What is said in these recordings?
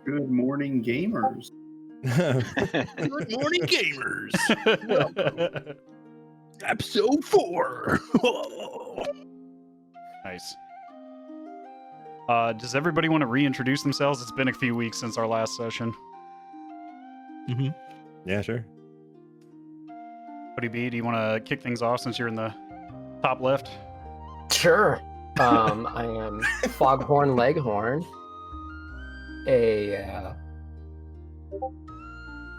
Good morning, gamers. Good morning, gamers. Welcome. Episode 4. Nice. Does everybody want to reintroduce themselves? It's been a few weeks since our last session. Mm-hmm. Yeah, sure. Cody B, do you want to kick things off since you're in the top left? Sure. I am Foghorn Leghorn, a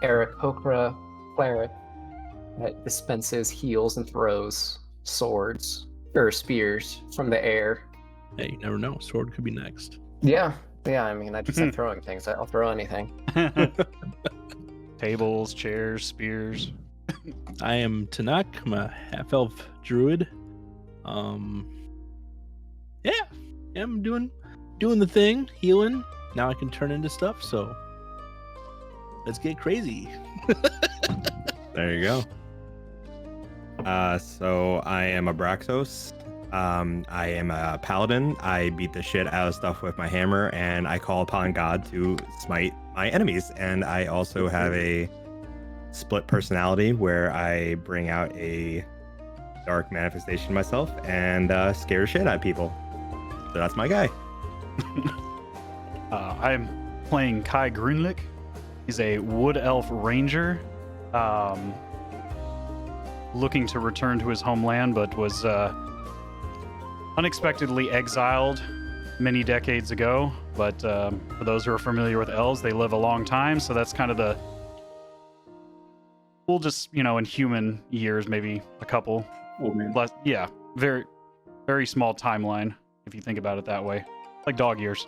Aarakocra cleric that dispenses heals and throws swords or spears from the air. Hey, you never know. Sword could be next. Yeah. I mean, I just like throwing things. I'll throw anything. Tables, chairs, spears. I am Tenach. I'm a half-elf druid. Yeah, I'm doing the thing, healing. Now I can turn into stuff. So let's get crazy. There you go. So I am Abraxos. I am a paladin. I beat the shit out of stuff with my hammer, and I call upon God to smite my enemies. And I also have a split personality where I bring out a dark manifestation myself and scare shit out of people. So that's my guy. I'm playing Kai Grunlicht. He's a wood elf ranger, looking to return to his homeland, but was unexpectedly exiled many decades ago. But for those who are familiar with elves, they live a long time, so that's kind of the... We'll just, in human years, maybe a couple. Oh, man. Less, yeah, very, very small timeline, if you think about it that way. Like dog years,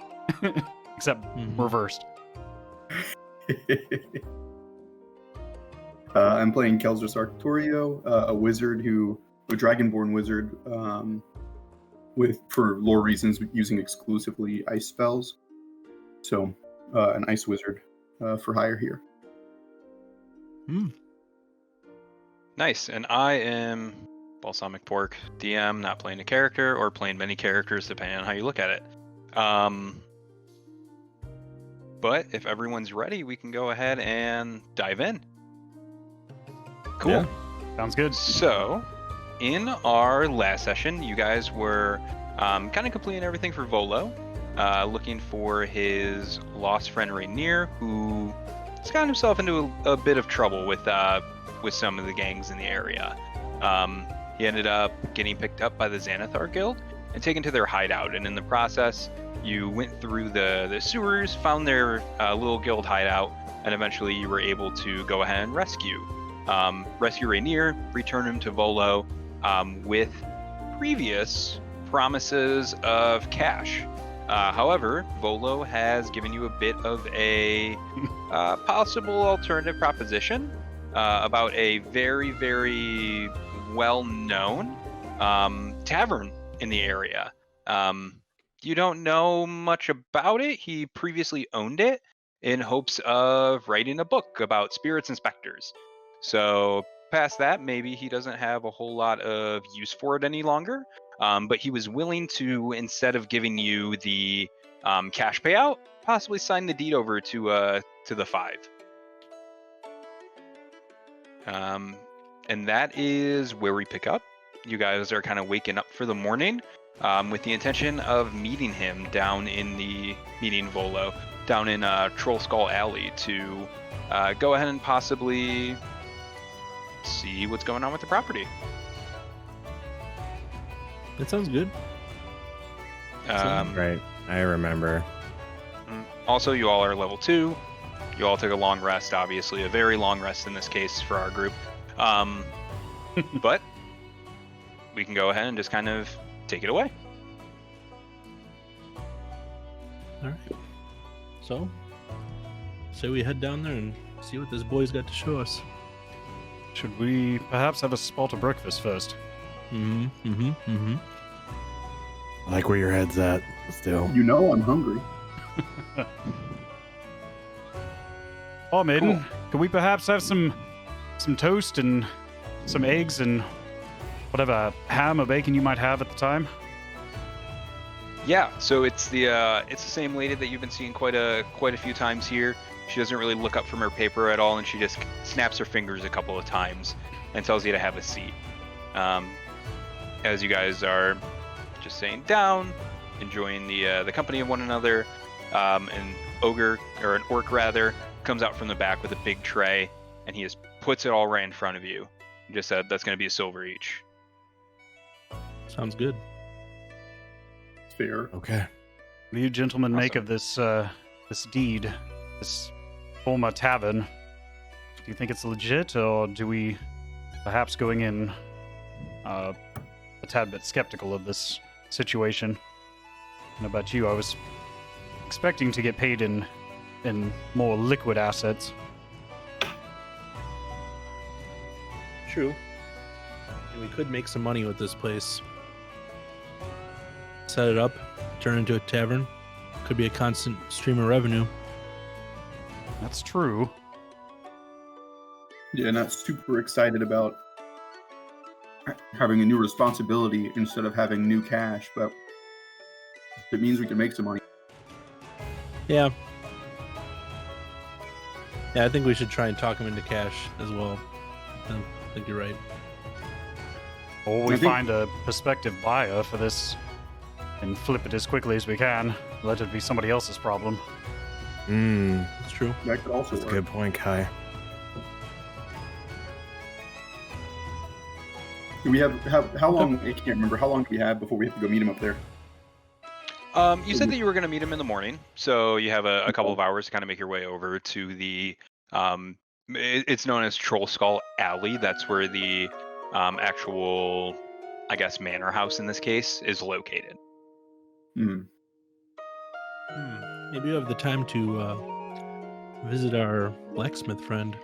except reversed. I'm playing Celzris Arturio, a wizard a Dragonborn wizard, for lore reasons, using exclusively ice spells. So, an ice wizard for hire here. Nice, and I am balsamicpork, DM, not playing a character or playing many characters depending on how you look at it. But if everyone's ready, we can go ahead and dive in. Cool. Yeah. Sounds good. So, in our last session, you guys were kind of completing everything for Volo, looking for his lost friend Rainier, who has gotten himself into a bit of trouble with some of the gangs in the area. He ended up getting picked up by the Xanathar Guild and taken to their hideout, and in the process, you went through the sewers, found their little guild hideout, and eventually you were able to go ahead and rescue Rainier, return him to Volo with previous promises of cash. However, Volo has given you a bit of a possible alternative proposition about a very, very well-known tavern in the area. You don't know much about it. He previously owned it in hopes of writing a book about spirits and specters. So past that, maybe he doesn't have a whole lot of use for it any longer. But he was willing to, instead of giving you the cash payout, possibly sign the deed over to the 5. And that is where we pick up. You guys are kind of waking up for the morning with the intention of meeting him meeting Volo down in Troll Skull Alley to go ahead and possibly see what's going on with the property. That sounds good. Right. I remember. Also, you all are level 2. You all took a long rest, obviously. A very long rest in this case for our group. But we can go ahead and just kind of take it away. All right. So, say we head down there and see what this boy's got to show us. Should we perhaps have a spot of breakfast first? I like where your head's at still. I'm hungry. Oh, maiden, could we perhaps have some toast and some eggs and whatever ham or bacon you might have at the time? Yeah, so it's the same lady that you've been seeing quite a few times here. She doesn't really look up from her paper at all, and she just snaps her fingers a couple of times and tells you to have a seat. As you guys are just sitting down, enjoying the company of one another, an orc rather, comes out from the back with a big tray, and he just puts it all right in front of you. And just said that's going to be a silver each. Sounds good. Fair. Okay. What do you gentlemen make Awesome. of this deed, this former tavern? Do you think it's legit, or do we perhaps going in a tad bit skeptical of this situation? And about you, I was expecting to get paid in more liquid assets. True. And we could make some money with this place. Set it up, turn it into a tavern. Could be a constant stream of revenue. That's true. Yeah, not super excited about having a new responsibility instead of having new cash, but it means we can make some money. Yeah. Yeah, I think we should try and talk him into cash as well. I think you're right. Or we I think- find a prospective buyer for this and flip it as quickly as we can. Let it be somebody else's problem. That's true. That could also That's a work. good point, Kai. Do we have how long? I can't remember. How long do we have before we have to go meet him up there? You said that you were going to meet him in the morning, so you have a couple of hours to kind of make your way over to the it's known as Troll Skull Alley. That's where the actual, I guess, manor house in this case is located. Hmm. Maybe you have the time to visit our blacksmith friend.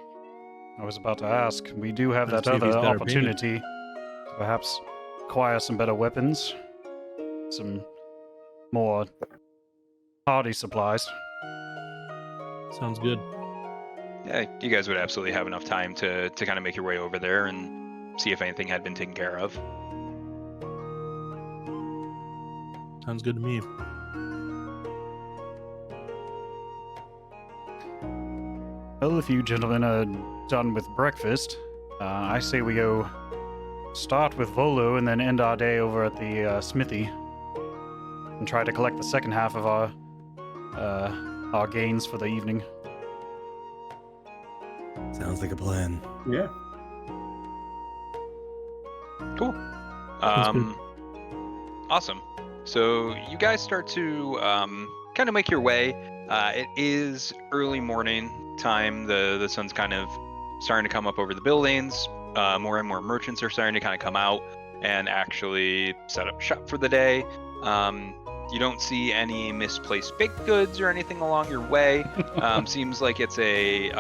I was about to ask. We do have Let's that see if other he's better opportunity to perhaps acquire some better weapons, some more hardy supplies. Sounds good. Yeah, you guys would absolutely have enough time to kind of make your way over there and see if anything had been taken care of. Sounds good to me. Well, if you gentlemen are done with breakfast, I say we go start with Volo and then end our day over at the smithy and try to collect the second half of our gains for the evening. Sounds like a plan. Yeah. Cool. Sounds good. Awesome. So you guys start to kind of make your way. It is early morning time. The sun's kind of starting to come up over the buildings. More and more merchants are starting to kind of come out and actually set up shop for the day. You don't see any misplaced baked goods or anything along your way. Seems like it's a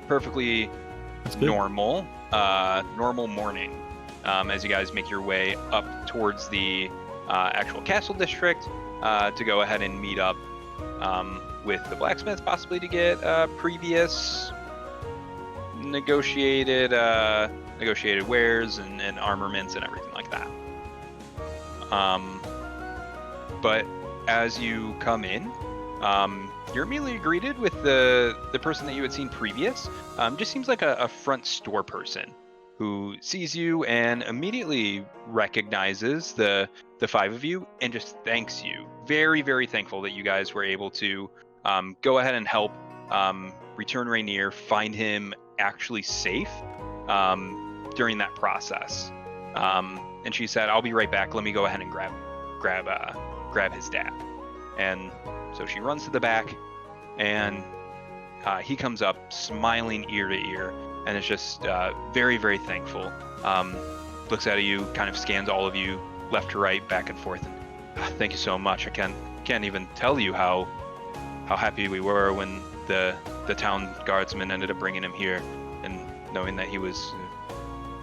perfectly That's good. normal morning as you guys make your way up towards the actual castle district to go ahead and meet up with the blacksmith, possibly to get previous negotiated wares and armaments and everything like that. But as you come in, you're immediately greeted with the person that you had seen previous. Just seems like a front store person who sees you and immediately recognizes the five of you and just thanks you. Very, very thankful that you guys were able to go ahead and help return Rainier, find him actually safe during that process. And she said, "I'll be right back. Let me go ahead and grab his dad." And so she runs to the back, and he comes up smiling ear to ear, and is just very, very thankful. Looks at you, kind of scans all of you left to right, back and forth. And, "Thank you so much. I can't even tell you how happy we were when the town guardsman ended up bringing him here, and knowing that he was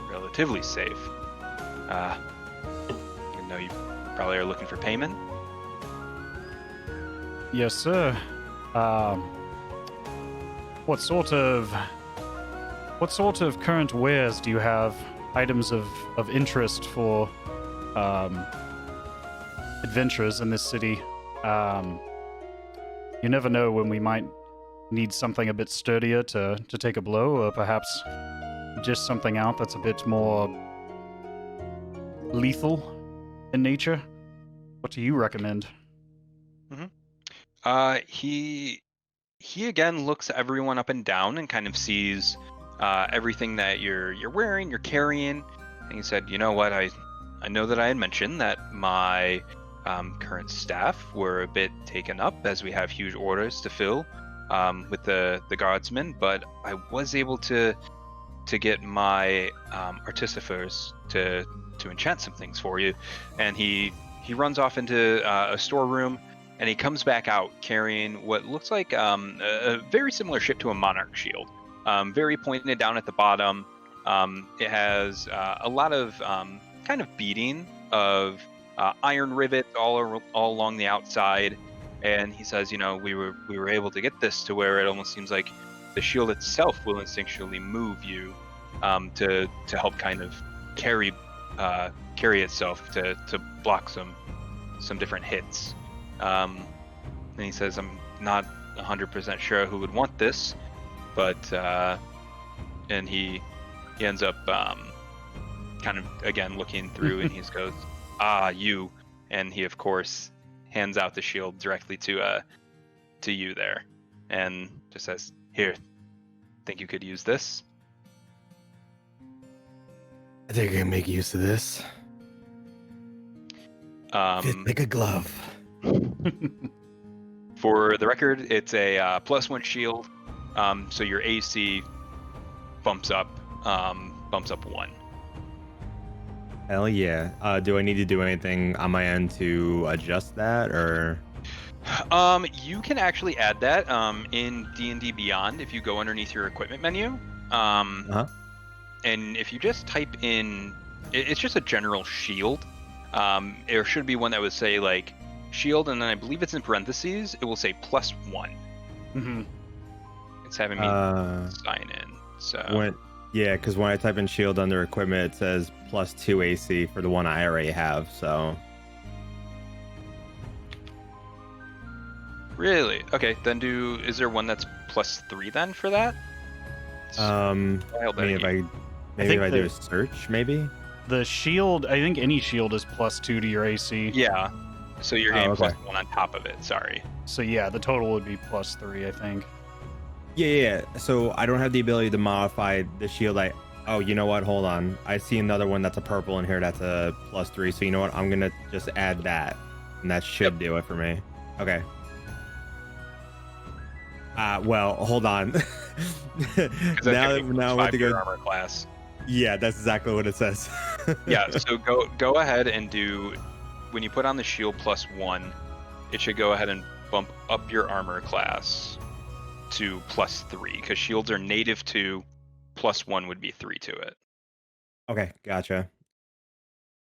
relatively safe. You know, you probably are looking for payment." Yes, sir. What sort of current wares do you have? Items of interest for adventurers in this city. You never know when we might need something a bit sturdier to take a blow, or perhaps just something out that's a bit more lethal in nature. What do you recommend? He again looks everyone up and down and kind of sees everything that you're wearing, you're carrying, and he said, "You know what? I know that I had mentioned that my current staff were a bit taken up as we have huge orders to fill with the guardsmen, but I was able to get my artificers to enchant some things for you." And he runs off into a storeroom, and he comes back out carrying what looks like a very similar ship to a monarch shield, very pointed down at the bottom. It has a lot of kind of beading of iron rivets all along the outside, and he says, "You know, we were able to get this to where it almost seems like the shield itself will instinctually move you to help kind of carry itself to block some different hits." And he says, "I'm not 100% sure who would want this, but," and he ends up kind of again looking through, and he goes, "Ah, you," and he of course hands out the shield directly to you there, and just says, "Here, think you could use this?" I think I can make use of this. Fits like a glove. For the record, it's a +1 shield, so your AC bumps up 1. Hell yeah. Do I need to do anything on my end to adjust that, or? You can actually add that in D&D Beyond if you go underneath your equipment menu. And if you just type in, it's just a general shield. There should be one that would say like shield, and then I believe it's in parentheses. It will say +1. Mm-hmm. It's having me sign in. So because when I type in shield under equipment, it says +2 AC for the one I already have. So. Really? Okay, then is there one that's +3 then for that? Maybe if I do a search, maybe? The shield, I think any shield is +2 to your AC. Yeah. So you're getting +1 on top of it, sorry. So yeah, the total would be +3, I think. Yeah. So I don't have the ability to modify the shield. Oh, you know what? Hold on. I see another one that's a purple in here that's a +3. So you know what? I'm going to just add that. And that should do it for me. Okay. Well, hold on. now I want to go armor class. Yeah, that's exactly what it says. Yeah, so go ahead and do, when you put on the shield +1, it should go ahead and bump up your armor class to +3, because shields are native to +1 would be 3 to it. Okay, gotcha.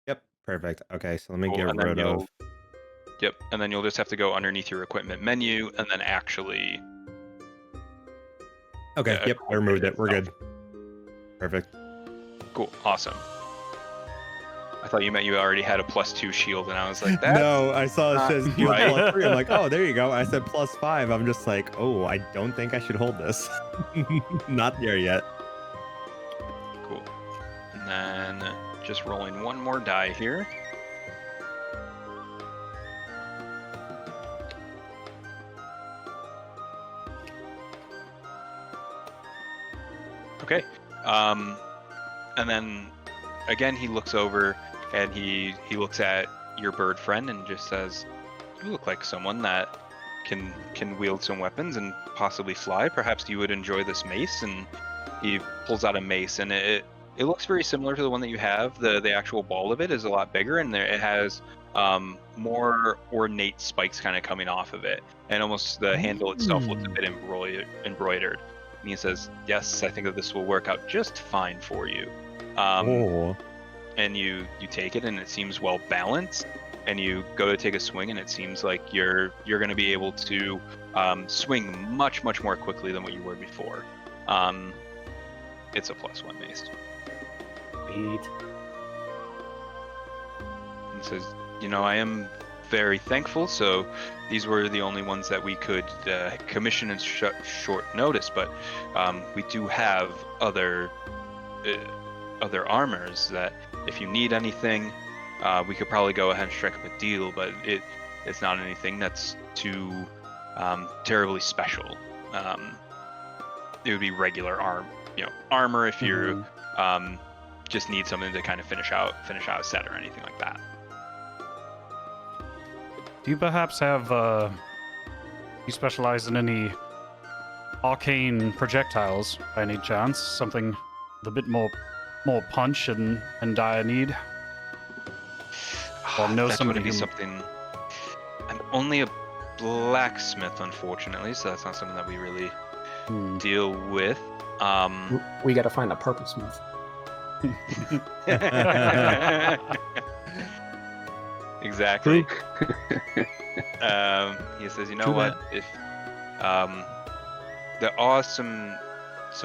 Yep, perfect. Okay, so let me get rid of. Yep, and then you'll just have to go underneath your equipment menu and then actually. Okay, yep, I removed it. We're good. Perfect. Cool, awesome. I thought you meant you already had a +2 shield, and I was like, that. No, I saw it says shield right. +3. I'm like, oh, there you go. I said +5. I'm just like, oh, I don't think I should hold this. Not there yet. Cool. And then just rolling one more die here. Okay. And then again he looks over and he looks at your bird friend and just says, "You look like someone that can wield some weapons and possibly fly. Perhaps you would enjoy this mace." And he pulls out a mace, and it looks very similar to the one that you have. The actual ball of it is a lot bigger, and it has more ornate spikes kind of coming off of it, and almost the handle itself looks a bit embroidered. And he says, "Yes, I think that this will work out just fine for you." And you take it, and it seems well balanced. And you go to take a swing, and it seems like you're going to be able to swing much more quickly than what you were before. It's a +1 mace. Sweet. And says, "You know, I am very thankful. So these were the only ones that we could commission in short notice. But we do have other armors that if you need anything, we could probably go ahead and strike up a deal. But it's not anything that's too terribly special. It would be regular armor if you just need something to kind of finish out a set or anything like that. Do you perhaps have, you specialize in any arcane projectiles by any chance? Something with a bit more punch and dire need? Or know That's somebody going to be who... something... I'm only a blacksmith, unfortunately, so that's not something that we really deal with. We gotta find a purple smith. Exactly. He says, you know True what? If there are some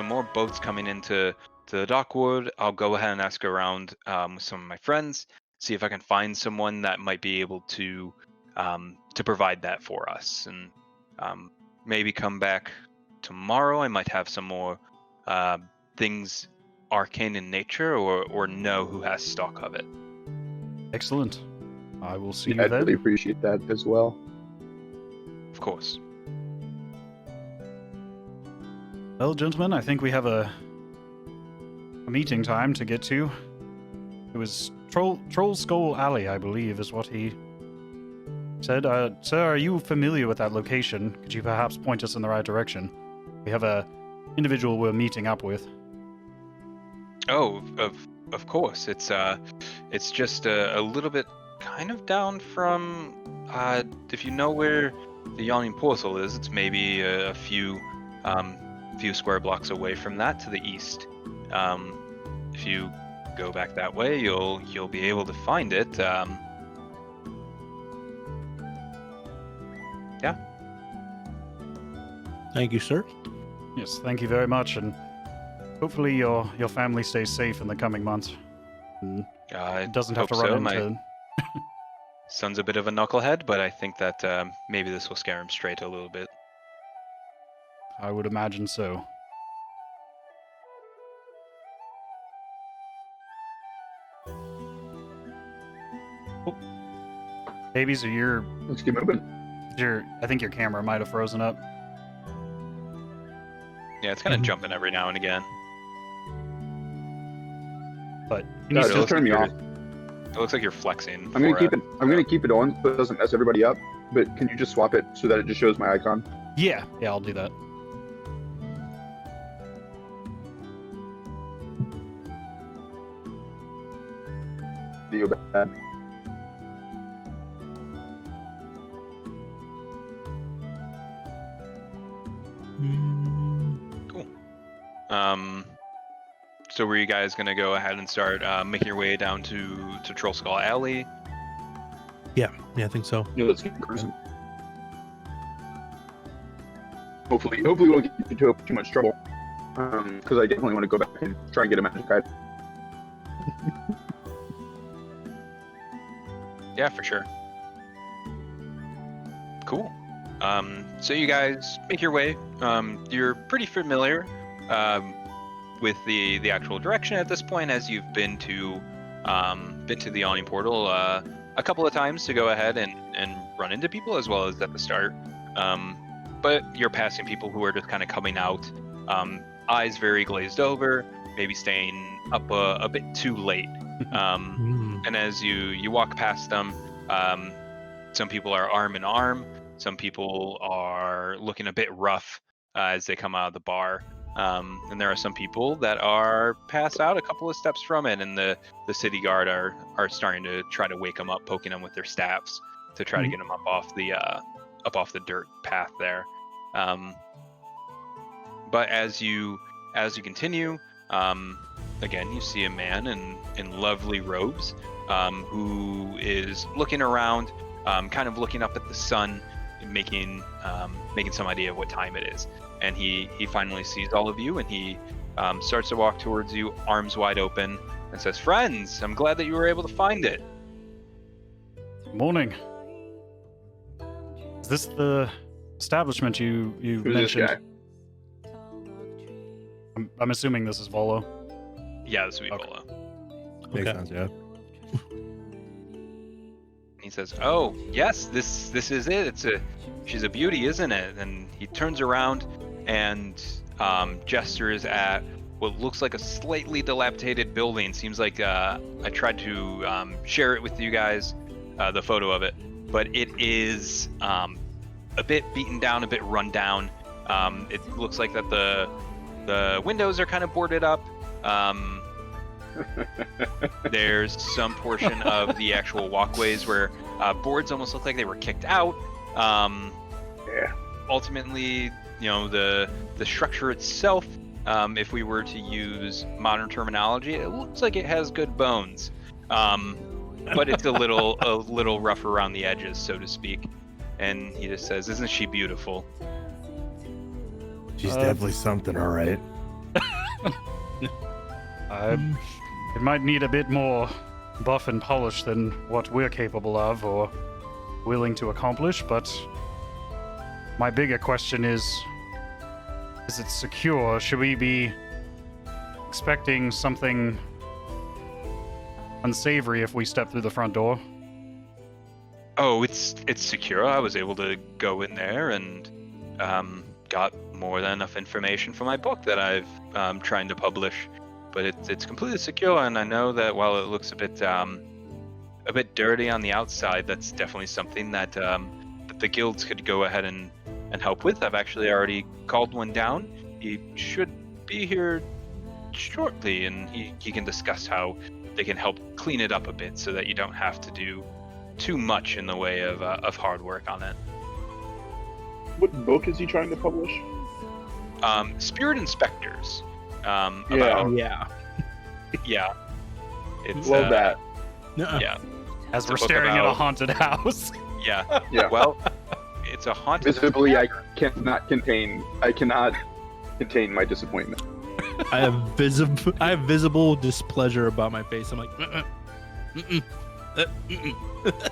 more boats coming into the dockwood, I'll go ahead and ask around with some of my friends, see if I can find someone that might be able to provide that for us, and maybe come back tomorrow. I might have some more things arcane in nature, or know who has stock of it. Excellent. I will see you I'd then. really appreciate that as well. Of course. Well, gentlemen, I think we have a meeting time to get to. It was Troll Skull Alley, I believe, is what he said. Sir, are you familiar with that location? Could you perhaps point us in the right direction? We have a individual we're meeting up with. Oh, of course. It's just a little bit kind of down from if you know where the Yawning Portal is, it's maybe a few square blocks away from that to the east. If you go back that way, you'll be able to find it. Yeah. Thank you, sir. Yes, thank you very much, and hopefully your family stays safe in the coming months. And it doesn't have to hope run so. into... My son's a bit of a knucklehead, but I think that maybe this will scare him straight a little bit. I would imagine so. Oh. Babies, Let's keep moving. I think your camera might have frozen up. Yeah, it's kind of jumping every now and again. But No, it just looks turn like me off. It looks like you're flexing. I'm gonna for keep it. I'm gonna keep it on so it doesn't mess everybody up. But can you just swap it so that it just shows my icon? yeah, I'll do that. Video bad. Cool. So were you guys gonna go ahead and start making your way down to Troll Skull Alley? Yeah, I think so. Yeah, let's keep cruising. Hopefully we won't get into too much trouble. Because I definitely want to go back and try and get a magic item. Yeah, for sure. Cool. So you guys make your way. You're pretty familiar with the actual direction at this point, as you've been to the Yawning Portal a couple of times to go ahead and run into people, as well as at the start. But you're passing people who are just kind of coming out, eyes very glazed over, maybe staying up a bit too late. And as you walk past them, some people are arm in arm, some people are looking a bit rough as they come out of the bar. And there are some people that are passed out a couple of steps from it, and the city guard are starting to try to wake them up, poking them with their staffs to try to get them up off the dirt path there. But as you continue, again, you see a man in lovely robes, who is looking around, kind of looking up at the sun, and making some idea of what time it is. And he finally sees all of you, and he starts to walk towards you, arms wide open, and says, "Friends, I'm glad that you were able to find it." Morning. this the establishment you Who's this mentioned? guy? I'm assuming this is Volo. Yeah, this would be Okay. Volo. Makes Okay. sense, yeah. He says, "Oh, yes, this is it. She's a beauty, isn't it?" And he turns around and gestures at what looks like a slightly dilapidated building. Seems like I tried to share it with you guys, the photo of it, but it is a bit beaten down, a bit run down. It looks like that the windows are kind of boarded up. There's some portion of the actual walkways where boards almost look like they were kicked out. Yeah. Ultimately, the structure itself, if we were to use modern terminology, it looks like it has good bones, but it's a little rough around the edges, so to speak. And he just says, "Isn't she beautiful?" She's definitely something, all right. It might need a bit more buff and polish than what we're capable of or willing to accomplish, but my bigger question is it secure? Should we be expecting something unsavory if we step through the front door? Oh, it's secure. I was able to go in there and got more than enough information for my book that I've trying to publish. But it's completely secure, and I know that while it looks a bit dirty on the outside, that's definitely something that the guilds could go ahead and help with. I've actually already called one down. He should be here shortly, and he can discuss how they can help clean it up a bit so that you don't have to do too much in the way of hard work on it. What book is he trying to publish? Spirit Inspectors. Yeah. Yeah. Yeah. It's Love that. Nuh-uh. yeah. As It's we're a book staring at a about- haunted house. Yeah. Yeah. Well, it's a haunted. Visibly, I cannot contain my disappointment. I have visible displeasure about my face. I'm like, mm-mm, mm-mm, mm-mm.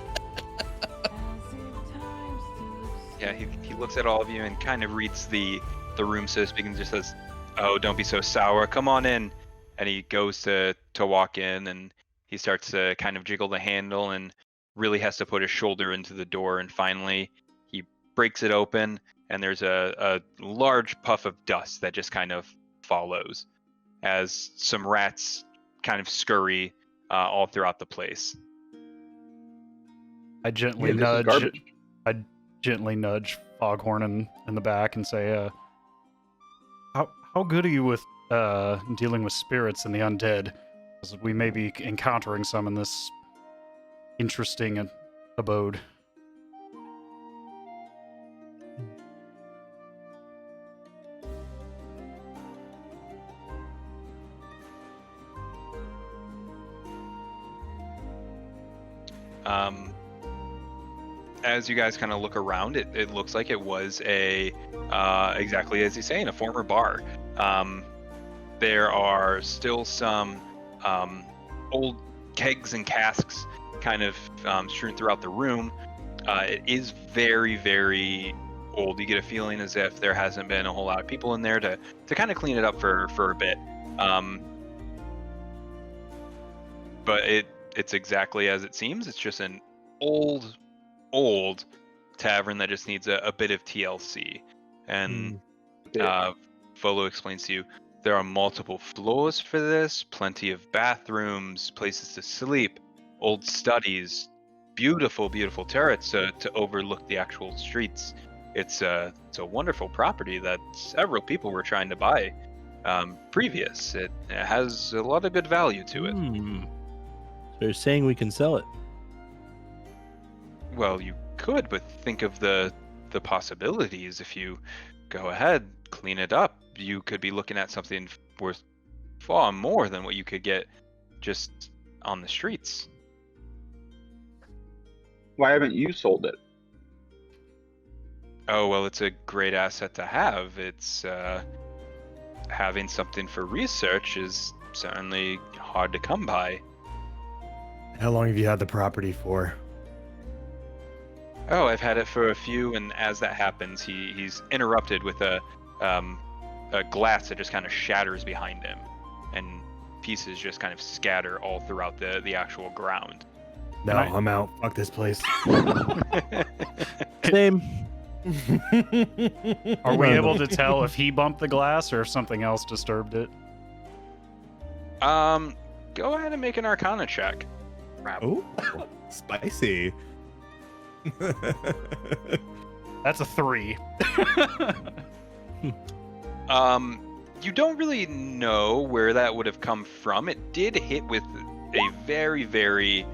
Yeah, he looks at all of you and kind of reads the room, so to speak, and just says, "Oh, don't be so sour. Come on in." And he goes to walk in, and he starts to kind of jiggle the handle and really has to put his shoulder into the door. And finally, he breaks it open, and there's a large puff of dust that just kind of follows as some rats kind of scurry all throughout the place. I gently Yeah, this is nudge. garbage. I gently nudge Foghorn in the back and say, "How good are you with dealing with spirits and the undead? 'Cause we may be encountering some in this interesting abode." As you guys kind of look around, it looks like it was exactly as he's saying, a former bar. There are still some old kegs and casks kind of strewn throughout the room. It is very, very old. You get a feeling as if there hasn't been a whole lot of people in there to kind of clean it up for a bit. But it's exactly as it seems. It's just an old tavern that just needs a bit of TLC. And Volo explains to you, there are multiple floors for this, plenty of bathrooms, places to sleep, old studies, beautiful turrets to overlook the actual streets. It's a wonderful property that several people were trying to buy previous. It has a lot of good value to it. So you're saying we can sell it? Well, you could, but think of the possibilities. If you go ahead, clean it up, you could be looking at something worth far more than what you could get just on the streets. Why haven't you sold it? Oh, well, it's a great asset to have. It's having something for research is certainly hard to come by. How long have you had the property for? Oh, I've had it for a few, and as that happens, he's interrupted with a glass that just kind of shatters behind him, and pieces just kind of scatter all throughout the actual ground. No, I'm out. Fuck this place. Same. Are we able to tell if he bumped the glass or if something else disturbed it? Go ahead and make an Arcana check. Ooh, spicy. That's a 3. You don't really know where that would have come from. It did hit with a very, very,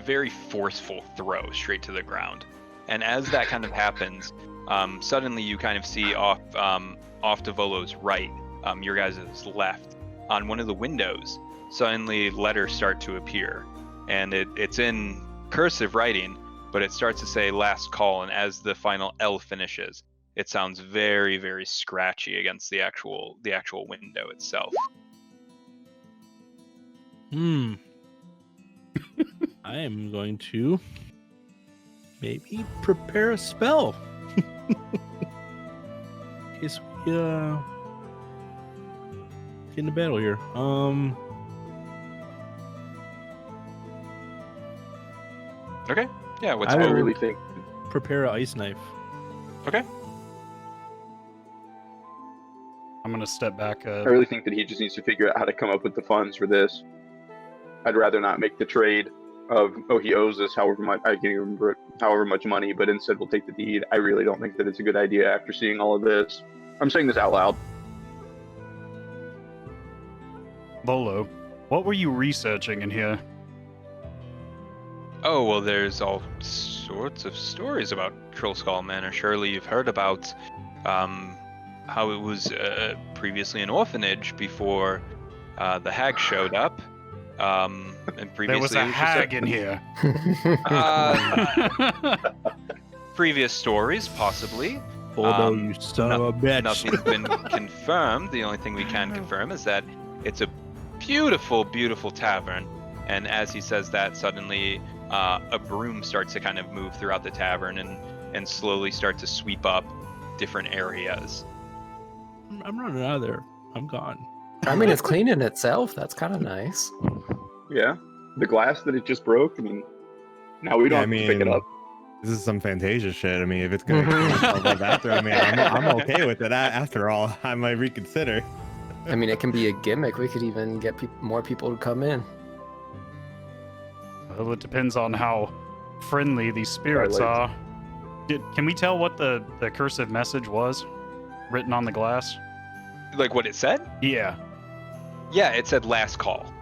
very forceful throw straight to the ground. And as that kind of happens, suddenly you kind of see off to Volo's right, your guys' left, on one of the windows, suddenly letters start to appear. And it's in cursive writing, but it starts to say last call, and as the final L finishes, it sounds very, very scratchy against the actual window itself. I am going to maybe prepare a spell. In case we get into battle here. Okay. Yeah, what's I I will- really think Prepare an ice knife. Okay. I'm gonna step back. I really think that he just needs to figure out how to come up with the funds for this. I'd rather not make the trade of, oh, he owes us however much, I can't even remember however much money, but instead we'll take the deed. I really don't think that it's a good idea after seeing all of this. I'm saying this out loud. Volo, what were you researching in here? Oh, well, there's all sorts of stories about Trollskull Manor. Surely you've heard about how it was previously an orphanage before the hag showed up. And previously There was a it just hag in here. Previous stories, possibly. Although you son of a bitch. Nothing's been confirmed. The only thing we can confirm is that it's a beautiful, beautiful tavern. And as he says that, suddenly a broom starts to kind of move throughout the tavern and slowly start to sweep up different areas. I'm running out of there. I'm gone. I mean, it's cleaning itself. That's kind of nice. Yeah. The glass that it just broke, I mean, now we don't have to pick it up. This is some Fantasia shit. I mean, if it's gonna clean itself up after, I mean, I'm okay with it. After all, I might reconsider. I mean, it can be a gimmick. We could even get more people to come in. Well, it depends on how friendly these spirits are. Can we tell what the cursive message was written on the glass? Like what it said? Yeah. Yeah, it said last call.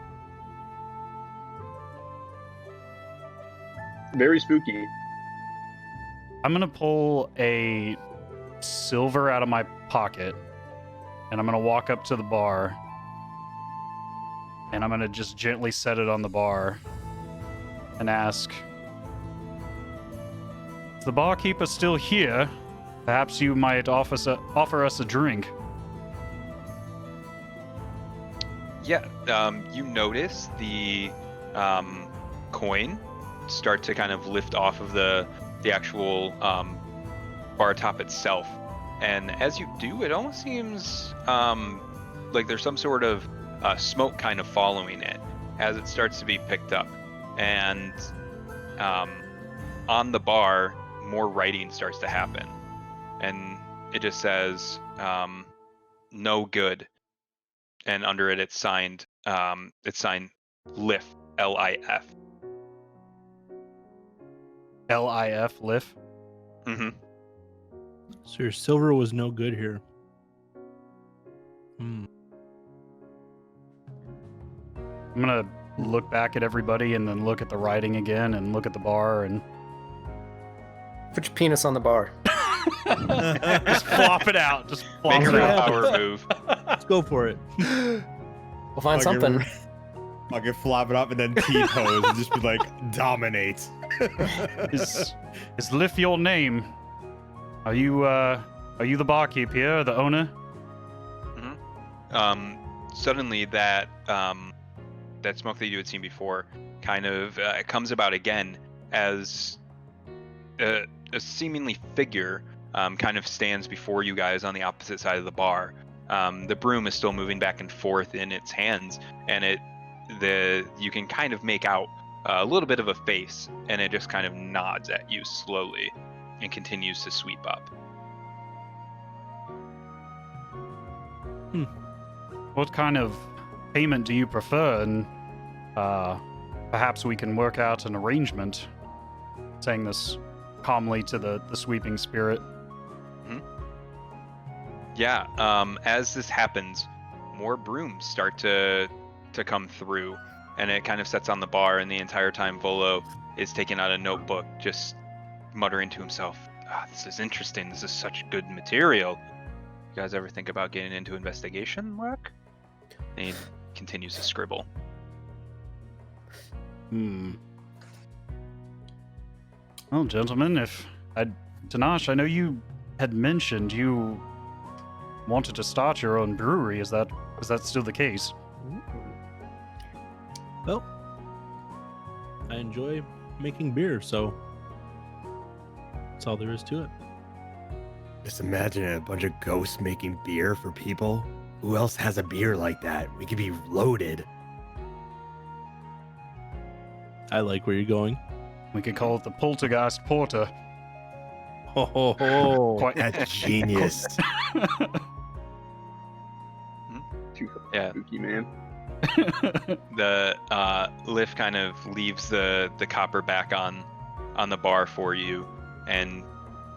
Very spooky. I'm gonna pull a silver out of my pocket, and I'm gonna walk up to the bar, and I'm gonna just gently set it on the bar and ask, "Is the barkeeper still here? Perhaps you might offer us a drink." Yeah, you notice the coin start to kind of lift off of the actual bar top itself. And as you do, it almost seems like there's some sort of smoke kind of following it as it starts to be picked up. And on the bar, more writing starts to happen. And it just says, no good. And under it, it's signed Lif, L-I-F. L-I-F, Lif? Mm-hmm. So your silver was no good here. I'm gonna look back at everybody and then look at the writing again and look at the bar and Put your penis on the bar. just flop it out. Just flop Make it her a out. power move. Let's go for it. We'll find Fucking- something. Fucking flop it up and then T-pose and just be like, dominate. Is Lif your name? Are you the barkeep here, the owner? Suddenly that that smoke that you had seen before kind of comes about again, as a seemingly figure kind of stands before you guys on the opposite side of the bar. The broom is still moving back and forth in its hands, and you can kind of make out a little bit of a face, and it just kind of nods at you slowly and continues to sweep up. What kind of payment do you prefer? And perhaps we can work out an arrangement. Saying this calmly to the sweeping spirit. Yeah, as this happens, more brooms start to come through, and it kind of sets on the bar, and the entire time Volo is taking out a notebook, just muttering to himself, this is interesting, this is such good material. You guys ever think about getting into investigation work? And he continues to scribble. Well, gentlemen, Tenach, I know you had mentioned you wanted to start your own brewery. Is that still the case? Well, I enjoy making beer, so that's all there is to it. Just imagine a bunch of ghosts making beer for people. Who else has a beer like that? We could be loaded. I like where you're going. We could call it the Poltergeist Porter. Ho ho ho! Quite That's genius. Too Yeah. spooky, man. The Lift kind of leaves the copper back on the bar for you and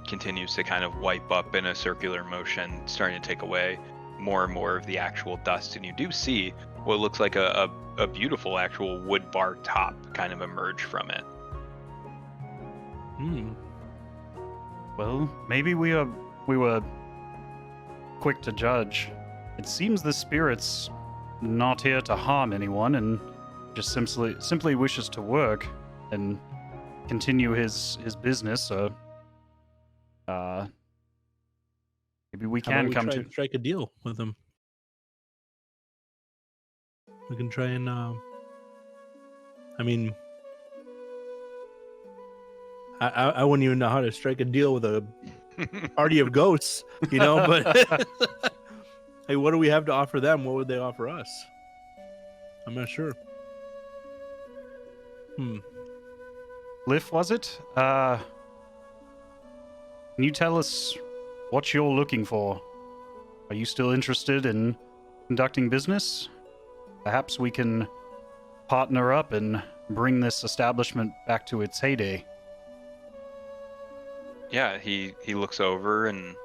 continues to kind of wipe up in a circular motion, starting to take away more and more of the actual dust, and you do see what looks like a beautiful actual wood bar top kind of emerge from it. Well, maybe we were quick to judge. It seems the spirit's not here to harm anyone, and just simply wishes to work and continue his business. So, maybe we How about can we come try to. and strike a deal with him. We can try and, I mean, I wouldn't even know how to strike a deal with a party of ghosts, you know, but hey, what do we have to offer them? What would they offer us? I'm not sure. Liff, was it? Can you tell us what you're looking for? Are you still interested in conducting business? Perhaps we can partner up and bring this establishment back to its heyday. Yeah, he looks over and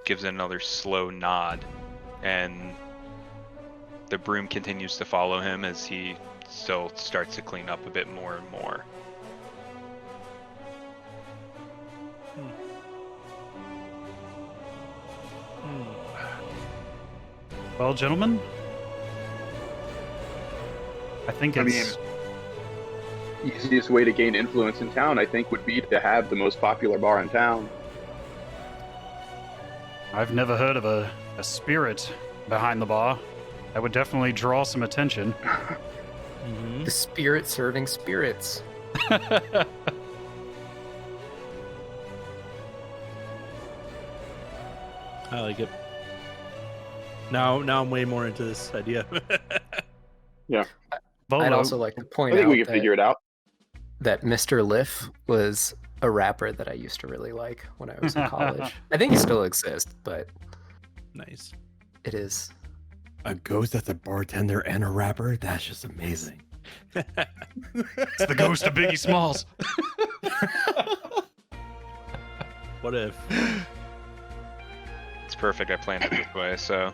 gives another slow nod, and the broom continues to follow him as he still starts to clean up a bit more and more. Well, gentlemen, I think it's... Easiest way to gain influence in town, I think, would be to have the most popular bar in town. I've never heard of a spirit behind the bar. That would definitely draw some attention. The spirit serving spirits. I like it. Now I'm way more into this idea. Yeah. Volo, I'd also like to I point think out we can figure it out. that Mr. Liff was a rapper that I used to really like when I was in college. I think he still exists, but Nice. it is. A ghost that's a bartender and a rapper? That's just amazing. it's the ghost of Biggie Smalls. What if? It's perfect. I planned it this way, so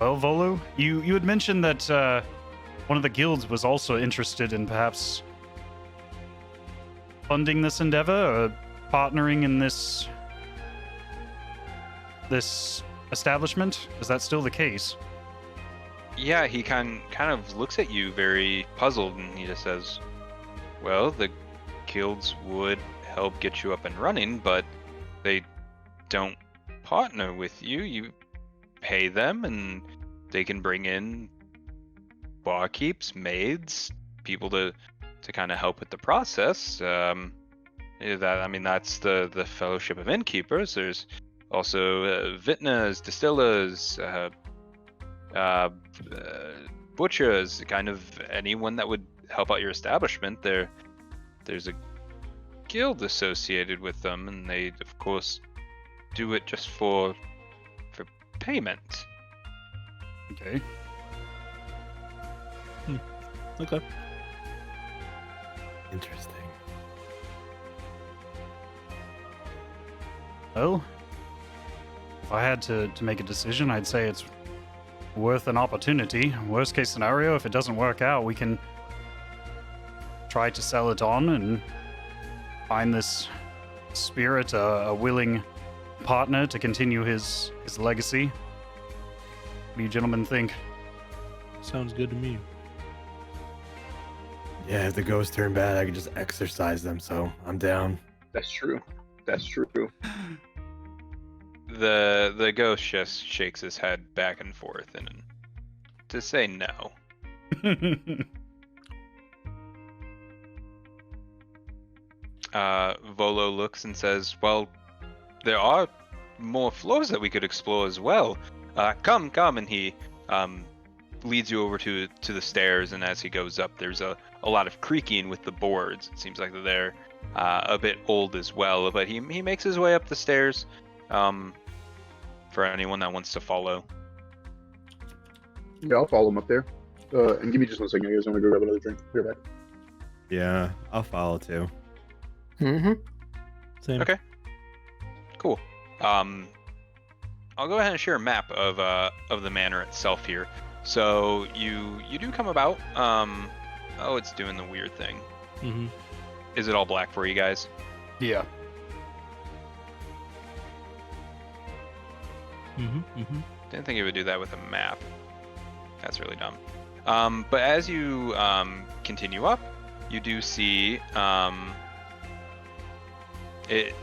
Well, Volo, you had mentioned that one of the guilds was also interested in perhaps funding this endeavor or partnering in this establishment. Is that still the case? yeah, he kind of looks at you very puzzled, and he just says, "Well, the guilds would help get you up and running, but they don't partner with you. You pay them, and they can bring in barkeeps, maids, people to kind of help with the process. That's the Fellowship of Innkeepers. There's also vintners, distillers, butchers, kind of anyone that would help out your establishment. There's a guild associated with them, and they of course do it just for payment. Okay. Okay. Interesting. Well, if I had to make a decision, I'd say it's worth an opportunity. Worst case scenario, if it doesn't work out, we can try to sell it on and find this spirit a willing partner to continue his legacy. What do you gentlemen think? Sounds good to me. Yeah, if the ghosts turn bad, I can just exorcise them, so I'm down. That's true. That's true. The ghost just shakes his head back and forth and to say no. Volo looks and says, well, there are more floors that we could explore as well. Come, and he leads you over to the stairs, and as he goes up, there's a lot of creaking with the boards. It seems like they're a bit old as well, but he makes his way up the stairs for anyone that wants to follow. Yeah, I'll follow him up there. And give me just 1 second, guys. I'm gonna go grab another drink. Be right back. Yeah, I'll follow too. Mm-hmm. Same. Okay. Cool. I'll go ahead and share a map of the manor itself here. So you do come about. Oh, it's doing the weird thing. Mm-hmm. Is it all black for you guys? Yeah. Mm-hmm. Mm-hmm. Didn't think it would do that with a map. That's really dumb. But as you continue up, you do see it.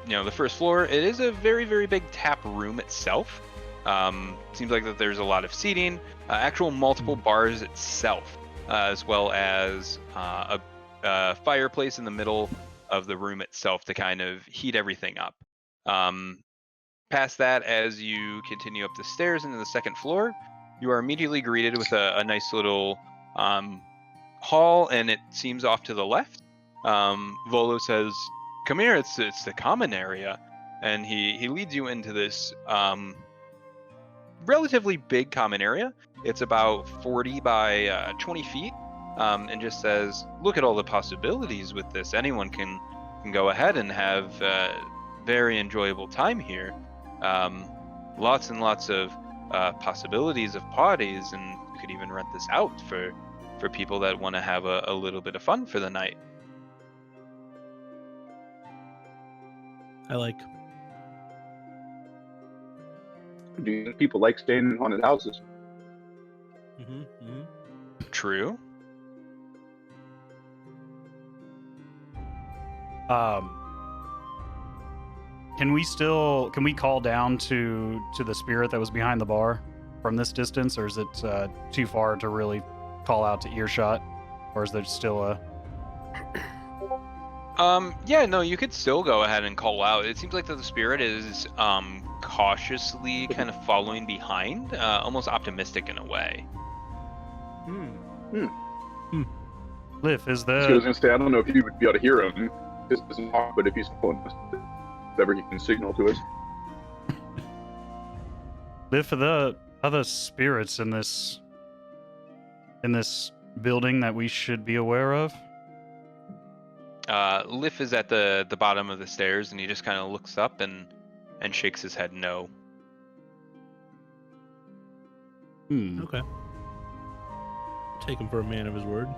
The first floor. It is a very, very big tap room itself. Seems like that there's a lot of seating, actual multiple bars itself, as well as a fireplace in the middle of the room itself to kind of heat everything up. Past that, as you continue up the stairs into the second floor, you are immediately greeted with a nice little hall, and it seems off to the left. Volo says, "Come here, it's the common area," and he leads you into this relatively big common area. It's about 40 by 20 feet, and just says, "Look at all the possibilities with this. Anyone can go ahead and have a very enjoyable time here. Lots and lots of possibilities of parties, and you could even rent this out for people that want to have a little bit of fun for the night." I like. Do you think people like staying in haunted houses? Mm-hmm. Mm-hmm. True. Can we call down to the spirit that was behind the bar from this distance, or is it too far to really call out to earshot, or is there still a? Yeah, no, you could still go ahead and call out. It seems like that the spirit is cautiously kind of following behind, almost optimistic in a way. Liv, is So I was there? gonna say, I don't know if you would be able to hear him. This doesn't talk, but if he's calling us, whatever he can signal to us. Liv, are there other spirits in this building that we should be aware of? Lif is at the bottom of the stairs, and he just kind of looks up and shakes his head no. Okay. Take him for a man of his word.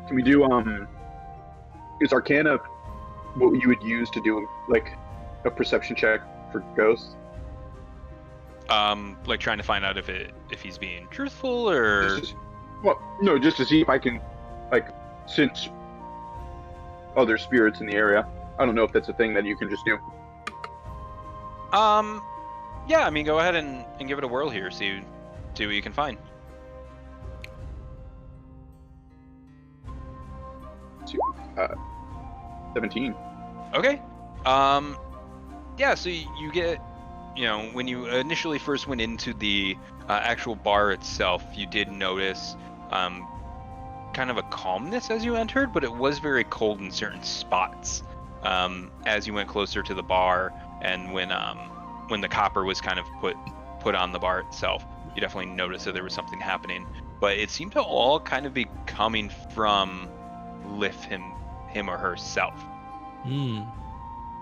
Can we do is Arcana what you would use to do like a perception check for ghosts? Like trying to find out if he's being truthful or No, just to see if I can like sense other spirits in the area. I don't know if that's a thing that you can just do. yeah, I mean, go ahead and give it a whirl here. See See what you can find. 17. Okay. Yeah, so you get, when you initially first went into the actual bar itself, you did notice kind of a calmness as you entered, but it was very cold in certain spots as you went closer to the bar, and when the copper was kind of put on the bar itself, you definitely noticed that there was something happening. But it seemed to all kind of be coming from Lif him or herself.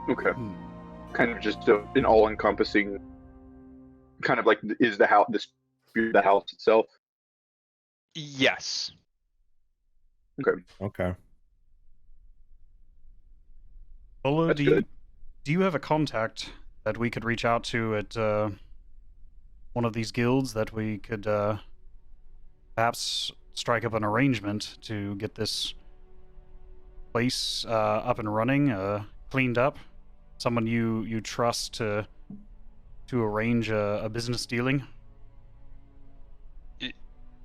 Okay. Kind of just an all-encompassing, kind of like, is the house, the house itself? Yes. Okay. Olo, That's do good. you have a contact that we could reach out to at one of these guilds that we could perhaps strike up an arrangement to get this place up and running, cleaned up? Someone you trust to arrange a business dealing?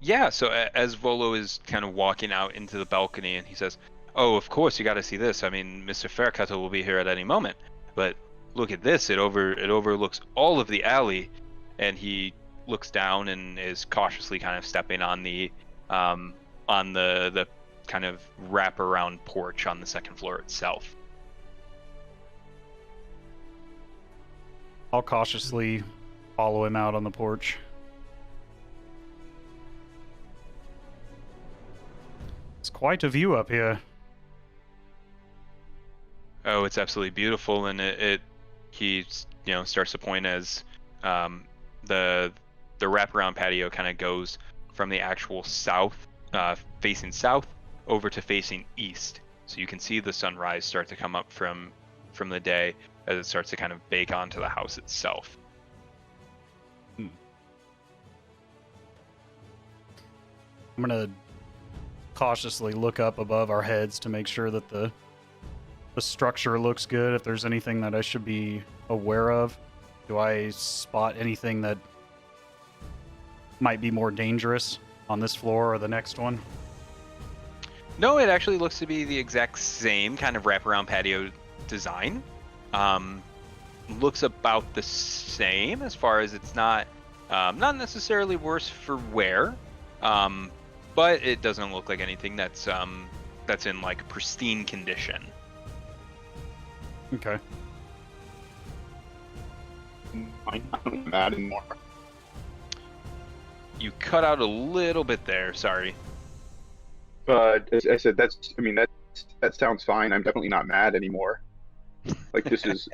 Yeah, so as Volo is kind of walking out into the balcony, and he says, "Oh, of course, you got to see this. I mean, Mr. Faircutter will be here at any moment. But look at this. It overlooks all of the alley." And he looks down and is cautiously kind of stepping on the kind of wraparound porch on the second floor itself. I'll cautiously follow him out on the porch. It's quite a view up here. Oh, it's absolutely beautiful, and he starts to point as the wraparound patio kind of goes from the actual south, facing south, over to facing east. So you can see the sunrise start to come up from the day as it starts to kind of bake onto the house itself. I'm gonna cautiously look up above our heads to make sure that the structure looks good. If there's anything that I should be aware of, do I spot anything that might be more dangerous on this floor or the next one? No, it actually looks to be the exact same kind of wraparound patio design. Looks about the same as far as it's not necessarily worse for wear, but it doesn't look like anything that's in like pristine condition. Okay. I'm not mad anymore. You cut out a little bit there. Sorry. As I said, that sounds fine. I'm definitely not mad anymore. Like this is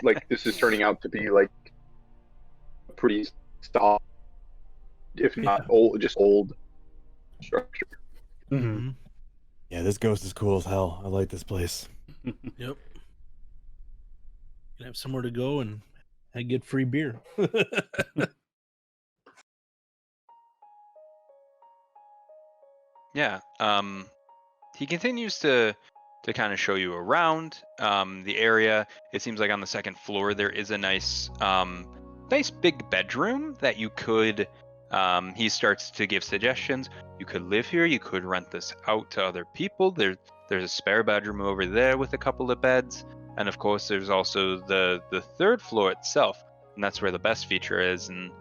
turning out to be like a pretty solid, if not old, just old structure. Mm-hmm. Yeah, this ghost is cool as hell. I like this place. Yep. Gonna have somewhere to go and get free beer. Yeah. He continues to kind of show you around the area. It seems like on the second floor there is a nice big bedroom that you could. He starts to give suggestions. You could live here. You could rent this out to other people. There's a spare bedroom over there with a couple of beds, and of course there's also the third floor itself, and that's where the best feature is. And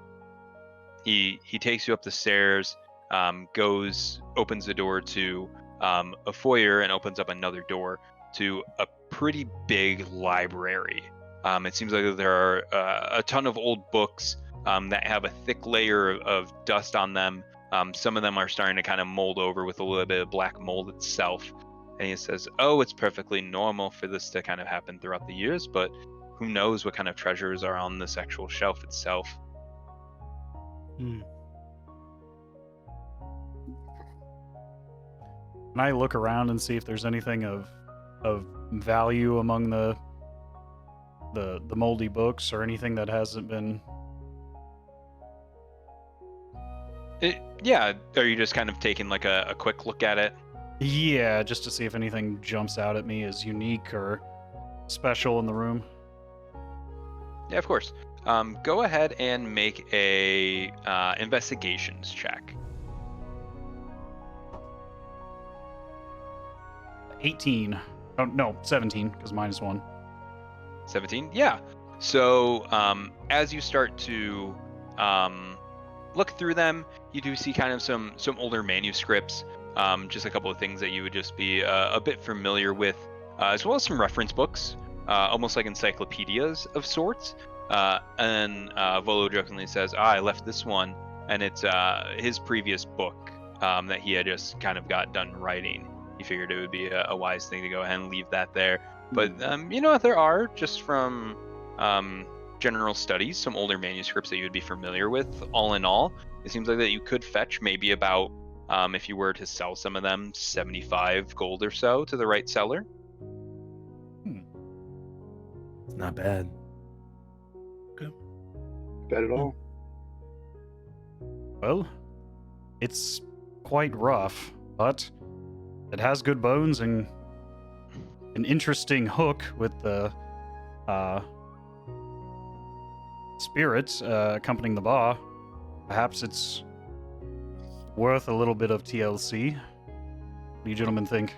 he takes you up the stairs, opens the door to a foyer, and opens up another door to a pretty big library. It seems like there are a ton of old books that have a thick layer of dust on them. Some of them are starting to kind of mold over with a little bit of black mold itself. And he says, "Oh, it's perfectly normal for this to kind of happen throughout the years, but who knows what kind of treasures are on this actual shelf itself." Can I look around and see if there's anything of value among the moldy books, or anything that hasn't been? Yeah, are you just kind of taking like a quick look at it? Yeah, just to see if anything jumps out at me as unique or special in the room. Yeah, of course. Go ahead and make a investigations check. 18. Oh, no, 17, because -1. 17? Yeah. So as you start to look through them, you do see kind of some older manuscripts, just a couple of things that you would just be a bit familiar with, as well as some reference books, almost like encyclopedias of sorts. And Volo jokingly says, I left this one, and it's his previous book that he had just kind of got done writing. He figured it would be a wise thing to go ahead and leave that there. But you know what, there are, just from general studies, some older manuscripts that you would be familiar with. All in all, it seems like that you could fetch maybe about, if you were to sell some of them, 75 gold or so to the right seller. It's not bad. Bad at all. Well, it's quite rough, but it has good bones and an interesting hook with the spirits accompanying the bar. Perhaps it's worth a little bit of TLC. What do you gentlemen think?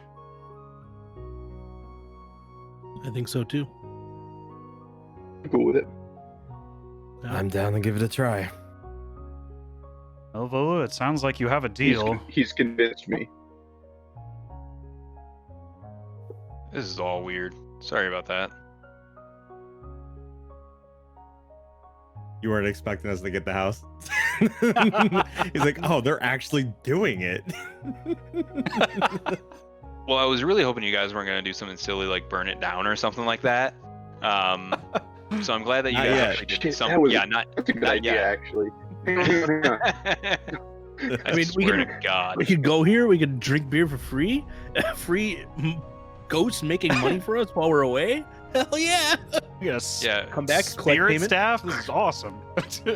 I think so too. I'm cool with it. I'm down to give it a try. Well, Volo, it sounds like you have a deal. He's convinced me. This is all weird. Sorry about that. You weren't expecting us to get the house? He's like, oh, they're actually doing it. Well, I was really hoping you guys weren't going to do something silly like burn it down or something like that. So I'm glad that you Not guys yet. actually did Shit, something. that's a good not idea, yet. actually. I mean, swear to God. We could go here. We could drink beer for free. Free ghosts making money for us while we're away. Hell yeah! Yes. Yeah, Come back, collect Spirit payment. staff. This is awesome.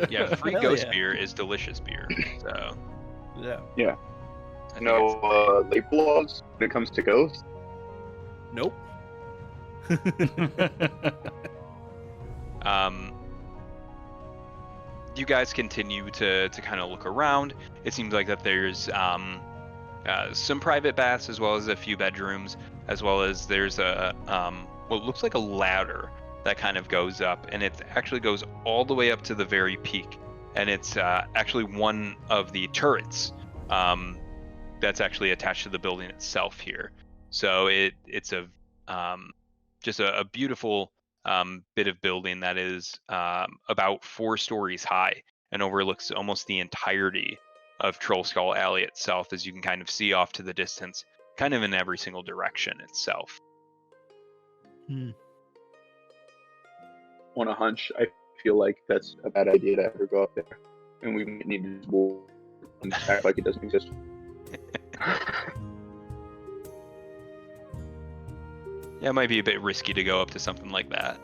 yeah. Free Hell ghost yeah. beer is delicious beer. So Yeah. I think No label laws when it comes to ghosts. Nope. you guys continue to kind of look around. It seems like that there's some private baths as well as a few bedrooms, as well as there's a what looks like a ladder that kind of goes up, and it actually goes all the way up to the very peak, and it's actually one of the turrets that's actually attached to the building itself here. So it's a just a beautiful bit of building that is about 4 stories high and overlooks almost the entirety of Troll Skull Alley itself, as you can kind of see off to the distance, kind of in every single direction itself. On a hunch, I feel like that's a bad idea to ever go up there, and we need to just act like it doesn't exist. Yeah, it might be a bit risky to go up to something like that.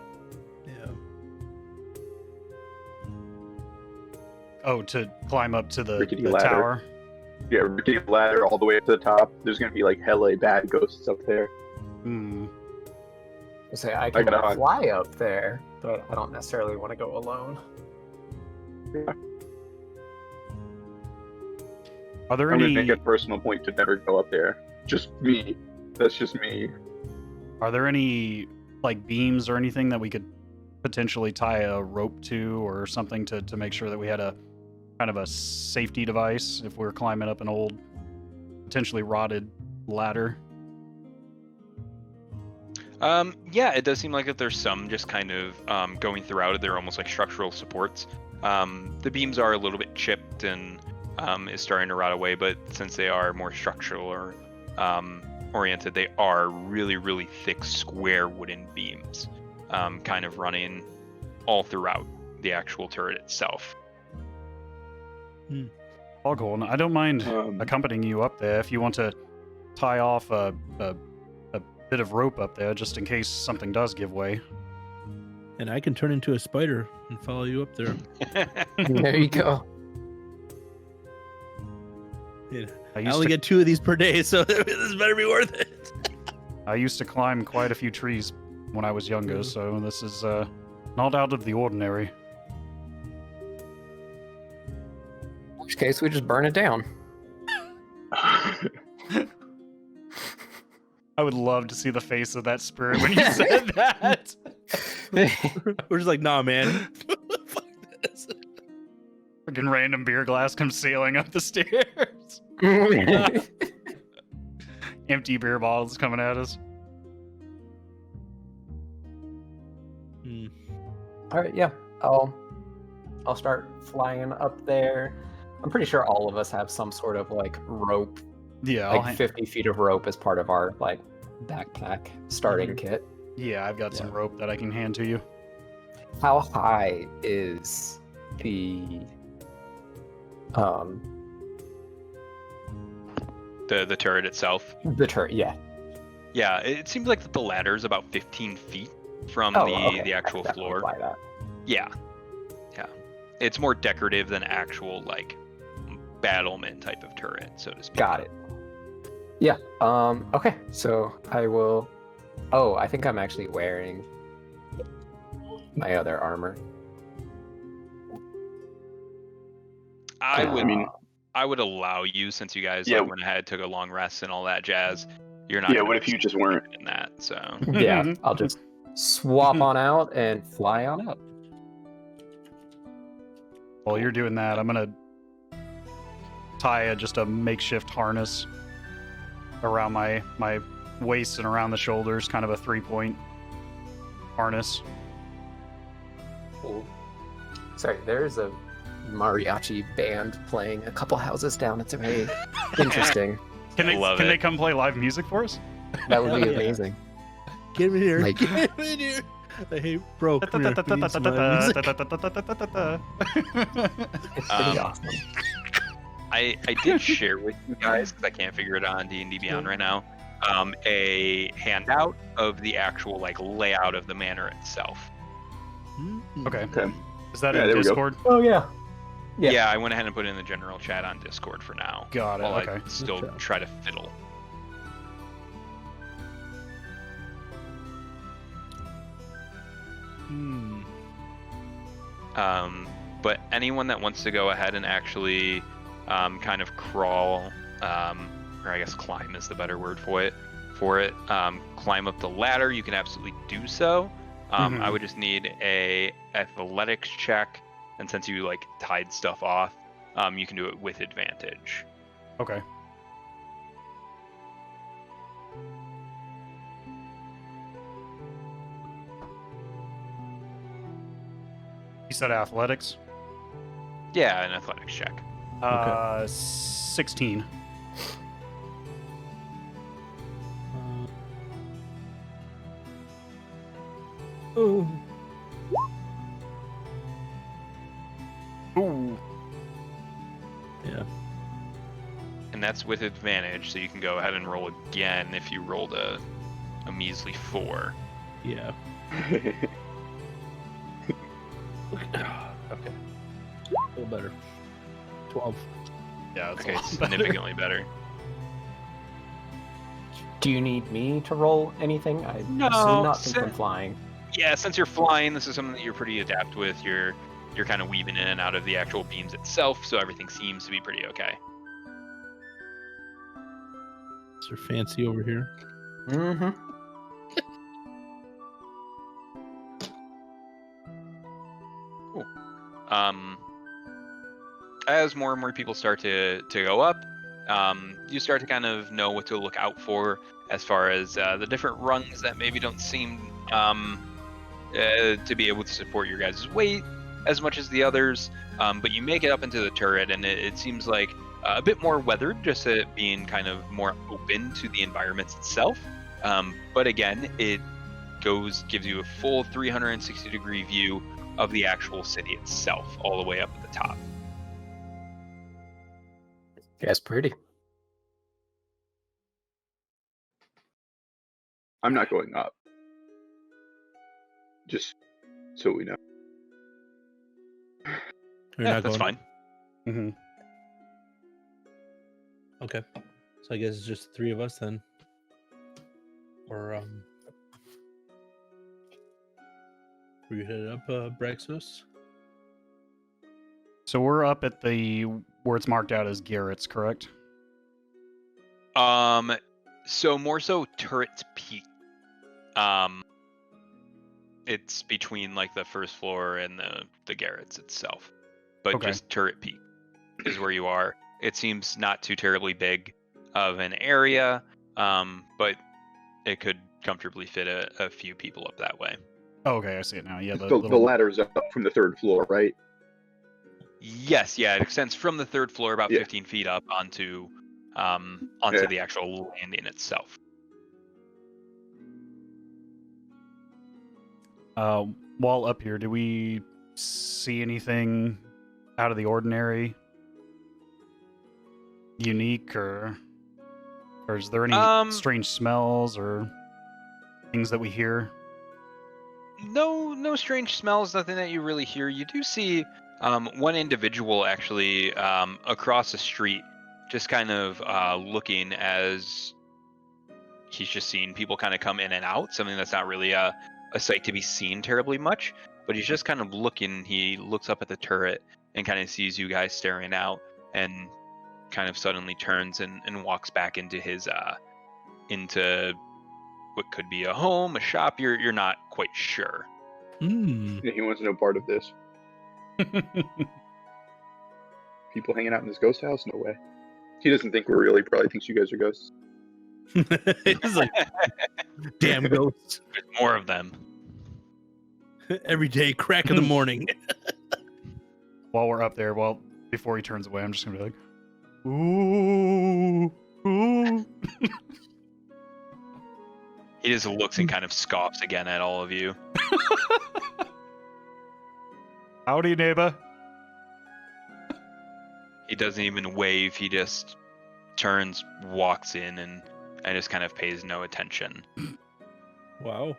Yeah. Oh, to climb up to the Rickety the ladder. tower. Yeah, rickety ladder all the way up to the top. There's gonna be like hella bad ghosts up there. Hmm. I say I can gotta hunt. fly up there, but I don't necessarily want to go alone. Are there I'm any? gonna make a personal point to never go up there. Just me. That's just me. Are there any like beams or anything that we could potentially tie a rope to or something to make sure that we had a kind of a safety device if we were climbing up an old, potentially rotted ladder? Yeah, it does seem like that there's some just kind of going throughout it. They're almost like structural supports. The beams are a little bit chipped and is starting to rot away, but since they are more structural or oriented, they are really, really thick, square wooden beams, kind of running all throughout the actual turret itself. Foghorn, I don't mind Um, accompanying you up there if you want to tie off a bit of rope up there just in case something does give way. And I can turn into a spider and follow you up there. There you go. Yeah. I I used, only to, get 2 of these per day, so this better be worth it. I used to climb quite a few trees when I was younger, so this is not out of the ordinary. which case we just burn it down. I would love to see the face of that spirit when you said that. We're just like, nah, man. Fuck this. Freaking random beer glass comes sailing up the stairs. Empty beer bottles coming at us. All right, yeah. I'll start flying up there. I'm pretty sure all of us have some sort of like rope, Yeah, like 50 feet of rope as part of our like backpack starting kit. yeah, I've got some rope that I can hand to you. How high is the The turret itself. the turret? Yeah. Yeah, it seems like the ladder is about 15 feet from okay. the actual I can definitely floor. fly that. Yeah. It's more decorative than actual like battlement type of turret, so to speak. Got it. Yeah. Okay. So I will. Oh, I think I'm actually wearing my other armor. I I would allow you, since you guys Yeah. went ahead, took a long rest and all that jazz. You're not. Yeah, gonna what if you just weren't? in that? So Yeah. I'll just swap on out and fly on up. While you're doing that, I'm gonna tie just a makeshift harness around my waist and around the shoulders, kind of a 3-point harness. Cool. Sorry, there's a mariachi band playing a couple houses down. It's very interesting. Can Love they it. come play live music for us? That would be Hell yeah. amazing. Get in here. Like- Get in here. Hey, bro, come here. We need some live music. It's pretty awesome. I did share with you guys, because I can't figure it out on D&D Beyond right now, a handout of the actual like layout of the manor itself. Okay. Okay. Is that Yeah, in there we go. Discord? Oh yeah. Yeah. Yeah, I went ahead and put it in the general chat on Discord for now. Got it. While Okay. I still Okay. try to fiddle. But anyone that wants to go ahead and actually kind of crawl, or I guess climb is the better word for it. Climb up the ladder, you can absolutely do so. I would just need a athletics check, and since you like tied stuff off, you can do it with advantage. Okay. You said athletics? Yeah, an athletics check. 16. Oh. Ooh. Yeah. And that's with advantage, so you can go ahead and roll again if you rolled a measly 4. Yeah. Okay. A little better. 12. Yeah, that's Okay, a lot better. significantly better. Do you need me to roll anything? I No, assume not since si- I'm flying. Yeah, since you're flying, this is something that you're pretty adept with. You're kind of weaving in and out of the actual beams itself, so everything seems to be pretty okay. Mr. Fancy over here. Mm-hmm. As more and more people start to go up, you start to kind of know what to look out for as far as the different rungs that maybe don't seem to be able to support your guys' weight as much as the others. But you make it up into the turret, and it seems like a bit more weathered, just it being kind of more open to the environment itself. But again, it gives you a full 360-degree view of the actual city itself, all the way up at the top. That's pretty. I'm not going up. Just so we know. You're Yeah, not that's going? fine. Mm-hmm. Okay. So I guess it's just 3 of us then. Or were you headed up, Abraxos? So we're up at the where it's marked out as garrets, correct? So more so turret's peak. It's between like the first floor and the garrets itself, but Okay. just turret peak is where you are. It seems not too terribly big of an area, but it could comfortably fit a few people up that way. Oh, okay, I see it now. Yeah, The ladder's up from the 3rd floor, right? Yes, yeah, it extends from the 3rd floor about Yeah. 15 feet up onto Yeah. the actual landing itself. While up here, do we see anything out of the ordinary, unique, or is there any strange smells or things that we hear? No strange smells, nothing that you really hear. You do see one individual actually across the street, just kind of looking as he's just seeing people kind of come in and out, something that's not really a sight to be seen terribly much, but he's just kind of looking. He looks up at the turret and kind of sees you guys staring out, and kind of suddenly turns and walks back into his into what could be a home, a shop. You're not quite sure. Yeah, he wants no part of this. People hanging out in this ghost house? No way. He doesn't think we're real. He probably thinks you guys are ghosts. He's like, damn ghosts. There's more of them. Every day, crack in the morning. While we're up there, before he turns away, I'm just gonna be like, ooh, ooh. He just looks and kind of scoffs again at all of you. Howdy, neighbor. He doesn't even wave. He just turns, walks in, and just kind of pays no attention. Wow.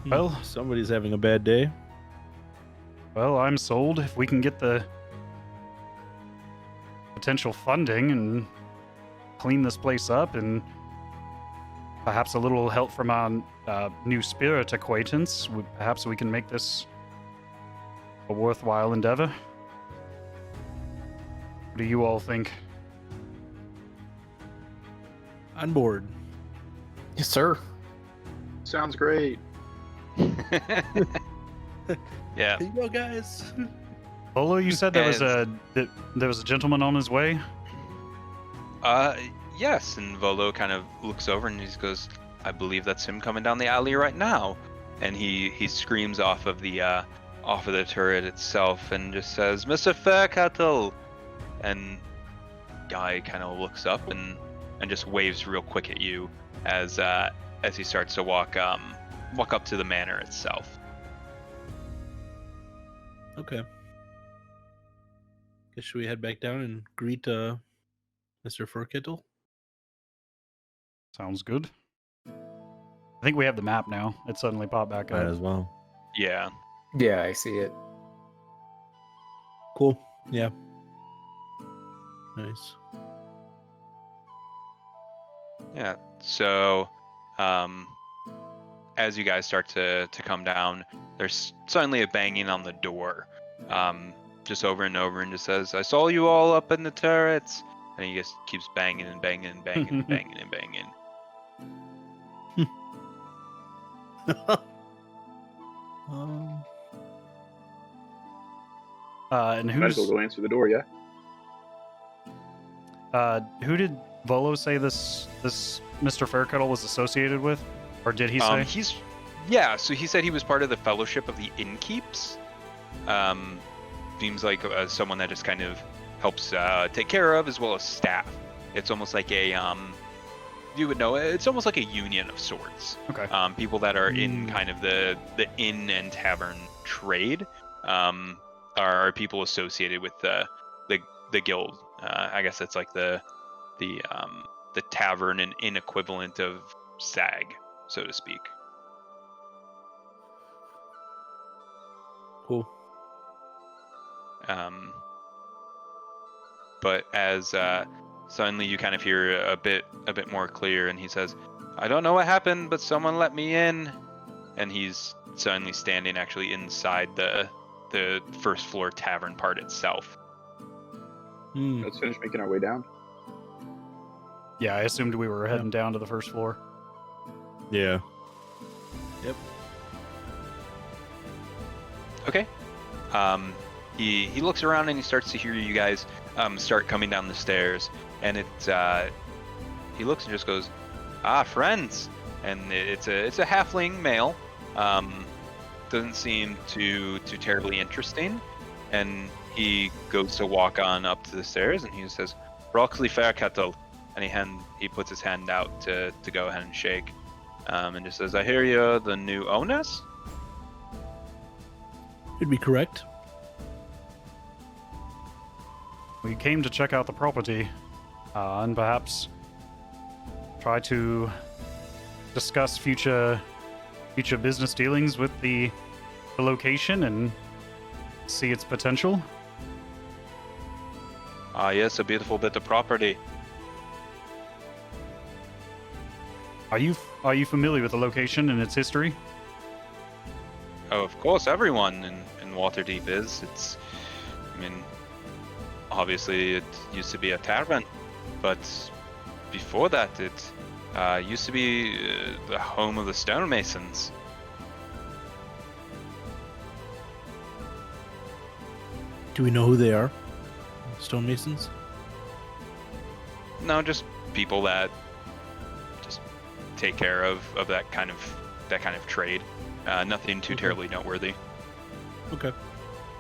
Well, somebody's having a bad day. Well, I'm sold. If we can get the potential funding and clean this place up, and perhaps a little help from our new spirit acquaintance, perhaps we can make this a worthwhile endeavor. What do you all think? On board. Yes, sir. Sounds great. Yeah. Here you go, guys. Polo, you said there was a gentleman on his way? Yes, and Volo kind of looks over and he just goes, I believe that's him coming down the alley right now. And he screams off of the turret itself and just says, Mr. Faircattle! And guy kind of looks up and just waves real quick at you as he starts to walk up to the manor itself. Okay. Guess should we head back down and greet Mr. Furkittle? Sounds good. I think we have the map now. It suddenly popped back Might up. as well. Yeah. Yeah, I see it. Cool. Yeah. Nice. Yeah. So, as you guys start to come down, there's suddenly a banging on the door, just over and over, and just says, "I saw you all up in the turrets," and he just keeps banging and banging and banging and banging and banging. And Might as well go answer the door, yeah? who did Volo say this Mr. Faircuttle was associated with? Or did he say? So he said he was part of the Fellowship of the Innkeeps. Seems like someone that just kind of helps take care of, as well as staff. It's almost like you would know, it's almost like a union of sorts. Okay. People that are in kind of the inn and tavern trade are people associated with the guild. I guess it's like the tavern and inn equivalent of SAG, so to speak. Cool. But as suddenly you kind of hear a bit more clear, and he says, "I don't know what happened, but someone let me in," and he's suddenly standing actually inside the the first floor tavern part itself. Hmm. Let's finish making our way down. Yeah, I assumed we were heading down to the first floor. Yeah. Okay. He looks around and he starts to hear you guys start coming down the stairs, and he looks and just goes, "Ah, friends!" And it's a halfling male. Doesn't seem too terribly interesting, and he goes to walk on up to the stairs, and he says, "Broccoli Fairkettle," and he puts his hand out to go ahead and shake, and just says, "I hear you're the new owners." You'd be correct. We came to check out the property, and perhaps try to discuss future business dealings with the location and see its potential. Ah, yes, a beautiful bit of property. Are you familiar with the location and its history? Oh, of course, everyone in Waterdeep is. Obviously it used to be a tavern, but before that it used to be the home of the stonemasons. Do we know who they are? Stonemasons? No, just people that just take care of that kind of trade. Nothing too terribly noteworthy. Okay.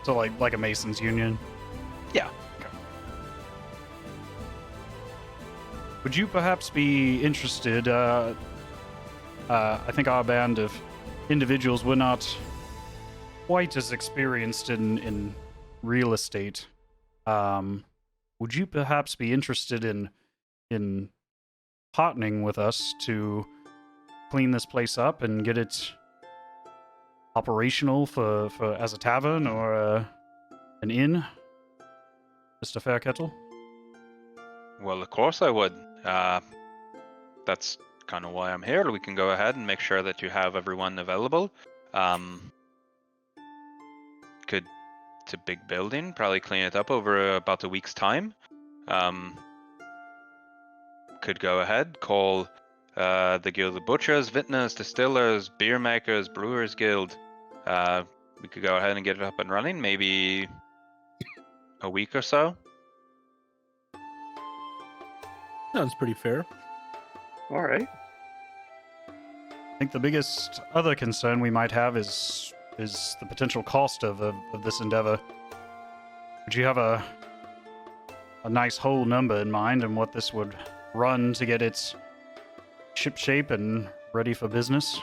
So like a Masons Union? Yeah. Would you perhaps be interested? I think our band of individuals were not quite as experienced in real estate. Would you perhaps be interested in partnering with us to clean this place up and get it operational for as a tavern or an inn, Mr. Fairkettle? Well, of course I would. That's kind of why I'm here. We can go ahead and make sure that you have everyone available. It's a big building. Probably clean it up over about a week's time. Could go ahead, call the Guild of Butchers, Vintners, Distillers, Beer Makers, Brewers Guild. We could go ahead and get it up and running, maybe a week or so. Sounds pretty fair. All right. I think the biggest other concern we might have is the potential cost of this endeavor. Would you have a nice whole number in mind and what this would run to get its ship shape and ready for business?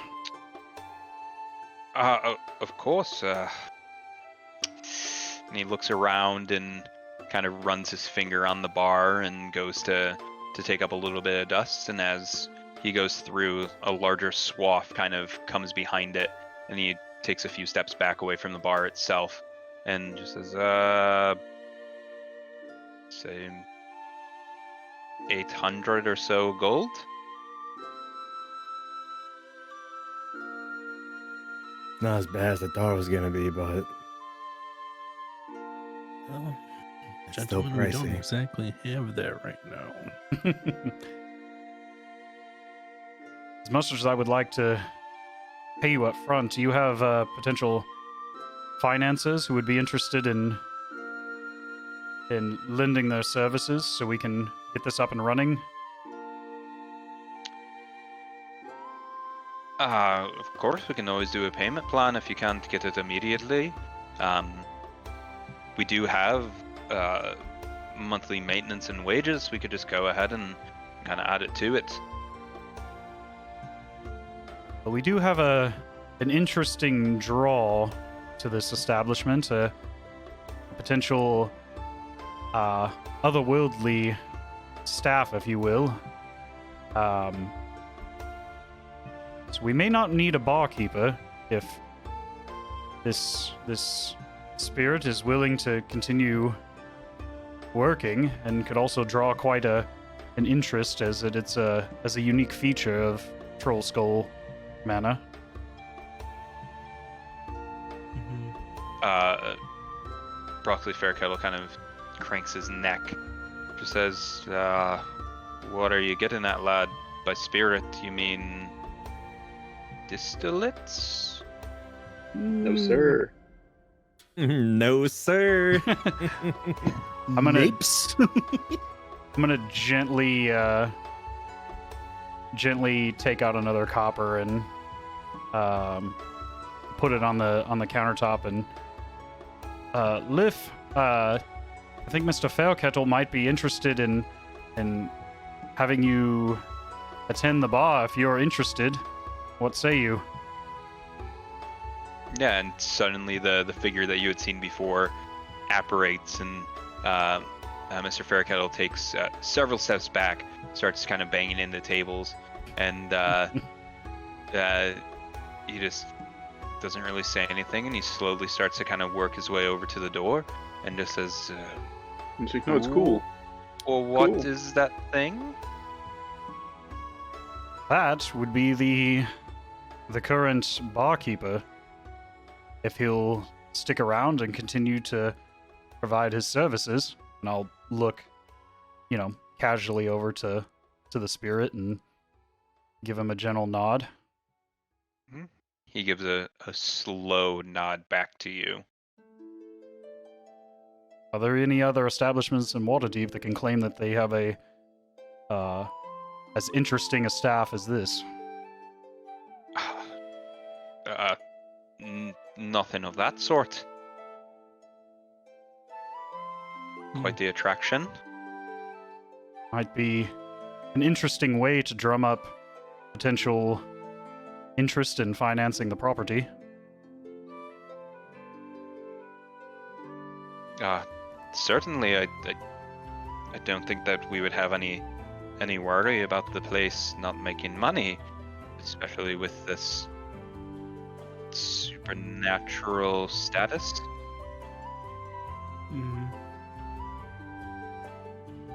Of course. And he looks around and kind of runs his finger on the bar and goes to take up a little bit of dust. And as he goes through, a larger swath kind of comes behind it, and he takes a few steps back away from the bar itself and just says, say 800 or so gold. Not as bad as I thought it was gonna be, but Well, it's still gentlemen, we don't pricey. exactly have that right now. As much as I would like to pay you up front, do you have potential financiers who would be interested in lending their services so we can get this up and running? Of course, we can always do a payment plan if you can't get it immediately. We do have monthly maintenance and wages. We could just go ahead and kind of add it to it. But we do have an interesting draw to this establishment, a potential otherworldly staff, if you will. So we may not need a barkeeper if this spirit is willing to continue working, and could also draw quite an interest as it's a unique feature of Troll Skull Manor. Mhm. Broccoli Fairkettle kind of cranks his neck. Just says, what are you getting at, lad? By spirit, you mean distillates? No, sir. No, sir. I'm gonna- Napes. I'm gonna gently take out another copper and put it on the countertop and Liff, I think Mr. Fairkettle might be interested in having you attend the bar if you're interested. What say you? Yeah, and suddenly the figure that you had seen before apparates, and Mr. Fairkettle takes several steps back, starts kind of banging into tables, and he just doesn't really say anything, and he slowly starts to kind of work his way over to the door, and just says, He's like, no, it's cool. well, what Cool. is that thing? That would be the current barkeeper, if he'll stick around and continue to provide his services. And I'll look, casually over to the spirit and give him a gentle nod. He gives a slow nod back to you. Are there any other establishments in Waterdeep that can claim that they have a as interesting a staff as this? Nothing of that sort. Quite the attraction. Might be an interesting way to drum up potential interest in financing the property. Certainly, I don't think that we would have any worry about the place not making money, especially with this supernatural status.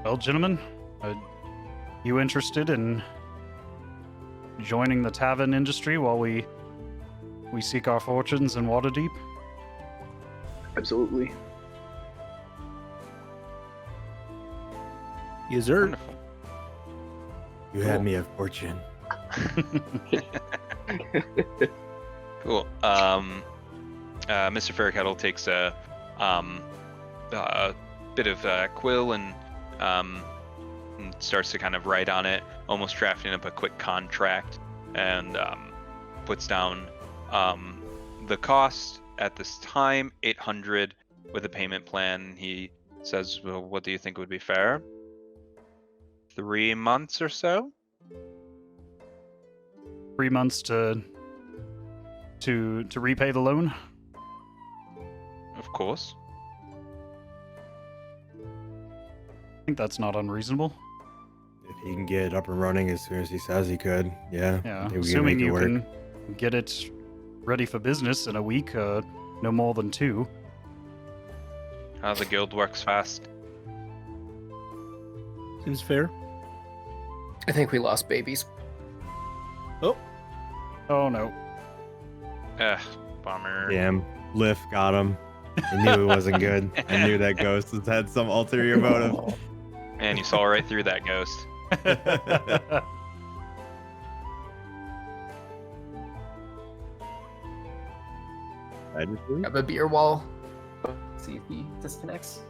Well, gentlemen, are you interested in joining the tavern industry while we seek our fortunes in Waterdeep? Absolutely. Yes, sir. Wonderful. You had me at fortune. Cool. Mr. Fairkettle takes a bit of quill and starts to kind of write on it, almost drafting up a quick contract, and puts down the cost at this time, 800 with a payment plan. He says, well, what do you think would be fair? 3 months or so? 3 months to repay the loan? Of course. I think that's not unreasonable. If he can get it up and running as soon as he says he could, yeah. Yeah, I think we can assuming make it you work. can get it ready for business in a week, no more than 2. The guild works fast. Seems fair. I think we lost babies. Oh no. Bummer. Damn, Liff got him. I knew it wasn't good. I knew that ghost has had some ulterior motive. And you saw right through that ghost. I just do. Grab a beer wall. See if he disconnects.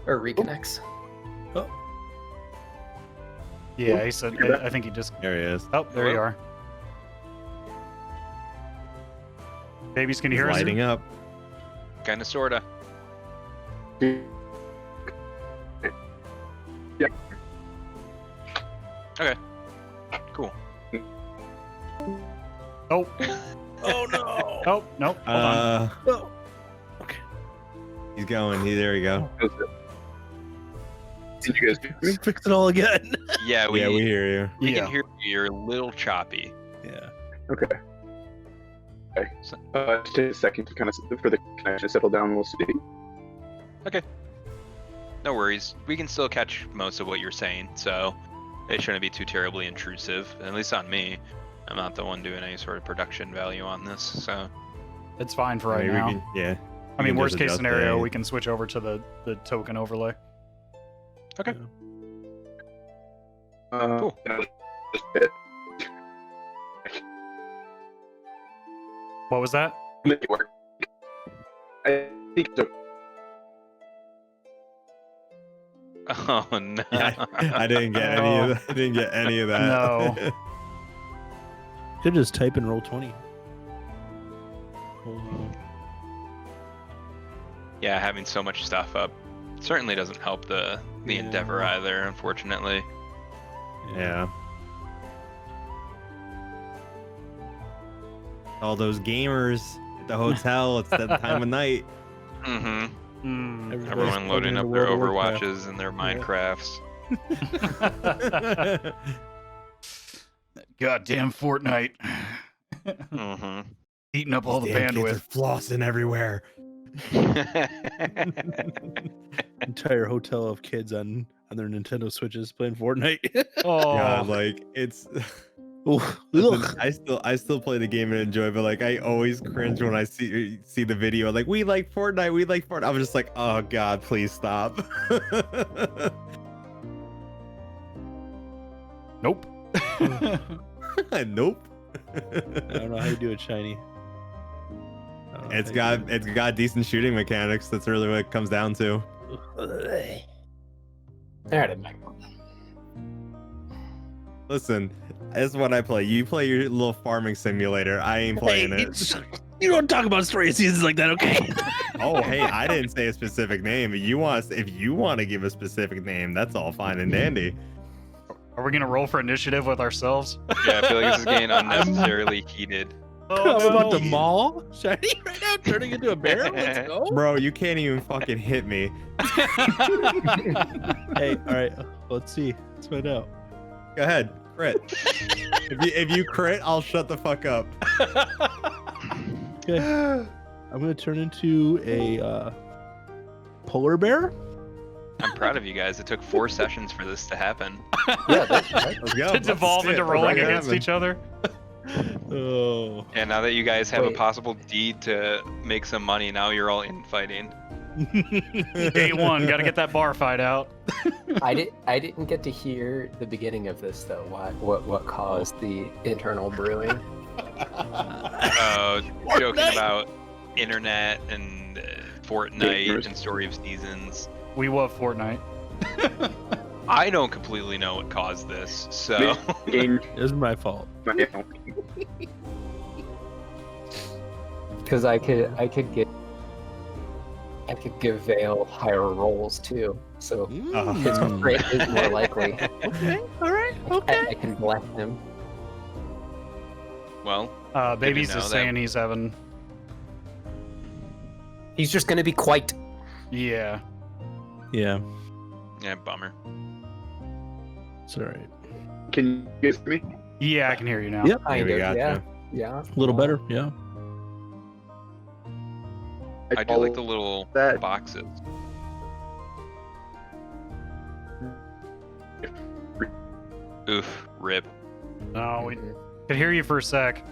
Or reconnects. Yeah, he said, I think he just... There he is. Oh, there you Hello? are. Babies, can you He's hear us? lighting up. Kinda sorta. Okay. Cool. Oh, Oh no. oh, nope, hold on. Oh. He's going. There we go. Did you guys hear me? Fix it all again. Yeah, we hear you. we Yeah. can hear you. You're a little choppy. Yeah. Okay. Okay. Just take a second to kind of for the connection to settle down, and we'll see. No worries. We can still catch most of what you're saying, so it shouldn't be too terribly intrusive, at least on me. I'm not the one doing any sort of production value on this, so It's fine for right Maybe we now. can- yeah. I mean, can worst just case adjust scenario, the- we can switch over to the token overlay. Okay. Cool. Just bit. What was that? Make it work. I think so. Oh no. Yeah, I didn't get any of that. I didn't get any of that. No. Could just type in roll 20. Yeah, having so much stuff up certainly doesn't help the Yeah. endeavor either, unfortunately. Yeah. All those gamers at the hotel. It's that time of night. Mm-hmm. Hmm. Everybody's Everyone plugging loading into up their World of Warcraft. Overwatches and their Minecrafts. Goddamn Fortnite. Mm-hmm. Eating up all the Damn kids are bandwidth. flossing everywhere. Entire hotel of kids on their Nintendo Switches playing Fortnite. Oh, God, like it's. Ooh, Listen, ugh. I still play the game and enjoy, but like I always cringe when I see the video. Like we like Fortnite, we like Fortnite. I'm just like, oh God, please stop. nope. Nope. I don't know how you do it, Shiny. I don't know It's how you got decent shooting mechanics. That's really what it comes down to. do it. There it is. Listen, this is what I play. You play your little farming simulator. I ain't playing Hey, it. you don't talk about story seasons like that, okay? Oh, hey, I didn't say a specific name. If you want to give a specific name, that's all fine and dandy. Are we gonna roll for initiative with ourselves? Yeah, I feel like this is getting unnecessarily heated. I'm about to maul Shiny right now, turning into a bear. Let's go. Bro, you can't even fucking hit me. Hey, all right, let's see. Let's find out. Go ahead, crit. if you crit, I'll shut the fuck up. Okay, I'm gonna turn into a polar bear. I'm proud of you guys. It took 4 sessions for this to happen. Yeah, Let's go. to devolve into rolling against each other. Oh, And now that you guys have a Wait. possible deed to make some money, now you're all infighting. Day one, gotta get that bar fight out. I didn't get to hear the beginning of this though. What caused the internal brewing? Joking about internet and Fortnite Gamers. and Story of Seasons. We love Fortnite. I don't completely know what caused this, so Game. it was my fault. Because I could give Vale higher rolls too, so his Mm. crit is more likely. Okay, all right, I can bless him. well, Baby's know just that- saying he's having. He's just gonna be quite. Yeah. Yeah, yeah, bummer. it's all right. Can you guys hear me? Yeah, I can hear you now. Yep, Kind we of, got yeah, you. yeah. a little better. Yeah. I do like the follow little that. boxes. Oof, rip. No, we could hear you for a sec.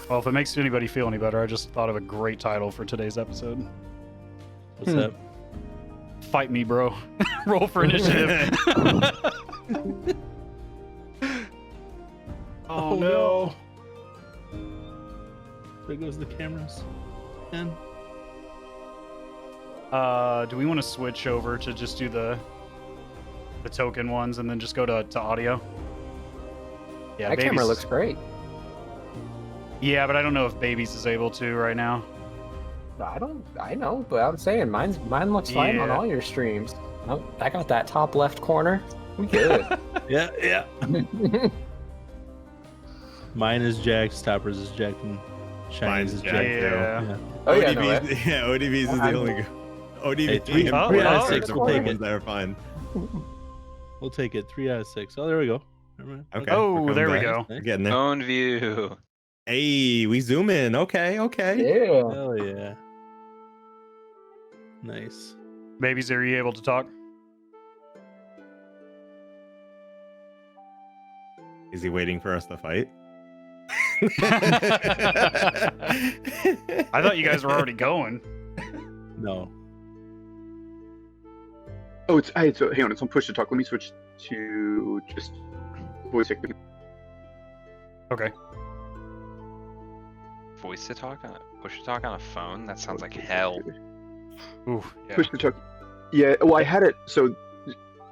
Well, if it makes anybody feel any better, I just thought of a great title for today's episode. What's up? Fight me, bro. Roll for initiative. Oh, no. There goes the cameras. And Do we want to switch over to just do the token ones and then just go to audio? Yeah, That camera Babies- looks great. Yeah, but I don't know if Babies is able to right now. I know, but I'm saying mine looks fine on Yeah. all your streams. Oh, I got that top left corner. We good. yeah. Mine is jacked. Stoppers is jacked, and Shiny's Mine's is jacked. jacked. Yeah. Yeah. Oh yeah, no, ODB's, yeah, ODB's is the only. ODB Hey, three and out of Predator six, are we'll the take ones it. that are fine. We'll take it. 3 out of 6. Oh, there we go. Never mind. Okay. Oh, we're coming there we back. go. We're getting there. Own view. Hey, we zoom in. Okay. yeah. Hell yeah. Nice. Babies, are you able to talk? Is he waiting for us to fight? I thought you guys were already going. No. Oh, so hang on, it's on push to talk. Let me switch to just voice activity. Okay. Voice to talk on push to talk on a phone? That sounds like hell. Ooh, yeah. Push to talk. Yeah, well, I had it. So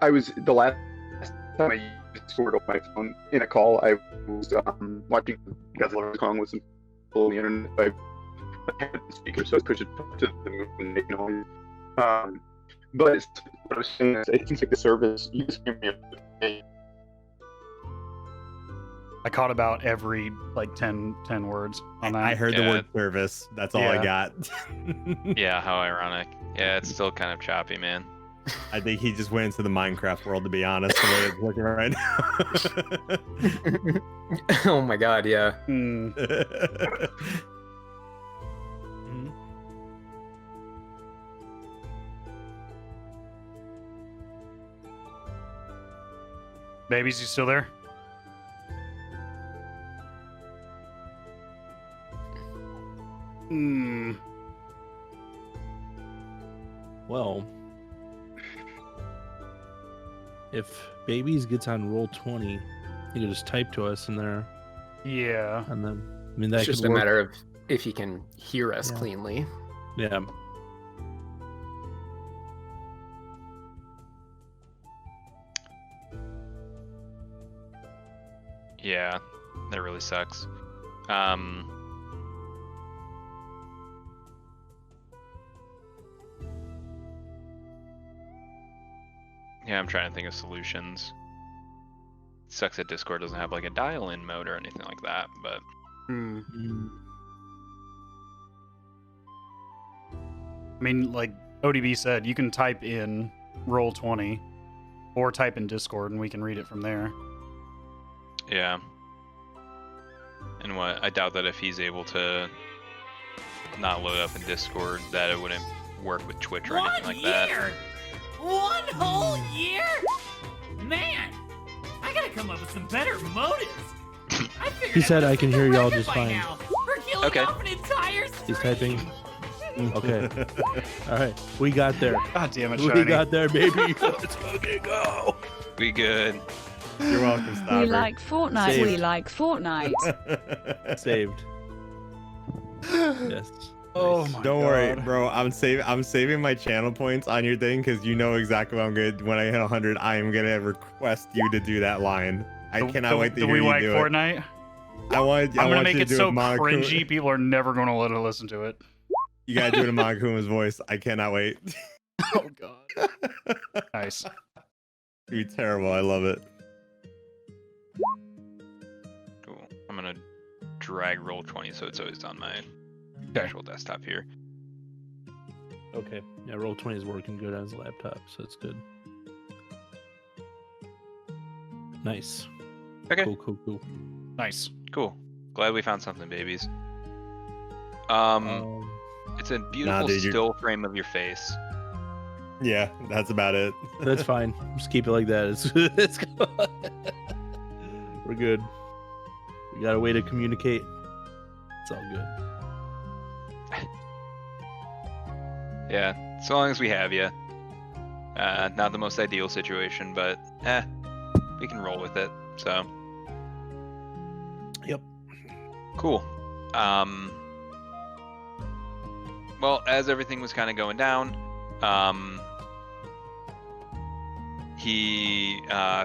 I was the last time I used Discord on my phone in a call. I was watching Godzilla Kong with some people on the internet. I had the speaker, so I was pushed to talk to the and make noise. But what I was saying is, it seems like the service. You just give me a. I caught about every like 10 words on that. I heard the Yeah. word service. That's all I got. Yeah, how ironic. Yeah, it's still kind of choppy, man. I think he just went into the Minecraft world, to be honest, the way it's looking right now. Oh my god, yeah. Hmm. Mhm. Babies, you still there? Hmm. Well, if Babies gets on roll 20, he can just type to us in there, Yeah. and then I mean that It's could just a work. matter of if he can hear us Yeah. cleanly. Yeah. Yeah, that really sucks. Yeah, I'm trying to think of solutions. Sucks that Discord doesn't have like a dial-in mode or anything like that, but Hmm. I mean, like ODB said, you can type in roll 20 or type in Discord and we can read it from there. yeah. And what I doubt that if he's able to not load up in Discord, that it wouldn't work with Twitch or anything like that. One whole year? Man, I gotta come up with some better motives. I figured He said I I can hear y'all just by fine. now for killing Okay. off an entire He's stream. typing. Okay. All right, we got there. God damn it, We Shiny. got there, baby. Let's fucking go. We good. You're welcome, Stopper. We like Fortnite. Saved. We like Fortnite. Saved. Yes. Oh Nice. my Don't worry, God. bro. I'm saving my channel points on your thing because you know exactly what I'm good. When I hit 100, I am gonna request you to do that line. I cannot wait to Do hear we you like do Fortnite? it. I want I'm gonna make you it to do so Monokuma. cringy, people are never gonna let her listen to it. You gotta do it in Monokuma's voice. I cannot wait. Oh god. Nice. It'd be terrible. I love it. Cool. I'm gonna drag roll 20 so it's always on my actual desktop here. Okay. Yeah, roll 20 is working good on his laptop, so it's good. Nice. Okay. Cool. Nice. Cool. Glad we found something, babies. Um, It's a beautiful dude, you're- still frame of your face. Yeah, that's about it. that's fine. Just keep it like that. It's we're good. We got a way to communicate. It's all good. Yeah, so long as we have you. Not the most ideal situation, but we can roll with it. So. Yep. Cool. Well, as everything was kind of going down, he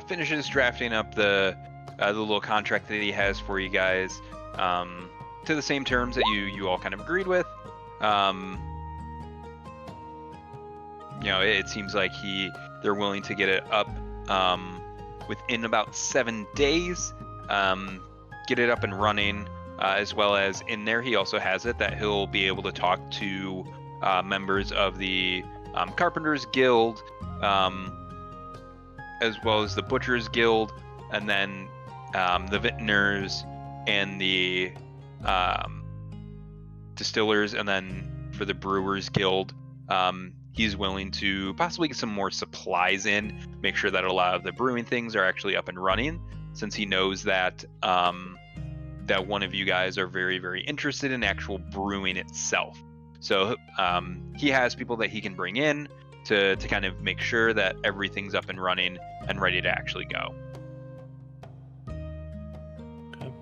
finishes drafting up the little contract that he has for you guys to the same terms that you all kind of agreed with. You know, it seems like they're willing to get it up within about 7 days, get it up and running, as well as in there he also has it that he'll be able to talk to members of the Carpenters Guild, as well as the Butchers Guild, and then the Vintners and the Distillers, and then for the Brewers Guild, he's willing to possibly get some more supplies in, make sure that a lot of the brewing things are actually up and running. since he knows that that one of you guys are very, very interested in actual brewing itself. So he has people that he can bring in to kind of make sure that everything's up and running and ready to actually go. Okay.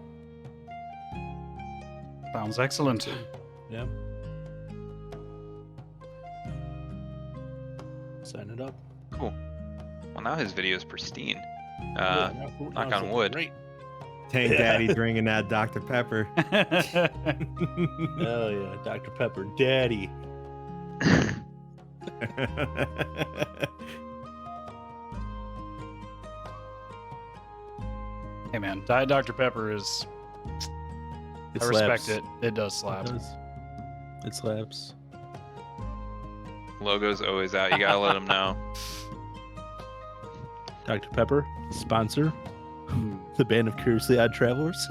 Sounds excellent. Yeah. Sign it up. Cool. Well, now his video is pristine. Yeah, knock on wood. Great. Tank Daddy drinking that Dr. Pepper. Hell yeah, Dr. Pepper, Daddy. Hey man, Diet Dr. Pepper is. It I respect slaps. it. It does slap. It slaps. Logo's always out. You gotta let him know. Dr. Pepper, sponsor. The band of Curiously Odd Travelers.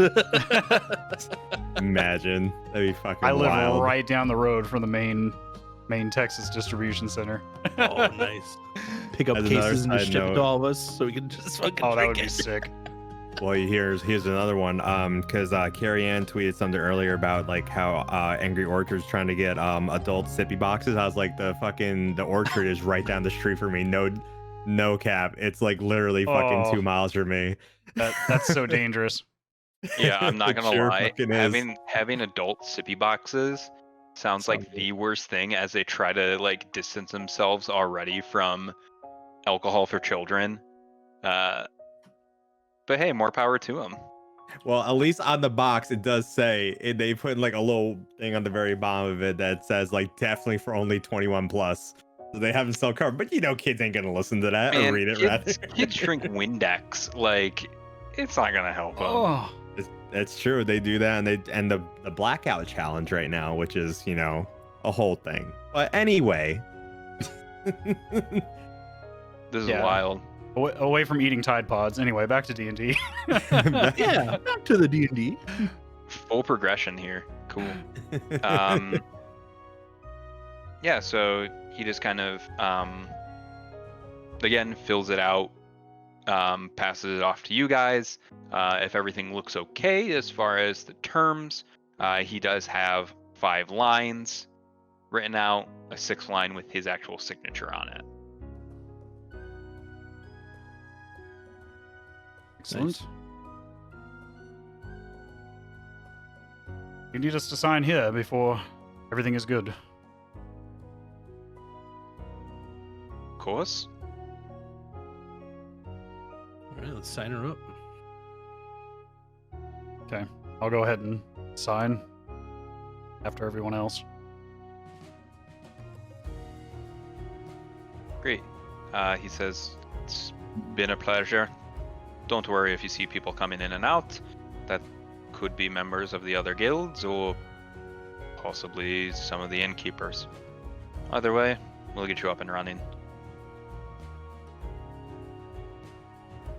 Imagine. That'd be fucking I live wild. right down the road from the main Texas distribution center. Oh, nice. Pick up As another cases and just side ship it to note- all of us so we can just fucking Oh, that drink would be it. sick. Well, here's another one. Because Carrie Ann tweeted something earlier about like how Angry Orchard's trying to get adult sippy boxes. I was like, the orchard is right down the street for me. No cap. It's like literally fucking Oh. 2 miles from me. That's so dangerous. Yeah, I'm not It gonna sure lie. fucking is. Having adult sippy boxes sounds like Sounds the worst thing, as they try to like distance themselves already from alcohol for children. But hey, more power to them. Well, at least on the box it does say they put like a little thing on the very bottom of it that says like definitely for only 21 plus. So they haven't sell covered, but kids ain't gonna listen to that or Man, read it rather. kids drink Windex. Like, it's not gonna help them. Oh, That's true. They do that, and the blackout challenge right now, which is a whole thing. But anyway, This is Yeah. wild. away from eating Tide Pods. Anyway, back to D&D. Yeah, back to the D&D. Full progression here. Cool. Yeah, so he just kind of again fills it out, passes it off to you guys. If everything looks okay as far as the terms, he does have 5 lines written out, a 6th line with his actual signature on it. Excellent. You need us to sign here before everything is good. Of course. All right, let's sign her up. Okay, I'll go ahead and sign after everyone else. Great. He says, it's been a pleasure. Don't worry if you see people coming in and out. That could be members of the other guilds or possibly some of the innkeepers. Either way, we'll get you up and running.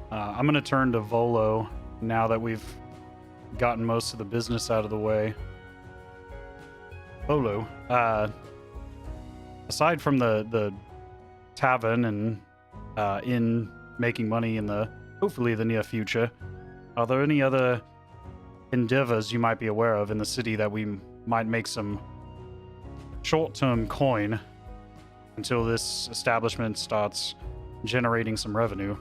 I'm going to turn to Volo now that we've gotten most of the business out of the way. Volo, aside from the tavern and in making money in the hopefully the near future, are there any other endeavors you might be aware of in the city that we might make some short-term coin until this establishment starts generating some revenue?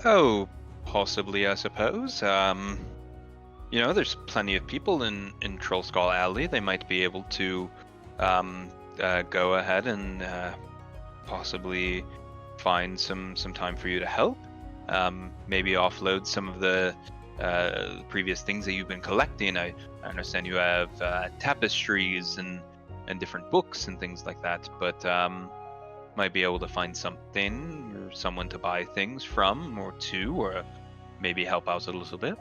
Oh, possibly, I suppose. There's plenty of people in Trollskull Alley. They might be able to go ahead and possibly find some time for you to help. Maybe offload some of the previous things that you've been collecting. I understand you have tapestries and different books and things like that, but might be able to find something or someone to buy things from or to, or maybe help out a little bit.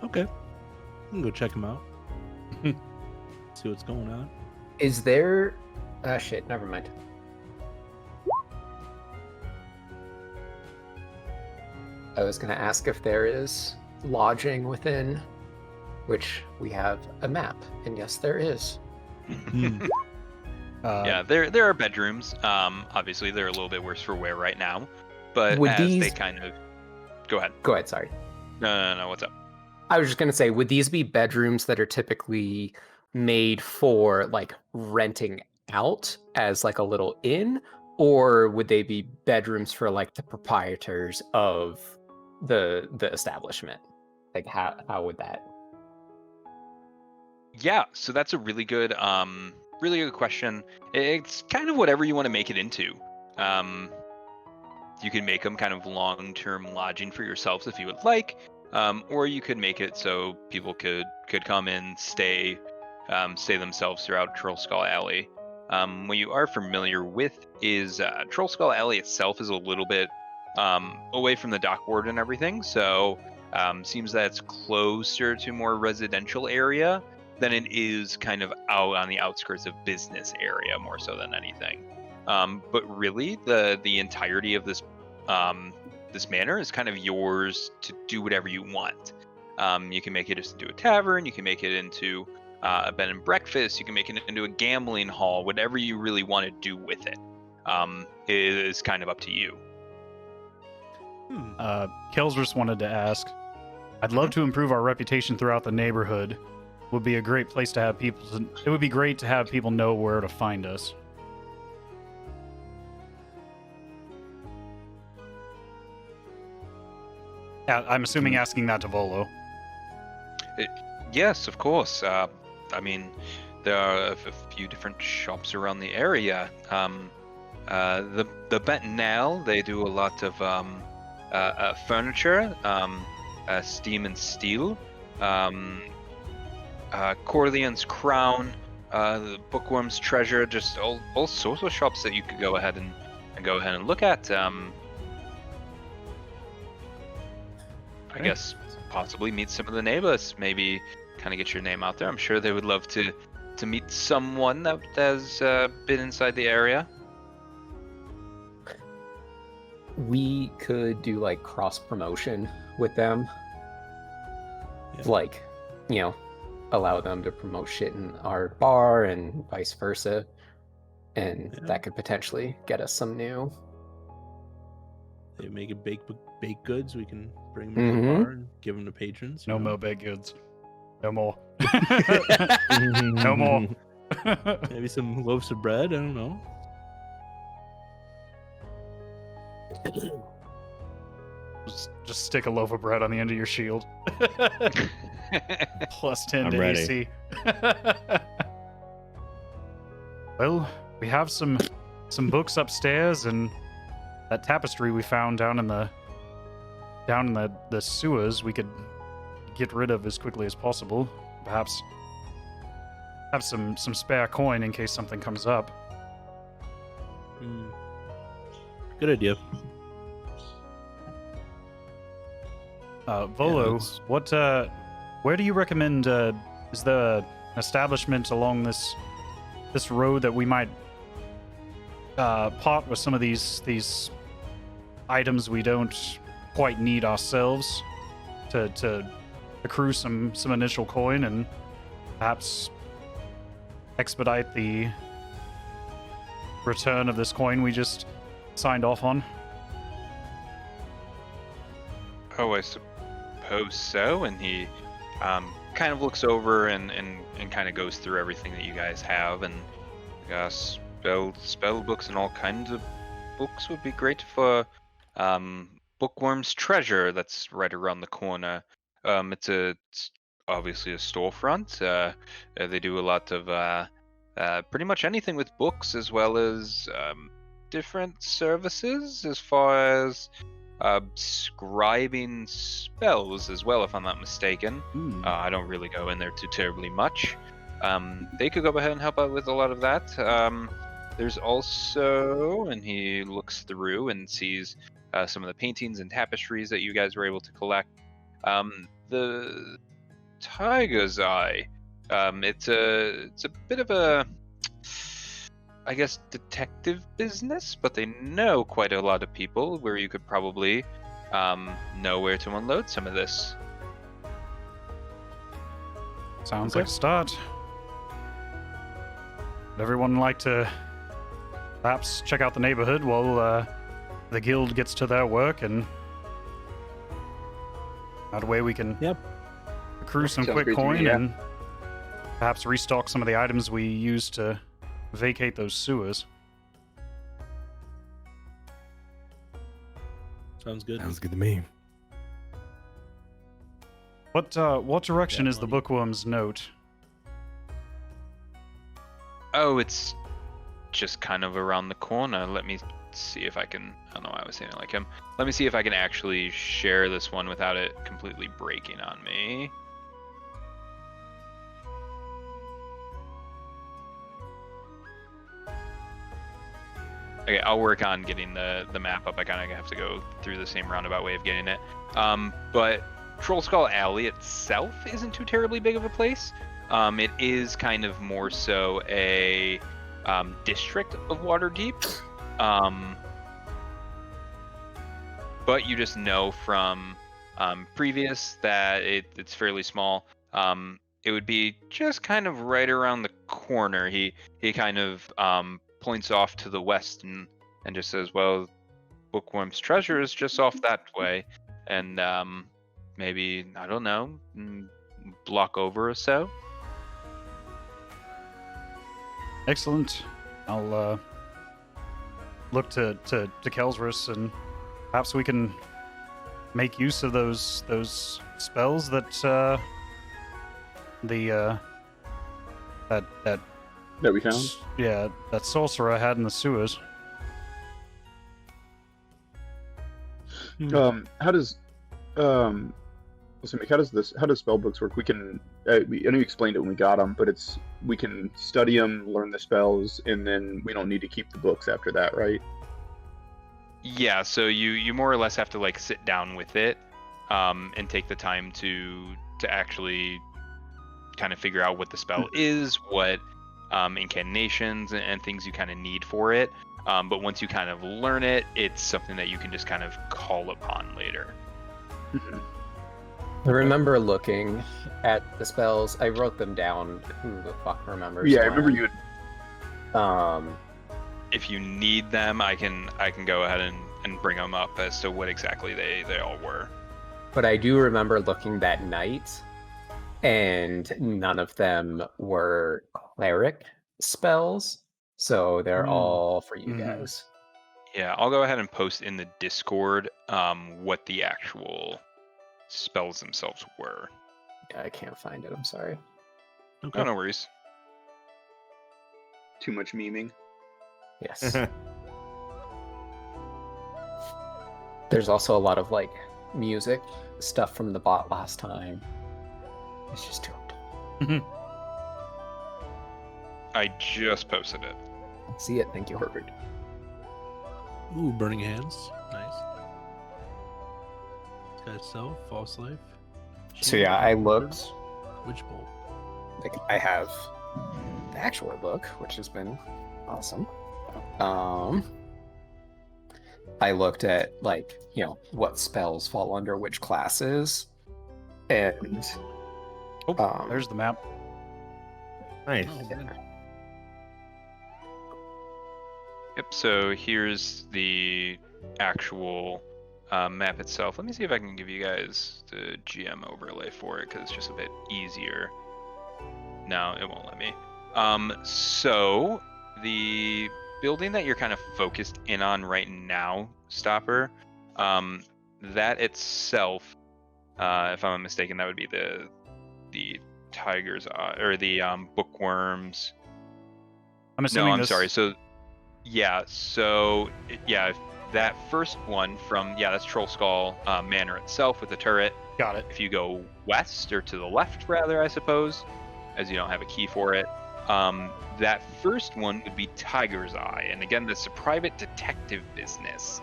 Okay. We can go check him out. See what's going on. Is there... shit, never mind. I was going to ask if there is lodging within, which we have a map, and yes, there is. Yeah, there are bedrooms. Obviously they're a little bit worse for wear right now, but Would as these- they kind of go ahead. Go ahead, sorry. No. What's up? I was just gonna say, would these be bedrooms that are typically made for like renting out as like a little inn, or would they be bedrooms for like the proprietors of the establishment? Like how would that? Yeah, so that's a really good question. It's kind of whatever you want to make it into. You can make them kind of long-term lodging for yourselves if you would like, or you could make it so people could come in, stay themselves throughout Troll Skull Alley. What you are familiar with is Troll Skull Alley itself is a little bit away from the dock ward and everything, so seems that it's closer to more residential area than it is kind of out on the outskirts of business area, more so than anything. But really, the entirety of this this manor is kind of yours to do whatever you want. You can make it into a tavern, you can make it into a bed and breakfast, you can make it into a gambling hall, whatever you really want to do with it. Is kind of up to you. Celzris wanted to ask, I'd love to improve our reputation throughout the neighborhood. Would be a great place to have people. It would be great to have people know where to find us. I'm assuming asking that to Volo. Yes, of course. I mean, there are a few different shops around the area. The Bentonel, they do a lot of furniture, steam and steel. Corleone's Crown, the Bookworm's Treasure, just all sorts of shops that you could go ahead and look at. I guess possibly meet some of the neighbors, maybe kind of get your name out there. I'm sure they would love to meet someone that has been inside the area. We could do like cross promotion with them. Yeah. Like, allow them to promote shit in our bar and vice versa. And that could potentially get us some new. They make it baked goods. We can bring them to the bar and give them to patrons. No more baked goods. No more. No more. Maybe some loaves of bread. I don't know. Just stick a loaf of bread on the end of your shield. Plus 10 I'm to ready. AC. Well, we have some books upstairs and that tapestry we found down in the sewers we could get rid of as quickly as possible. Perhaps have some spare coin in case something comes up. Good idea. Volo, where do you recommend? Is there an establishment along this road that we might part with some of these items we don't quite need ourselves to accrue some initial coin and perhaps expedite the return of this coin we just signed off on? Oh, I suppose so. And he kind of looks over and kind of goes through everything that you guys have, and spell books and all kinds of books would be great for Bookworm's Treasure. That's right around the corner. It's obviously a storefront. They do a lot of pretty much anything with books, as well as different services as far as scribing spells as well, if I'm not mistaken. I don't really go in there too terribly much. They could go ahead and help out with a lot of that. There's also, and he looks through and sees some of the paintings and tapestries that you guys were able to collect. The Tiger's Eye. It's a bit of a, I guess, detective business, but they know quite a lot of people where you could probably know where to unload some of this. Sounds like a start. Would everyone like to perhaps check out the neighborhood while the guild gets to their work, and that way we can accrue some Sounds quick great to me, coin yeah. and perhaps restock some of the items we used to vacate those sewers. Sounds good. Sounds good to me. What direction Yeah, is the money. bookworm's note? Oh, it's just kind of around the corner. Let me see if I can. I don't know why I was saying it like him. Let me see if I can actually share this one without it completely breaking on me. Okay, I'll work on getting the map up. I kind of have to go through the same roundabout way of getting it. But Troll Skull Alley itself isn't too terribly big of a place. It is kind of more so a district of Waterdeep. But you just know from previous that it's fairly small. It would be just kind of right around the corner. He kind of points off to the west and just says, well, Bookworm's treasure is just off that way. And maybe, I don't know, block over or so. Excellent. I'll look to Celzris, and perhaps we can make use of those spells that That we found. that sorcerer had in the sewers. How does how does spell books work? We can I know you explained it when we got them, but we can study them, learn the spells, and then we don't need to keep the books after that, right? Yeah, so you more or less have to like sit down with it and take the time to actually kind of figure out what the spell is, what incantations and things you kind of need for it. But once you kind of learn it, it's something that you can just kind of call upon later. I remember looking at the spells. I wrote them down. Who the fuck remembers? Yeah, I now? remember you had If you need them, I can go ahead and bring them up as to what exactly they all were. But I do remember looking that night, and none of them were cleric spells, so they're all for you guys. Yeah, I'll go ahead and post in the Discord what the actual spells themselves were. Yeah, I can't find it. I'm sorry. Okay. Oh, no worries. too much memeing. Yes. There's also a lot of like music stuff from the bot last time. It's just too. I just posted it. See it. Thank you, Herbert. Ooh, burning hands. Nice. This guy's self, false life. So yeah, I looked. Witch bolt. Like I have the actual book, which has been awesome. I looked at like, you know, what spells fall under which classes, and There's the map. Nice. Oh, man. Yep, so here's the actual map itself. Let me see if I can give you guys the GM overlay for it, because it's just a bit easier. No, it won't let me. So the building that you're kind of focused in on right now, Stopper, that itself, if I'm not mistaken, that would be the tiger's eye, or the bookworms. I'm assuming I'm sorry. So that first one from, that's Troll Skull Manor itself with the turret. Got it. If you go west, or to the left rather, I suppose, as you don't have a key for it, that first one would be Tiger's Eye. And again, this is a private detective business.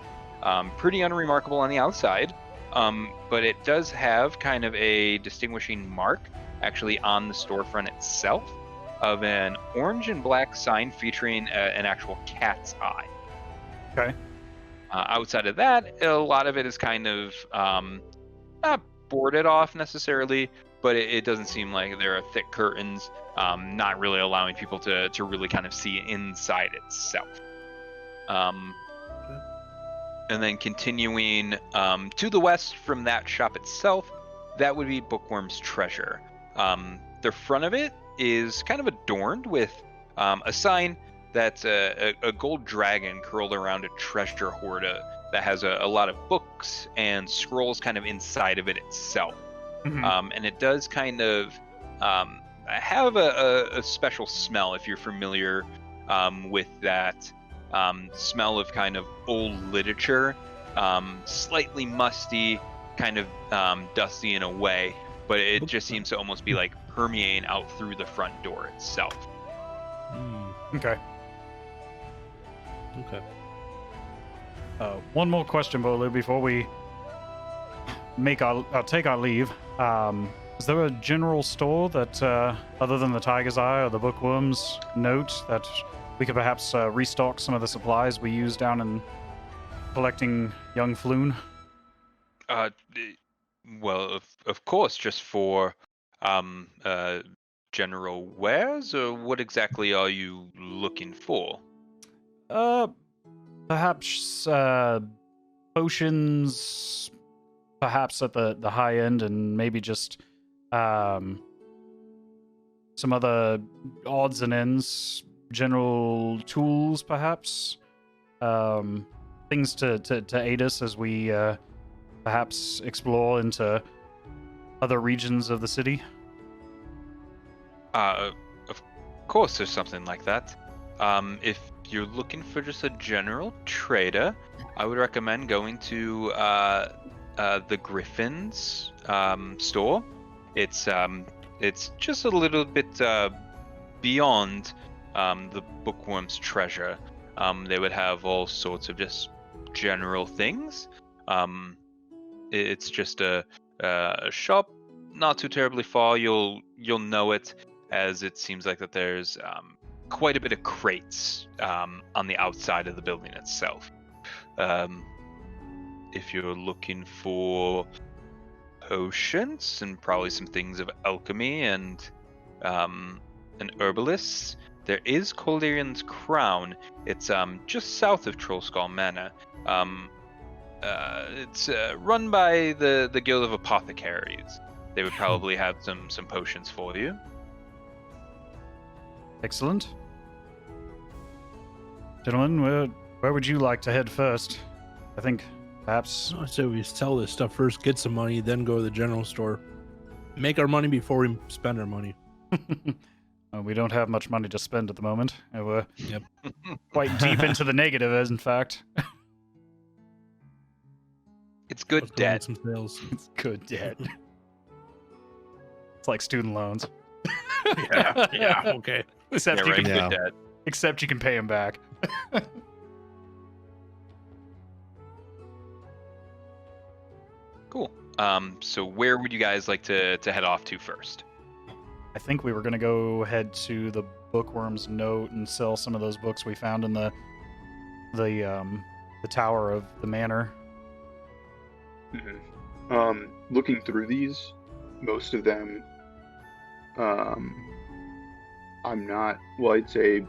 Pretty unremarkable on the outside, but it does have kind of a distinguishing mark actually on the storefront itself of an orange and black sign featuring an actual cat's eye. Okay. Outside of that, a lot of it is kind of not boarded off necessarily, but it doesn't seem like there are thick curtains, not really allowing people to really kind of see inside itself. And then continuing to the west from that shop itself, that would be Bookworm's Treasure. The front of it is kind of adorned with a sign that's a gold dragon curled around a treasure hoard that has a lot of books and scrolls kind of inside of it itself. And it does kind of have a special smell, if you're familiar with that smell of kind of old literature, slightly musty, kind of dusty in a way, but it just seems to almost be like permeating out through the front door itself. Okay. Okay. One more question, Bolu, before we take our leave. Is there a general store that, other than the Tiger's Eye or the Bookworm's Note, that we could perhaps restock some of the supplies we use down in collecting young Floon? Well, of course, just for general wares, or what exactly are you looking for? Perhaps potions, perhaps at the high end, and maybe just some other odds and ends, general tools, perhaps. Things to aid us as we perhaps explore into other regions of the city. Of course there's something like that. If you're looking for just a general trader, I would recommend going to the Griffin's store. It's just a little bit beyond the Bookworm's Treasure. They would have all sorts of just general things. It's just a shop, not too terribly far. You'll know it, as it seems like that there's quite a bit of crates on the outside of the building itself. If you're looking for potions and probably some things of alchemy and herbalists, there is Colderion's Crown. It's just south of Trollskull Manor. It's run by the Guild of Apothecaries. They would probably have some potions for you. Excellent. Gentlemen, where would you like to head first? I think perhaps... I say we sell this stuff first, get some money, then go to the general store. Make our money before we spend our money. We don't have much money to spend at the moment. We're quite deep into the negative, in fact. It's good debt. Some sales. It's good debt. It's like student loans. Yeah, okay. Except you right, can, good debt. except you can pay them back. Cool. So where would you guys like to head off to first? I think we were going to go head to the Bookworm's Note and sell some of those books we found in the tower of the manor. Looking through these, most of them, I'm not. Well, I'd say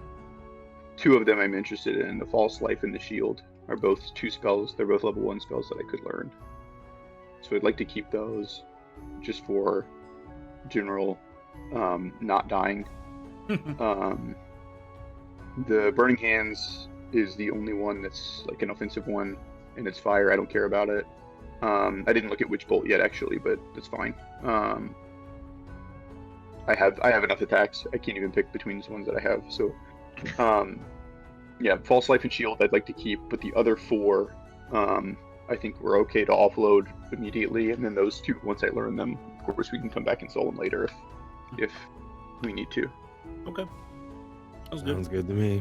two of them I'm interested in. The False Life and the Shield are both 2 spells. They're both level 1 spells that I could learn. So I'd like to keep those just for general not dying. The Burning Hands is the only one that's like an offensive one, and it's fire. I don't care about it. I didn't look at Witch Bolt yet, actually, but that's fine. I have enough attacks. I can't even pick between the ones that I have. So, yeah, False Life and Shield I'd like to keep, but the other 4, I think we're okay to offload immediately, and then those 2, once I learn them, of course, we can come back and sell them later if we need to. Okay. Sounds good to me.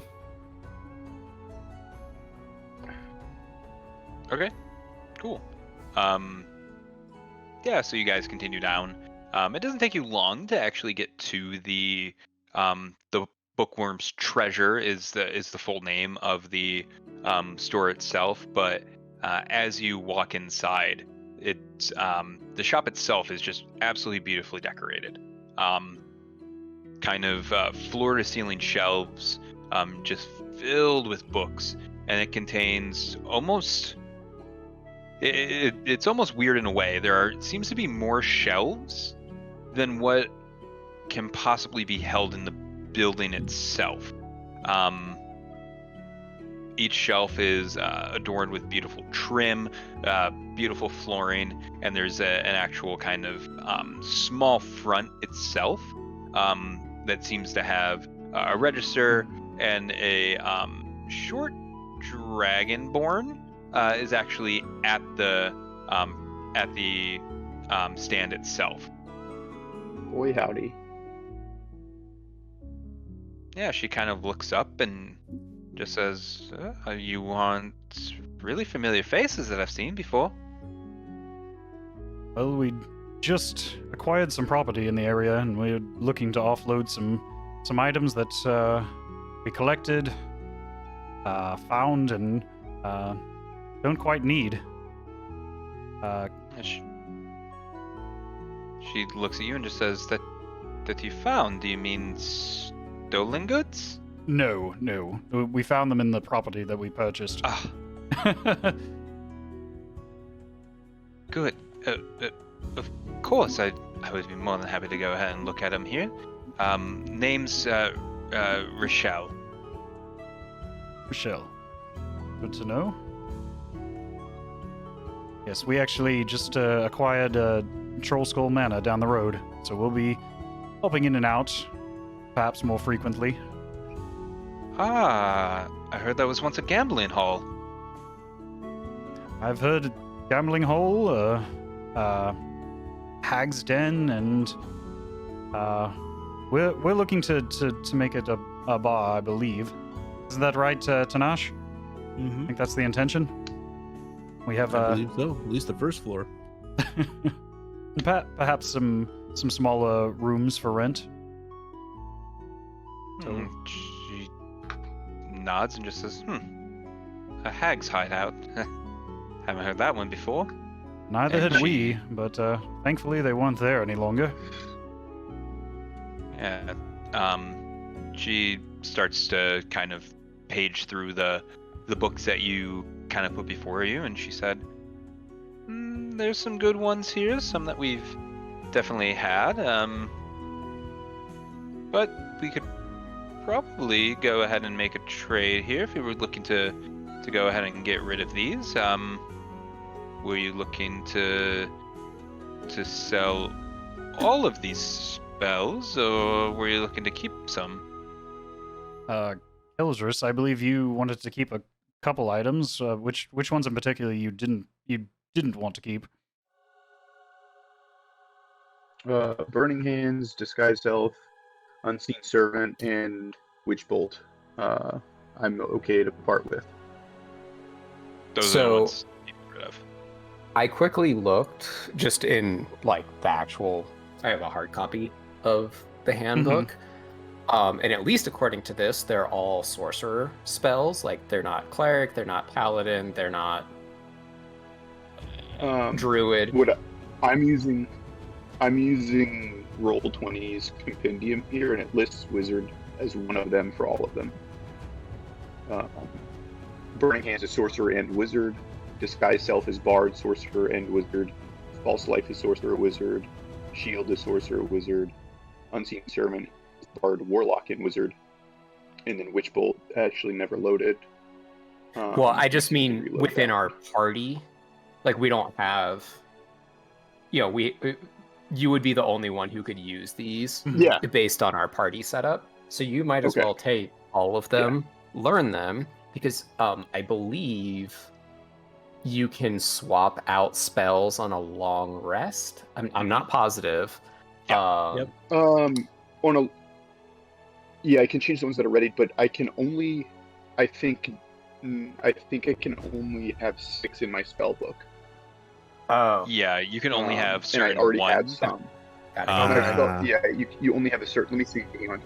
Okay, cool. Yeah, so you guys continue down. It doesn't take you long to actually get to the Bookworm's Treasure is the full name of the store itself, but as you walk inside, It's the shop itself is just absolutely beautifully decorated. Kind of floor to ceiling shelves, just filled with books, and it contains almost. It's almost weird in a way. Seems to be more shelves than what can possibly be held in the building itself. Each shelf is adorned with beautiful trim, beautiful flooring, and there's an actual kind of small front itself that seems to have a register, and a short Dragonborn is actually at the stand itself. Boy, howdy. Yeah, she kind of looks up and just says, "You want really familiar faces that I've seen before." Well, we just acquired some property in the area, and we're looking to offload some items that we collected, found, and don't quite need. She looks at you and just says, "That you found? Do you mean stolen goods?" No. We found them in the property that we purchased. Ah, good. Of course, I would be more than happy to go ahead and look at them here. Name's Rochelle. Rochelle. Good to know. Yes, we actually just acquired Troll Skull Manor down the road, so we'll be popping in and out, perhaps more frequently. Ah, I heard that was once a gambling hall. I've heard gambling hole, Hag's Den, and we're looking to make it a bar, I believe. Isn't that right, Tenach? Mm-hmm. I think that's the intention. We have I believe so. At least the first floor. perhaps some smaller rooms for rent. So she nods and just says, a hag's hideout. Haven't heard that one before. Neither And had we, but thankfully they weren't there any longer. Yeah. She starts to kind of page through the books that you kind of put before you, and she said, there's some good ones here, some that we've definitely had, but we could probably go ahead and make a trade here if you were looking to go ahead and get rid of these. Were you looking to sell all of these spells, or were you looking to keep some? Celzris, I believe you wanted to keep a couple items. Which ones in particular you didn't want to keep? Burning Hands, Disguised Elf, Unseen Servant, and Witch Bolt. I'm okay to part with. Those are the ones you get rid of. I quickly looked just in like the actual. I have a hard copy of the handbook, and at least according to this, they're all sorcerer spells. Like they're not cleric, they're not paladin, they're not druid. I'm using Roll20's compendium here, and it lists wizard as one of them for all of them. Burning Hands is sorcerer and wizard. Disguised Self is bard, sorcerer, and wizard. False Life is sorcerer, wizard. Shield is sorcerer, wizard. Unseen Servant is bard, warlock, and wizard. And then Witch Bolt actually never loaded. Well, I just mean within that. our party, like we don't have. You know, you would be the only one who could use these. Yeah. Based on our party setup, so you might as Okay. well take all of them, learn them, because I believe you can swap out spells on a long rest. I'm not positive. Yep. I can change the ones that are ready, but I can only. I think I can only have 6 in my spell book. Oh, Yeah, you can only have And certain I already ones. had some. got it. You only have a certain. Let me see. Hang on.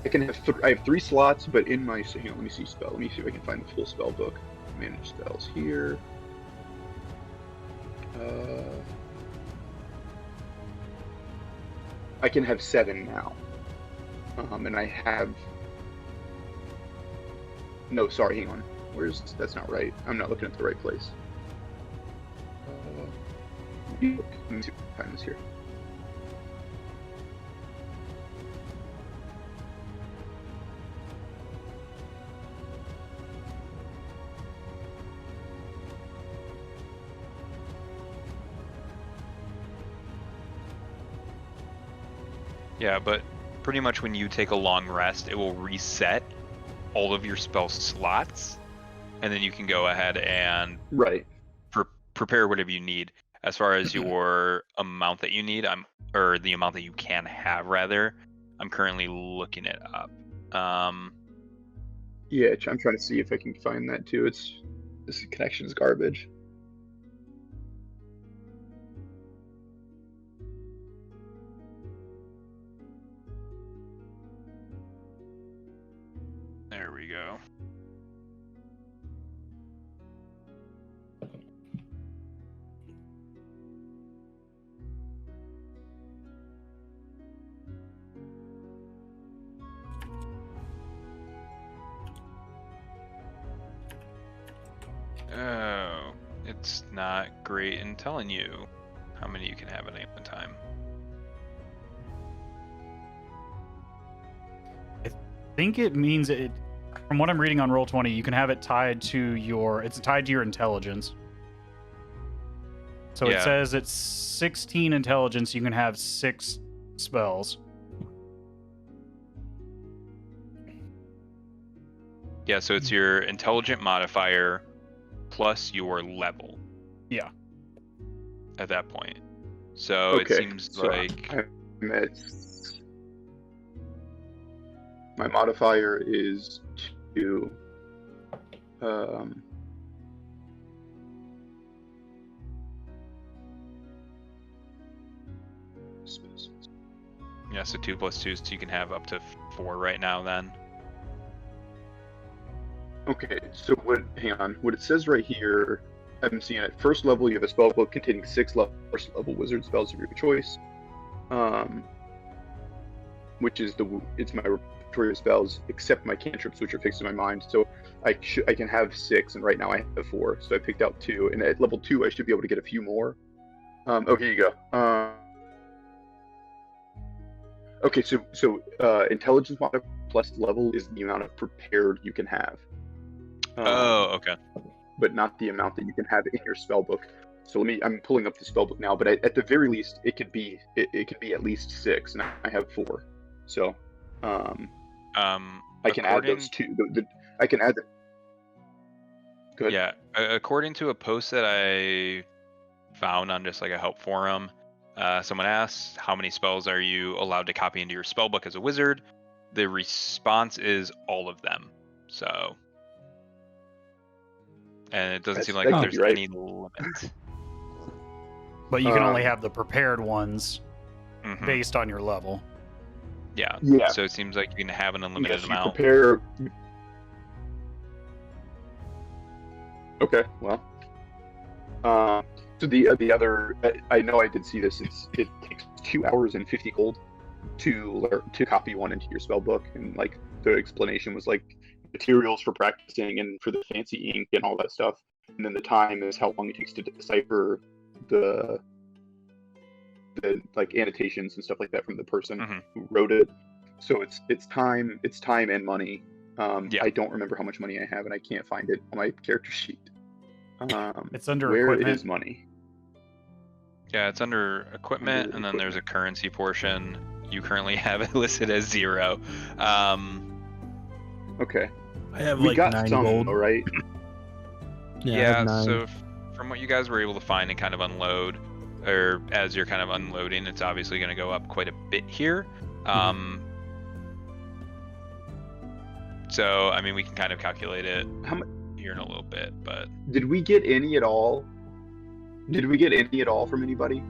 I can have. I have 3 slots, but in my. Hang on, let me see spell. Let me see if I can find the full spell book. Manage spells here. I can have 7 now. And I have... No, sorry, hang on. That's not right. I'm not looking at the right place. Let me see what time is here. Yeah, but pretty much when you take a long rest, it will reset all of your spell slots, and then you can go ahead and prepare whatever you need. As far as your amount that you need, or the amount that you can have, rather, I'm currently looking it up. Yeah, I'm trying to see if I can find that too. This connection is garbage. There we go. Oh, it's not great in telling you how many you can have at any one time. I think it means it. From what I'm reading on Roll20, you can have it tied to your. It's tied to your intelligence. So it says it's 16 intelligence. You can have 6 spells. Yeah, so it's your intelligent modifier plus your level. Yeah. At that point. So it seems like I'm at... My modifier is 2. Yeah, so 2 plus 2, so you can have up to 4 right now then. Okay, so hang on. What it says right here, I'm seeing at first level you have a spell book containing 6 first level wizard spells of your choice. Which is it's my repertory of spells, except my cantrips, which are fixed in my mind. So I can have 6, and right now I have 4. So I picked out 2, and at level 2 I should be able to get a few more. Oh, here you go. Okay, so intelligence modifier plus level is the amount of prepared you can have. Okay. But not the amount that you can have in your spell book. So I'm pulling up the spell book now, but at the very least, it could be at least 6, and I have 4. So, I can add those 2. I can add them. Go ahead. Yeah, according to a post that I found on just like a help forum, someone asked, how many spells are you allowed to copy into your spell book as a wizard? The response is all of them. So, and it doesn't seem like there's any limit. But you can only have the prepared ones based on your level. Yeah. So it seems like you can have an unlimited amount. Okay. Well. So the other, I know I did see this. It takes 2 hours and 50 gold to copy one into your spell book, and like the explanation was like materials for practicing and for the fancy ink and all that stuff, and then the time is how long it takes to decipher the like annotations and stuff like that from the person who wrote it. So it's time and money. I don't remember how much money I have, and I can't find it on my character sheet. It's under where equipment. is money? Yeah, it's under equipment, and then there's a currency portion. You currently have it listed as 0. Okay. I have We like got 9 some, gold. though, right? I have Yeah, 9. so from what you guys were able to find and kind of unload, or as you're kind of unloading, it's obviously going to go up quite a bit here. So, I mean, we can kind of calculate it here in a little bit, but... Did we get any at all? From anybody?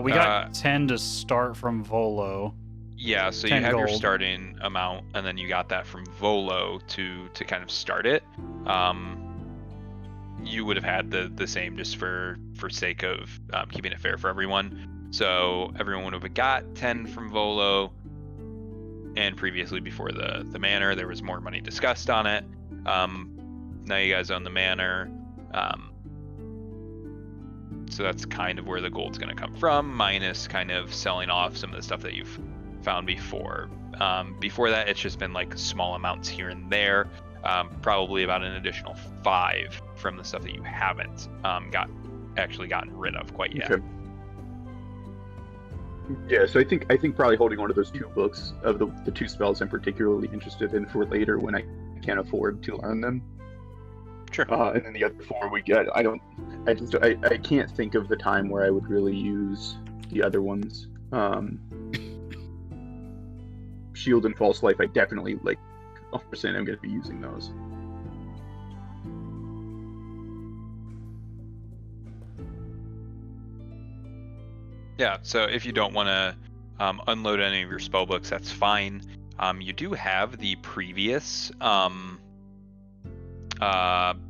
We got 10 to start from Volo. Yeah, so you 10 have your gold. starting amount, and then you got that from Volo to kind of start it. you would have had the same just for sake of keeping it fair for everyone. So everyone would have got 10 from Volo, and previously before the manor, there was more money discussed on it. Now you guys own the manor. So that's kind of where the gold's going to come from, minus kind of selling off some of the stuff that you've found before. Before that, it's just been like small amounts here and there, probably about an additional 5 from the stuff that you haven't gotten rid of quite yet. Okay. Yeah, so I think probably holding on to those 2 books of the 2 spells I'm particularly interested in for later when I can't afford to learn them. Sure. And then the other 4 we get. I can't think of the time where I would really use the other ones. Shield and False Life, I definitely 100% I'm going to be using those. Yeah, so if you don't want to unload any of your spell books, that's fine. You do have the previous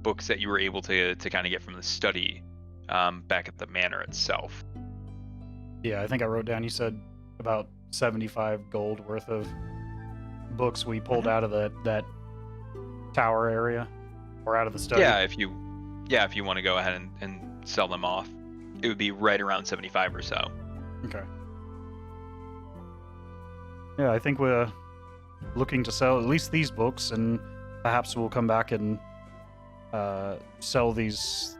books that you were able to kind of get from the study back at the manor itself. Yeah, I think I wrote down, you said about 75 gold worth of books we pulled out of that tower area, or out of the study. Yeah, if you want to go ahead and sell them off, it would be right around 75 or so. Okay. Yeah, I think we're looking to sell at least these books, and perhaps we'll come back and sell these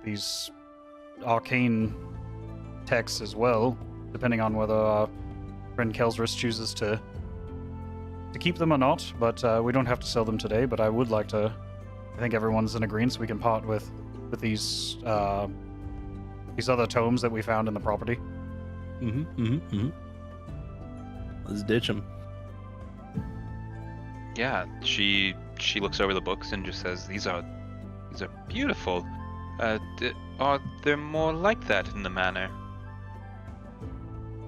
arcane texts as well, depending on whether our friend Celzris chooses to keep them or not. But we don't have to sell them today. But I would like to. I think everyone's in agreement, so we can part with these other tomes that we found in the property. Let's ditch them. Yeah, she looks over the books and just says, "These are beautiful. Are there more like that in the manor?"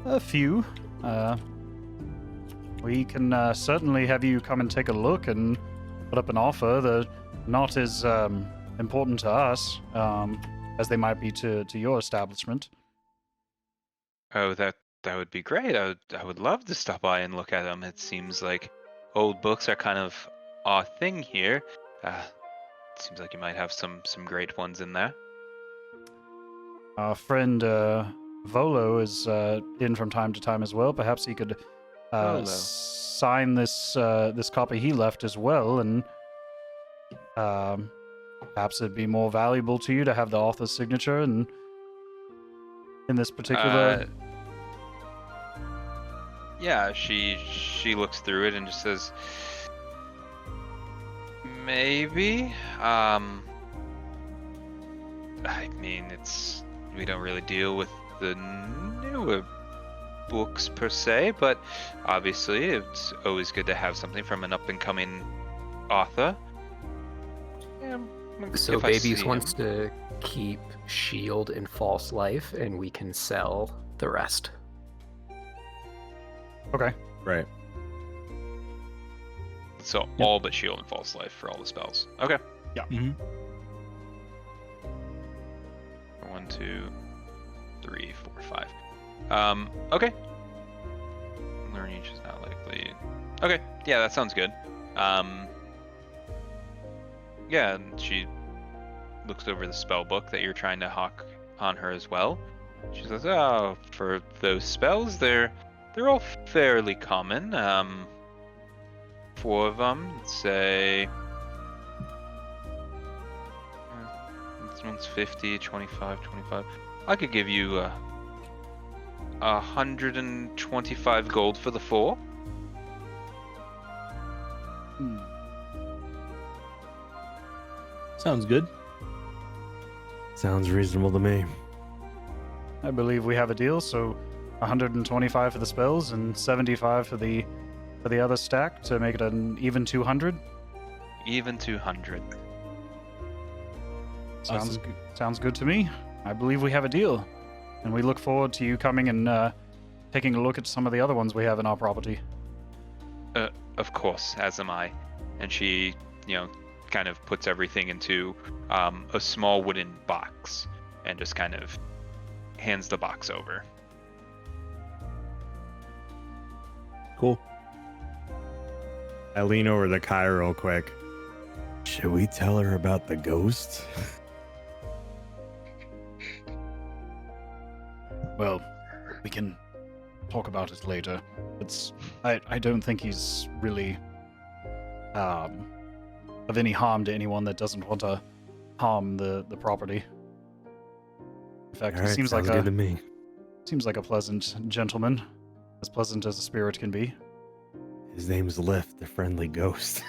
A few. We can certainly have you come and take a look and put up an offer. They're not as important to us as they might be to your establishment. Oh, that would be great. I would love to stop by and look at them. It seems like old books are kind of our thing here. Seems like you might have some great ones in there. Our friend Volo is in from time to time as well. Perhaps he could sign this copy he left as well, and perhaps it'd be more valuable to you to have the author's signature and in this particular. Yeah, she looks through it and just says, maybe. I mean, we don't really deal with the newer books per se, but obviously it's always good to have something from an up-and-coming author. Yeah, So Babies wants to keep Shield and False Life, and we can sell the rest. Okay. Right. So all but Shield and False Life for all the spells. Okay. Yeah. 1, 2, 3, 4, 5. Okay. Learn each is not likely. Okay. Yeah, that sounds good. Yeah, and she looks over the spell book that you're trying to hawk on her as well. She says, "Oh, for those spells, they're all fairly common. 4 of them, say, this one's 50, 25, 25. I could give you 125 gold for the 4. Sounds good. Sounds reasonable to me. I believe we have a deal, so 125 for the spells and 75 for the other stack to make it an even 200. Even 200. Sounds good to me. I believe we have a deal, and we look forward to you coming and taking a look at some of the other ones we have in our property. Of course, as am I. And she, kind of puts everything into a small wooden box and just kind of hands the box over. Cool. I lean over to Kai real quick. Should we tell her about the ghost? Well, we can talk about it later. I don't think he's really of any harm to anyone that doesn't want to harm the property. In fact, All he right, seems like sounds good to me. a pleasant gentleman, as pleasant as a spirit can be. His name's Lift, the friendly ghost.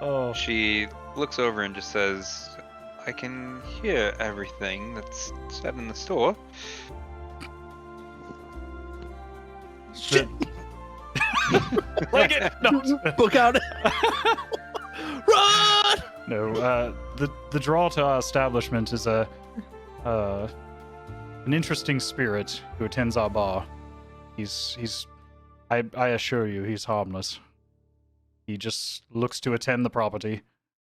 Oh, She looks over and just says, I can hear everything that's said in the store. Shit. like it. No. Book out. Run! No, the draw to our establishment is an interesting spirit who attends our bar. I assure you, he's harmless. He just looks to attend the property,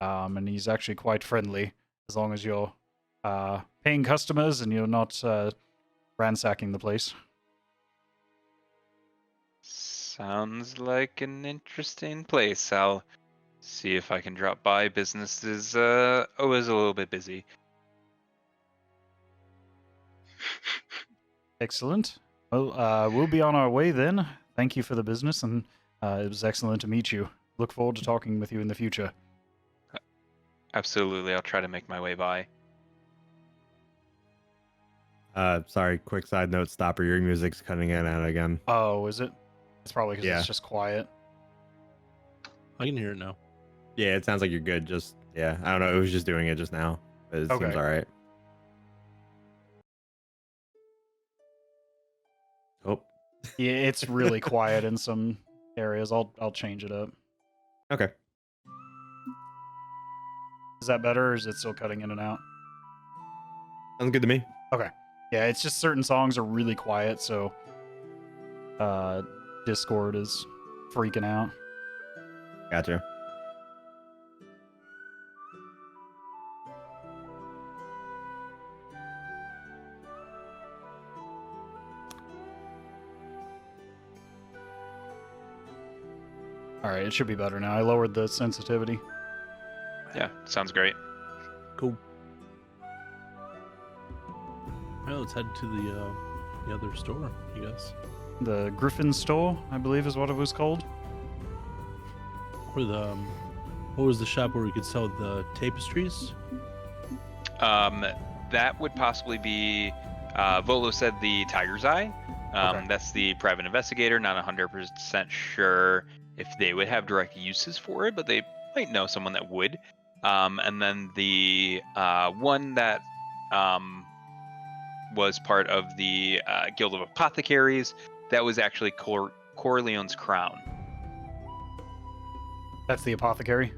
and he's actually quite friendly as long as you're paying customers and you're not ransacking the place. Sounds like an interesting place. I'll see if I can drop by. Business is always a little bit busy. Excellent. Well, we'll be on our way then. Thank you for the business, and it was excellent to meet you. Look forward to talking with you in the future. Absolutely, I'll try to make my way by. Sorry, quick side note, Stopper, your music's cutting in and out again. Oh, is it? It's probably because Yeah. it's just quiet. I can hear it now. Yeah, it sounds like you're good. Just, yeah, I don't know. It was just doing it just now. But it seems Okay. all right. Oh, Yeah, it's really quiet in some areas. I'll change it up. okay. Is that better, or is it still cutting in and out? Sounds good to me. Yeah, it's just certain songs are really quiet, so Discord is freaking out. Gotcha. Alright, it should be better now. I lowered the sensitivity. Yeah, sounds great. Cool. Well, let's head to the other store, you guys. The Griffin store, I believe is what it was called. Or the what was the shop where we could sell the tapestries? That would possibly be. Volo said the Tiger's Eye. Okay. That's the private investigator. Not 100% sure if they would have direct uses for it, but they might know someone that would. And then the one that was part of the Guild of Apothecaries, that was actually Corleone's crown. That's the apothecary.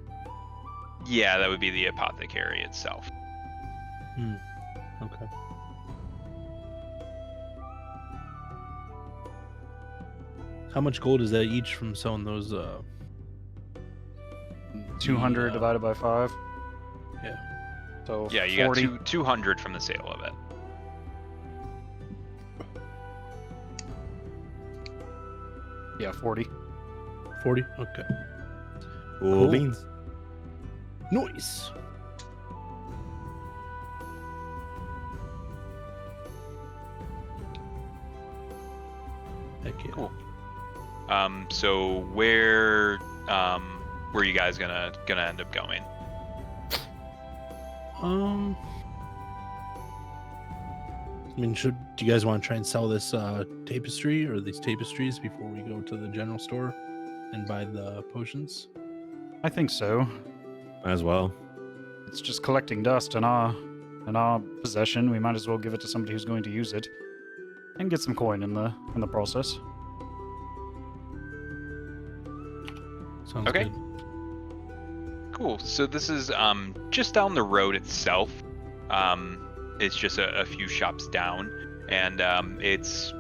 Yeah, that would be the apothecary itself. Okay. How much gold is that each from selling those? 200 Yeah. divided by 5. Yeah. So Yeah, you 40. got 200 from the sale of it. Yeah, 40. 40? Okay. Cool Cool. beans. Nice. Heck yeah. Cool. So where you guys gonna end up going? I mean, do you guys want to try and sell this tapestry or these tapestries before we go to the general store and buy the potions? I think so. Might as well. It's just collecting dust in our possession. We might as well give it to somebody who's going to use it and get some coin in the process. Sounds Okay. good. Cool. So this is just down the road itself. It's just a few shops down, and it's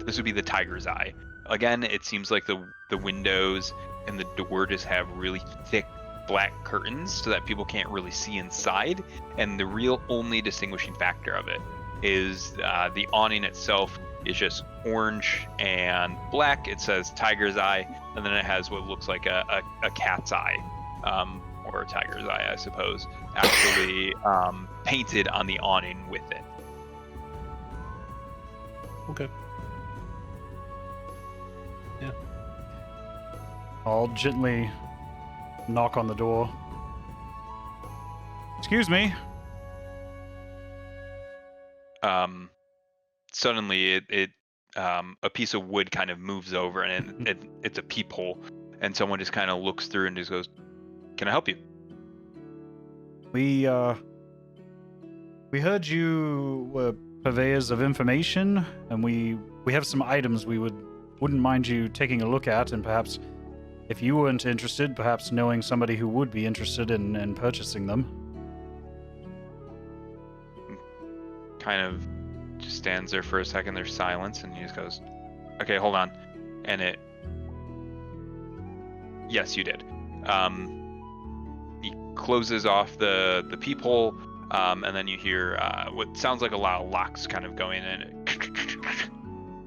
this would be the Tiger's Eye. Again, it seems like the windows and the door just have really thick black curtains so that people can't really see inside. And the real only distinguishing factor of it is the awning itself is just orange and black. It says Tiger's Eye, and then it has what looks like a cat's eye, or a tiger's eye, I suppose, actually painted on the awning with it. Okay. Yeah. I'll gently knock on the door. Excuse me. Suddenly it a piece of wood kind of moves over, and it's a peephole, and someone just kind of looks through and just goes, "Can I help you?" We heard you were purveyors of information, and we have some items we wouldn't mind you taking a look at, and perhaps if you weren't interested, perhaps knowing somebody who would be interested in purchasing them. Kind of just stands there for a second. There's silence, and he just goes, "Okay, hold on." And yes, you did. He closes off the peephole, and then you hear what sounds like a lot of locks kind of going in,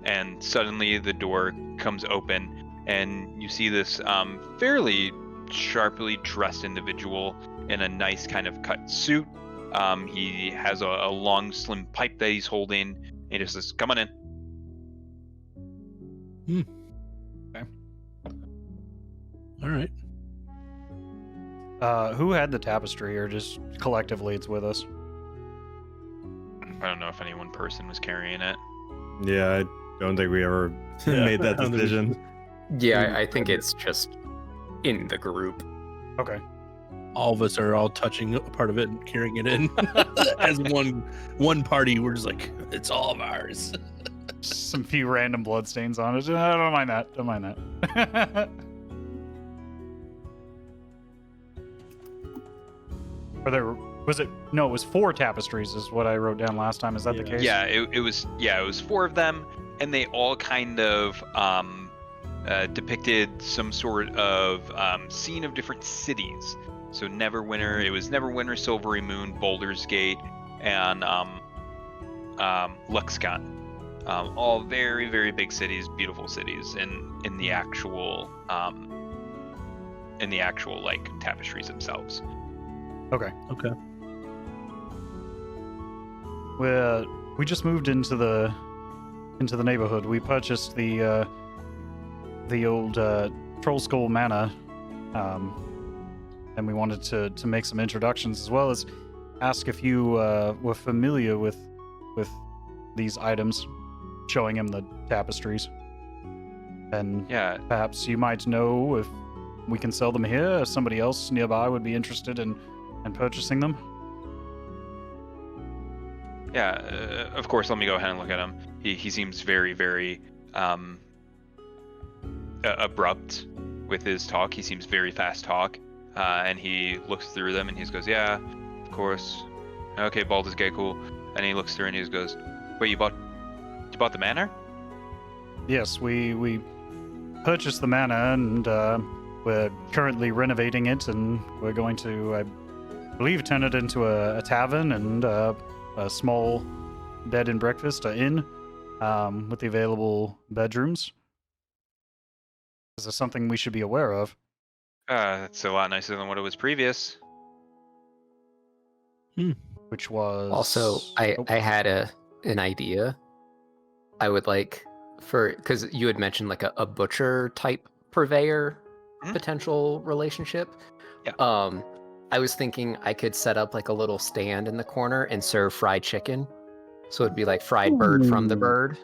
and suddenly the door comes open, and you see this fairly sharply dressed individual in a nice kind of cut suit. He has a long, slim pipe that he's holding. And he just says, "Come on in." Okay. All right. Who had the tapestry, or just collectively it's with us? I don't know if any one person was carrying it. Yeah, I don't think we ever made that I don't think we- decision. Yeah, I think it's just in the group. Okay. All of us are all touching a part of it and carrying it in as one party. We're just like, it's all of ours. Some few random bloodstains on it. I don't mind that. Don't mind that. No, it was 4 tapestries is what I wrote down last time. Is that the case? Yeah, it was 4 of them, and they all kind of depicted some sort of scene of different cities. So Neverwinter, it was Neverwinter, Silvery Moon, Baldur's Gate, and Luxcon. All very, very big cities, beautiful cities, in the actual like tapestries themselves. Okay. Okay. We just moved into the neighborhood. We purchased the old Troll Skull Manor, and we wanted to make some introductions, as well as ask if you were familiar with these items, showing him the tapestries. And Yeah, perhaps you might know if we can sell them here, if somebody else nearby would be interested in purchasing them. yeah. Of course, let me go ahead and look at him. He seems very, very abrupt with his talk. He seems very fast talk. And he looks through them and he just goes, "Yeah, of course. Okay, Baldur's Gate, cool." And he looks through and he just goes, "Wait, you bought the manor?" Yes, we purchased the manor, and we're currently renovating it, and we're going to, I believe, turn it into a tavern and a small bed and breakfast, an inn, with the available bedrooms. Is this something we should be aware of? That's a lot nicer than what it was previous. Which was Also, I had an idea. I would like because you had mentioned like a butcher type purveyor potential relationship. Yeah. I was thinking I could set up like a little stand in the corner and serve fried chicken. So it'd be like fried bird from the bird.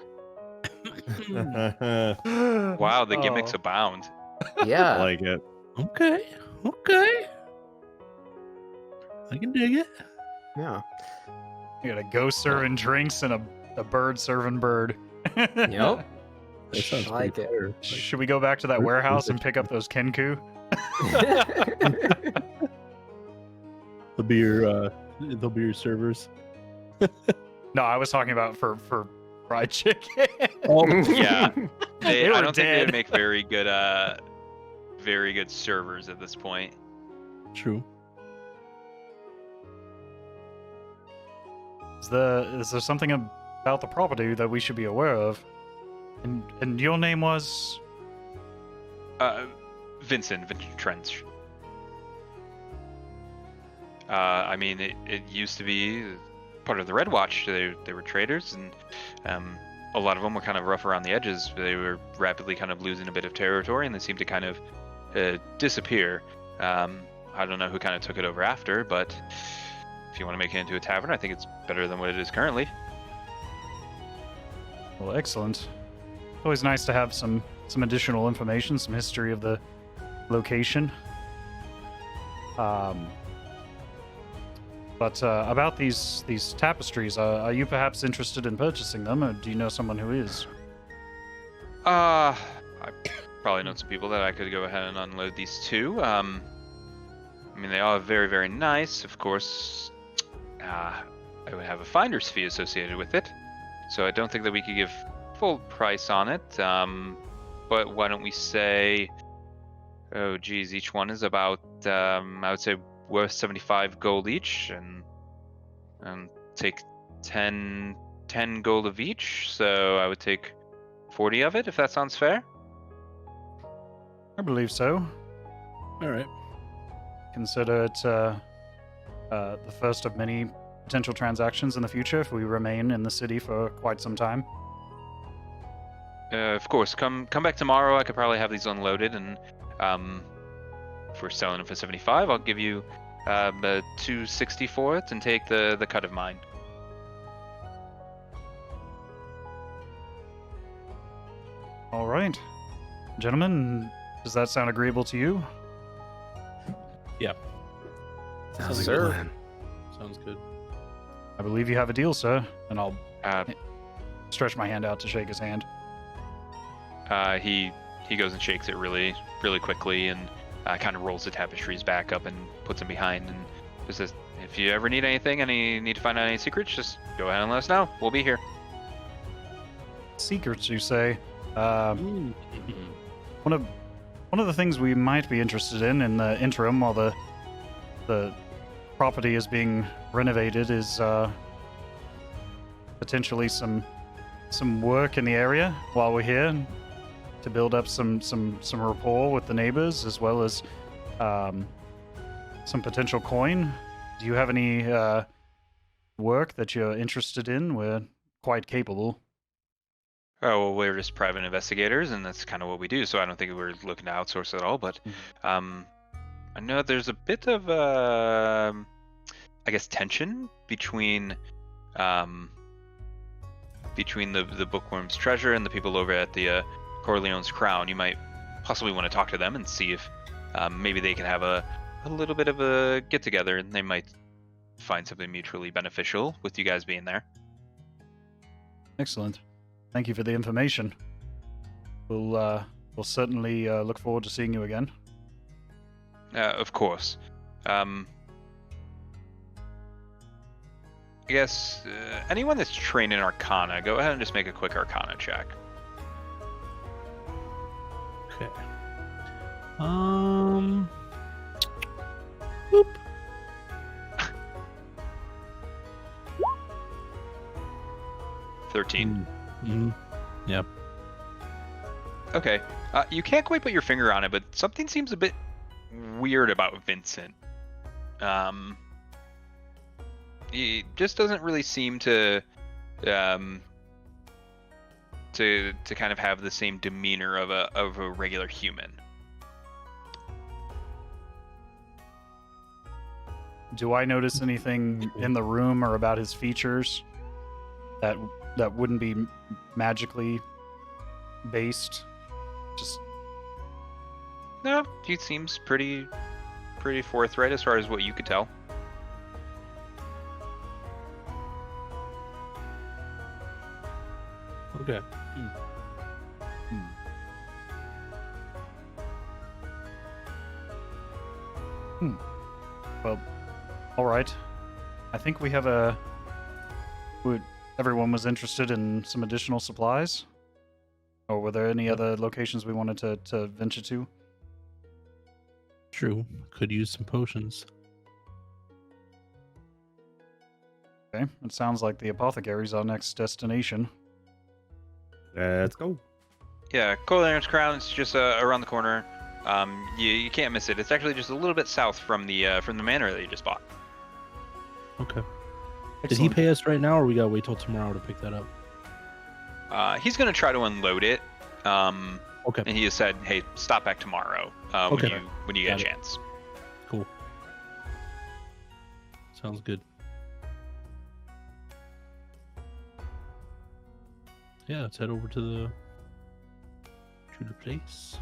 Wow, the gimmicks abound. Yeah. I like it. Okay. I can dig it. Yeah. You got a ghost serving drinks and a bird serving bird. Yep. That sounds I like pretty it. fair. Should we go back to that Bird warehouse and serving. pick up those Kenku? They'll be your servers. No, I was talking about for fried chicken. Oh, Yeah. They I were don't think they dead. would make very good very good servers at this point. True. Is there something about the property that we should be aware of? And your name was? Vincent Trench. I mean, it used to be part of the Red Watch. They were traders, and a lot of them were kind of rough around the edges. They were rapidly kind of losing a bit of territory, and they seemed to kind of disappear. I don't know who kind of took it over after, but if you want to make it into a tavern, I think it's better than what it is currently. Well, excellent. Always nice to have some additional information, some history of the location. But about these tapestries, are you perhaps interested in purchasing them, or do you know someone who is? I probably know some people that I could go ahead and unload these to. I mean, they are very, very nice. Of course, I would have a finder's fee associated with it, so I don't think that we could give full price on it. But why don't we say, oh geez, each one is about, I would say, worth 75 gold each, and take 10 gold of each. So I would take 40 of it, if that sounds fair. I believe so. All right. Consider it the first of many potential transactions in the future if we remain in the city for quite some time. Of course, come back tomorrow. I could probably have these unloaded, and if we're selling them for 75, I'll give you 260 for it, and take the cut of mine. All right, gentlemen, does that sound agreeable to you? Sounds like Sir. a plan. Sounds good. I believe you have a deal, sir, and I'll Uh, stretch my hand out to shake his hand. he goes and shakes it really, really quickly, and kind of rolls the tapestries back up and puts them behind, and just says, if you ever need anything, need to find out any secrets, just go ahead and let us know. We'll be here. Secrets, you say? One of the things we might be interested in the interim while the property is being renovated is potentially some work in the area while we're here to build up some rapport with the neighbors, as well as some potential coin. Do you have any work that you're interested in? We're quite capable. Oh, well, we're just private investigators, and that's kind of what we do, so I don't think we're looking to outsource at all, but I know there's a bit of, I guess, tension between the bookworm's treasure and the people over at the Corleone's Crown. You might possibly want to talk to them and see if maybe they can have a little bit of a get-together, and they might find something mutually beneficial with you guys being there. Excellent. Thank you for the information. We'll certainly look forward to seeing you again. Of course. I guess anyone that's trained in Arcana, go ahead and just make a quick Arcana check. Okay. Boop. 13. Mm-hmm. Yep. Okay. You can't quite put your finger on it, but something seems a bit weird about Vincent. He just doesn't really seem to kind of have the same demeanor of a regular human. Do I notice anything in the room or about his features that wouldn't be magically based? Just No, he seems pretty forthright as far as what you could tell. Okay. Well, all right. I think we have everyone was interested in some additional supplies? Or were there any other locations we wanted to venture to? True. Could use some potions. Okay, it sounds like the apothecary's our next destination. Let's go. Yeah, Colar's Crown is just around the corner. You can't miss it. It's actually just a little bit south from the manor that you just bought. Okay. Did he Excellent. pay us right now, or we gotta wait till tomorrow to pick that up? He's gonna try to unload it. Okay. And he has said, "Hey, stop back tomorrow Okay. when you get Got a it. chance." Cool. Sounds good. Yeah, let's head over to the place.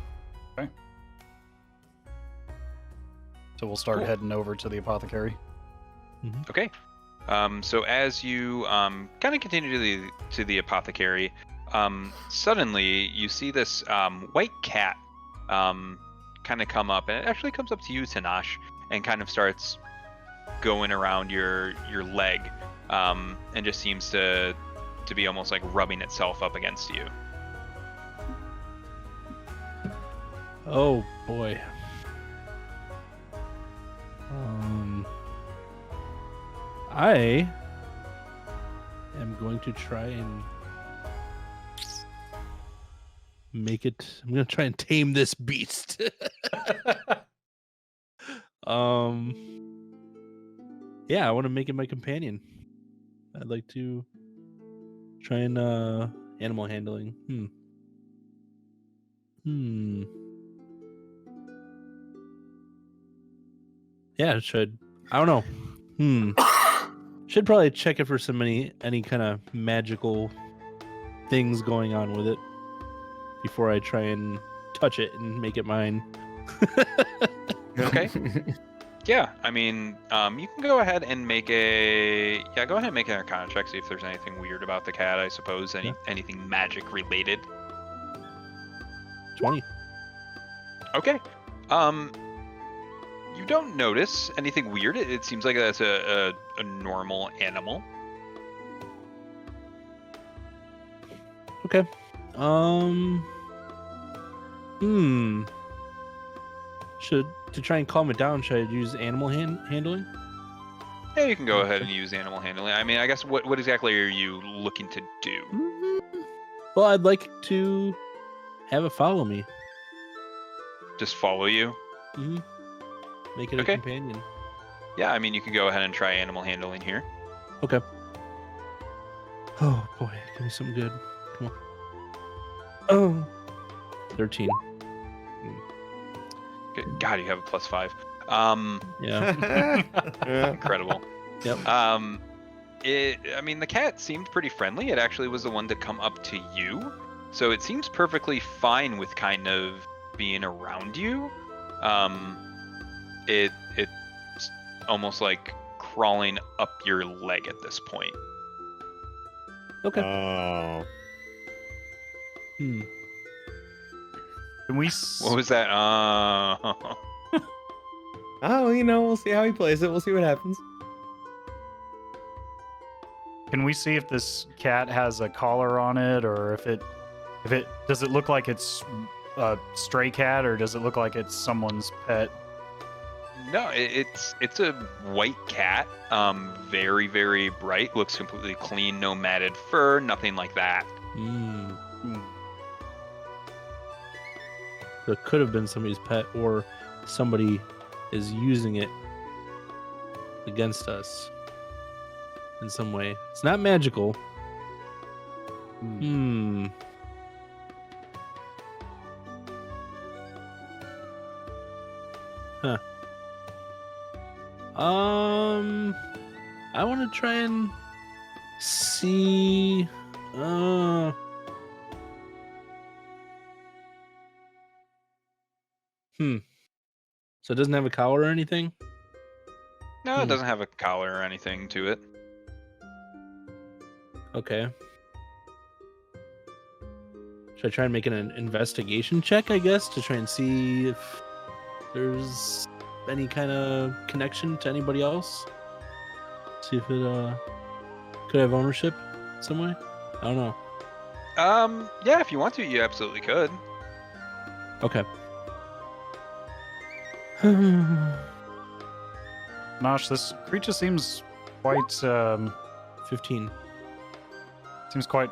So we'll start Cool. heading over to the apothecary. Okay. So as you kind of continue to the apothecary, suddenly you see this white cat kind of come up, and it actually comes up to you, Tenach, and kind of starts going around your leg, and just seems to be almost like rubbing itself up against you. Oh boy. I am going to try and make it. I'm gonna try and tame this beast. Yeah, I want to make it my companion. I'd like to try and animal handling. Yeah, it should. I don't know. Should probably check it for any kind of magical things going on with it before I try and touch it and make it mine. Okay. Yeah, I mean, you can go ahead and make an Arcana check, see if there's anything weird about the cat. I suppose anything magic related. 20. Okay. You don't notice anything weird. It seems like that's a normal animal. Okay. To try and calm it down, should I use animal handling? Yeah, you can go ahead and use animal handling. I mean, I guess what exactly are you looking to do? Well, I'd like to have it follow me. Just follow you? Make it Okay. a companion. Yeah, I mean, you can go ahead and try animal handling here. Okay. Oh boy, give me something good. Come on. Oh. 13. Good. God, you have a +5. Yeah. Incredible. Yep. I mean, the cat seemed pretty friendly. It actually was the one to come up to you, so it seems perfectly fine with kind of being around you. It's almost like crawling up your leg at this point. Okay. Oh. Can we? What was that? Oh, we'll see how he plays it. We'll see what happens. Can we see if this cat has a collar on it, or if it does it look like it's a stray cat, or does it look like it's someone's pet? No, it's a white cat. Very, very bright. Looks completely clean. No matted fur. Nothing like that. So it could have been somebody's pet, or somebody is using it against us in some way. It's not magical. Huh. I want to try and see. So it doesn't have a collar or anything? No, it doesn't have a collar or anything to it. Okay. Should I try and make an investigation check, I guess, to try and see if there's any kind of connection to anybody else? See if it could have ownership some way? I don't know. Yeah, if you want to, you absolutely could. Okay. Nosh, this creature seems quite 15. seems quite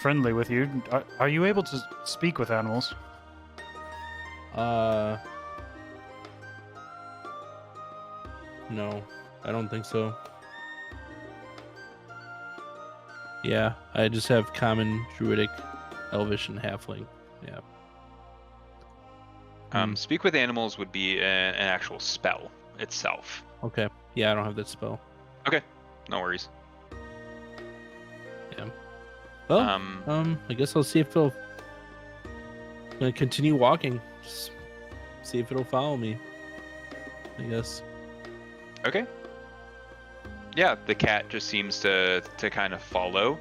friendly with you. Are you able to speak with animals? No, I don't think so. Yeah, I just have common, druidic, elvish, and halfling. Yeah. Speak with animals would be an actual spell itself. Okay. Yeah, I don't have that spell. No worries. Well, I guess I'll see if it'll continue walking. Just see if it'll follow me. I guess. Okay. Yeah, the cat just seems to kind of follow.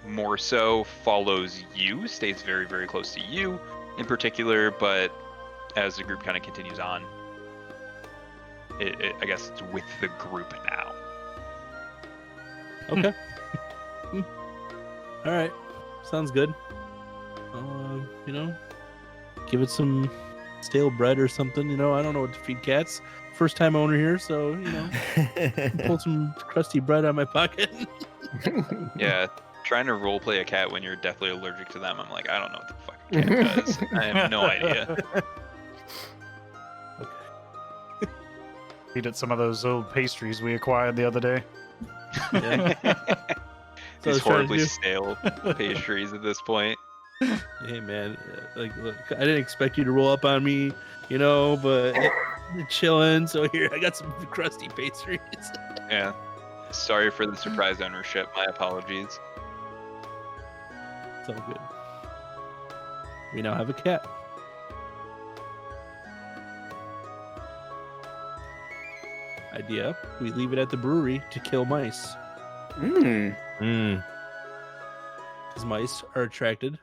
More so follows you, stays very, very close to you in particular, but as the group kind of continues on, I guess it's with the group now. Okay. All right. Sounds good. I'll, give it some stale bread or something. I don't know what to feed cats. First time owner here, so pull some crusty bread out of my pocket. Yeah, trying to roleplay a cat when you're deathly allergic to them, I'm like, I don't know what the fuck a cat does. I have no idea. Eat at some of those old pastries we acquired the other day. Yeah. These horribly stale pastries at this point. Hey man, look, I didn't expect you to roll up on me, but you're chilling. So here, I got some crusty pastries. Yeah. Sorry for the surprise ownership. My apologies. It's all good. We now have a cat. Idea: we leave it at the brewery to kill mice. Because mice are attracted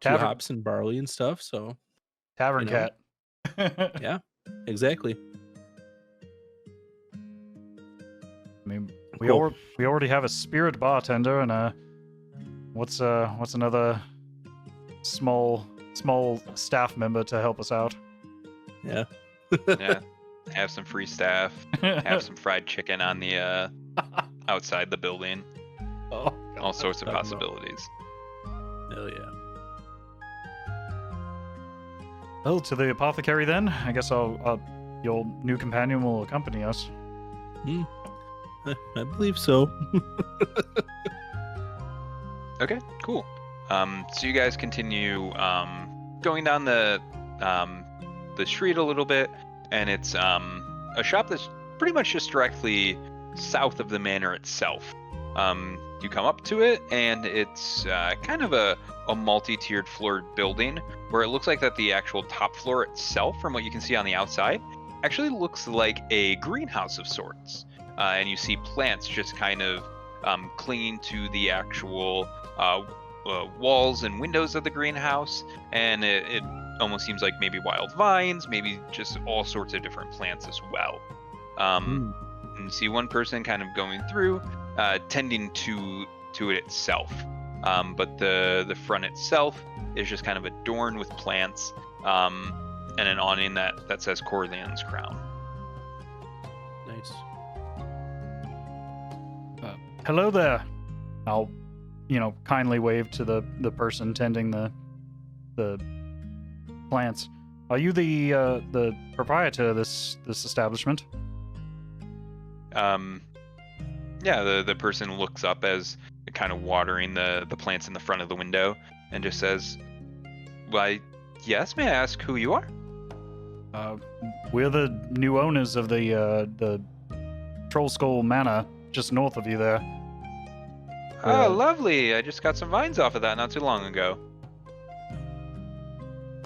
to hops and barley and stuff. So Tavern cat. Yeah, exactly. I mean, Cool. we already have a spirit bartender and what's another small staff member to help us out. Yeah. Yeah. Have some free staff. Have some fried chicken on the outside the building. Oh, All sorts of talking about- possibilities. Hell yeah. Well, to the apothecary then. I guess your new companion will accompany us. I believe so. Okay, cool. So you guys continue going down the street a little bit, and it's a shop that's pretty much just directly south of the manor itself. You come up to it, and it's kind of a multi-tiered floored building where it looks like that the actual top floor itself, from what you can see on the outside, actually looks like a greenhouse of sorts. And you see plants just kind of clinging to the actual walls and windows of the greenhouse, and it almost seems like maybe wild vines, maybe just all sorts of different plants as well. And you see one person kind of going through, tending to it itself. But the front itself is just kind of adorned with plants, and an awning that says Corleone's Crown. Nice. Hello there. I'll, kindly wave to the person tending the plants. Are you the proprietor of this establishment? Yeah, the person looks up as kind of watering the plants in the front of the window and just says, "Why, yes, may I ask who you are?" We're the new owners of the Troll Skull Manor, just north of you there. Oh, lovely. I just got some vines off of that not too long ago.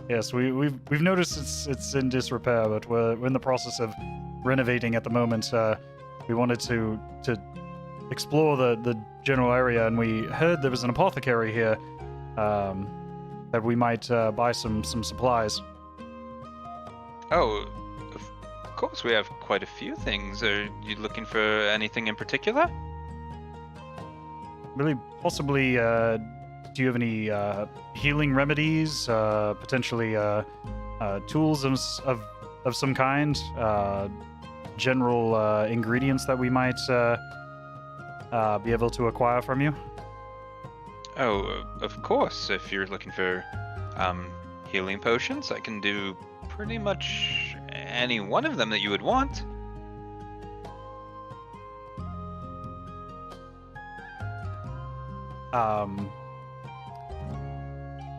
Yes, we've noticed it's in disrepair, but we're in the process of renovating at the moment. We wanted to explore the general area, and we heard there was an apothecary here that we might buy some supplies. Oh, of course, we have quite a few things. Are you looking for anything in particular? Really, possibly, do you have any healing remedies, potentially tools of of some kind? General ingredients that we might be able to acquire from you? Oh, of course. If you're looking for healing potions, I can do pretty much any one of them that you would want.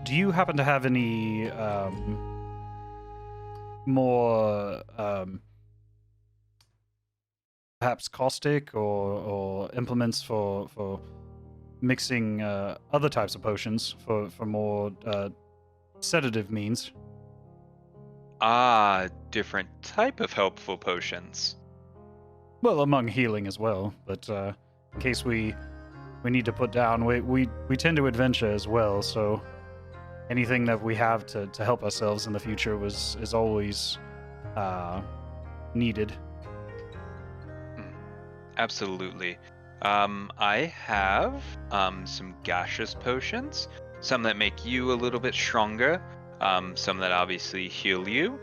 Do you happen to have any more perhaps caustic or implements for mixing other types of potions for more sedative means? Ah, different type of helpful potions. Well, among healing as well, but in case we need to put down, we tend to adventure as well, so anything that we have to help ourselves in the future is always needed. Absolutely. I have some gaseous potions, some that make you a little bit stronger, some that obviously heal you,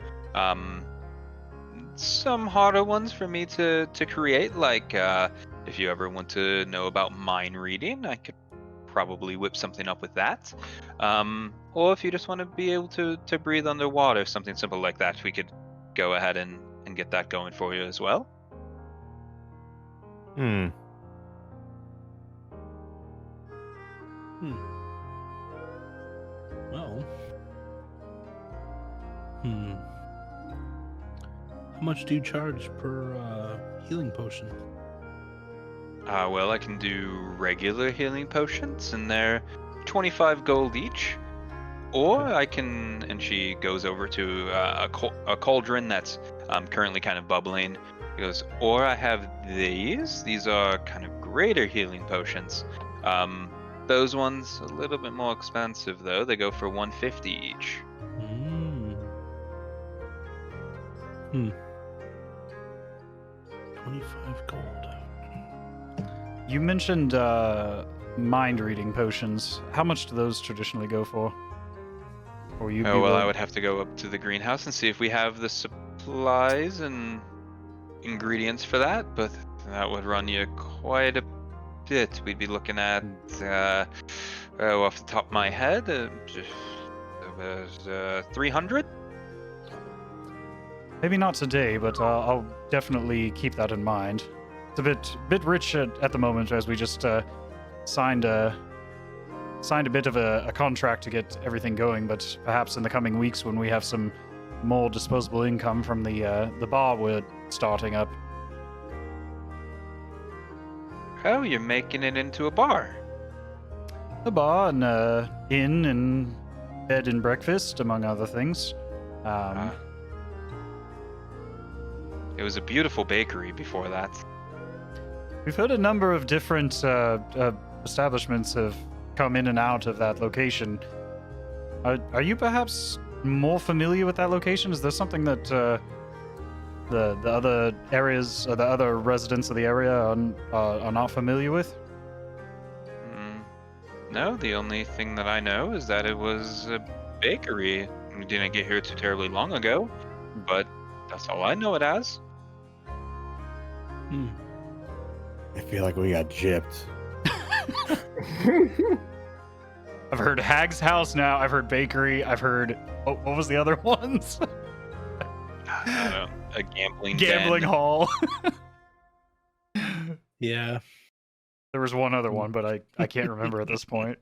some harder ones for me to create, like if you ever want to know about mind reading, I could probably whip something up with that. Or if you just want to be able to breathe underwater, something simple like that, we could go ahead and get that going for you as well. Well. How much do you charge per healing potion? Well, I can do regular healing potions, and they're 25 gold each. Or I can, and she goes over to a cauldron that's currently kind of bubbling. She goes, or I have these. These are kind of greater healing potions. Those ones a little bit more expensive though. They go for 150 each. 25 gold. You mentioned mind reading potions. How much do those traditionally go for? Or you? Oh well, I would have to go up to the greenhouse and see if we have the supplies and ingredients for that, but that would run you quite a bit. We'd be looking at, off the top of my head, 300. Maybe not today, but I'll definitely keep that in mind. It's a bit rich at the moment, as we just signed a bit of a contract to get everything going. But perhaps in the coming weeks, when we have some more disposable income from the bar we're starting up. Oh, you're making it into a bar. A bar and inn and bed and breakfast, among other things. It was a beautiful bakery before that. We've heard a number of different establishments have come in and out of that location. Are you perhaps more familiar with that location? Is there something that the other areas, or the other residents of the area are not familiar with? No, the only thing that I know is that it was a bakery. We didn't get here too terribly long ago, but that's all I know it as. I feel like we got gypped. I've heard Hag's House now. I've heard bakery. I've heard what was the other ones? I don't know. A gambling den. hall. Yeah. There was one other one, but I can't remember at this point.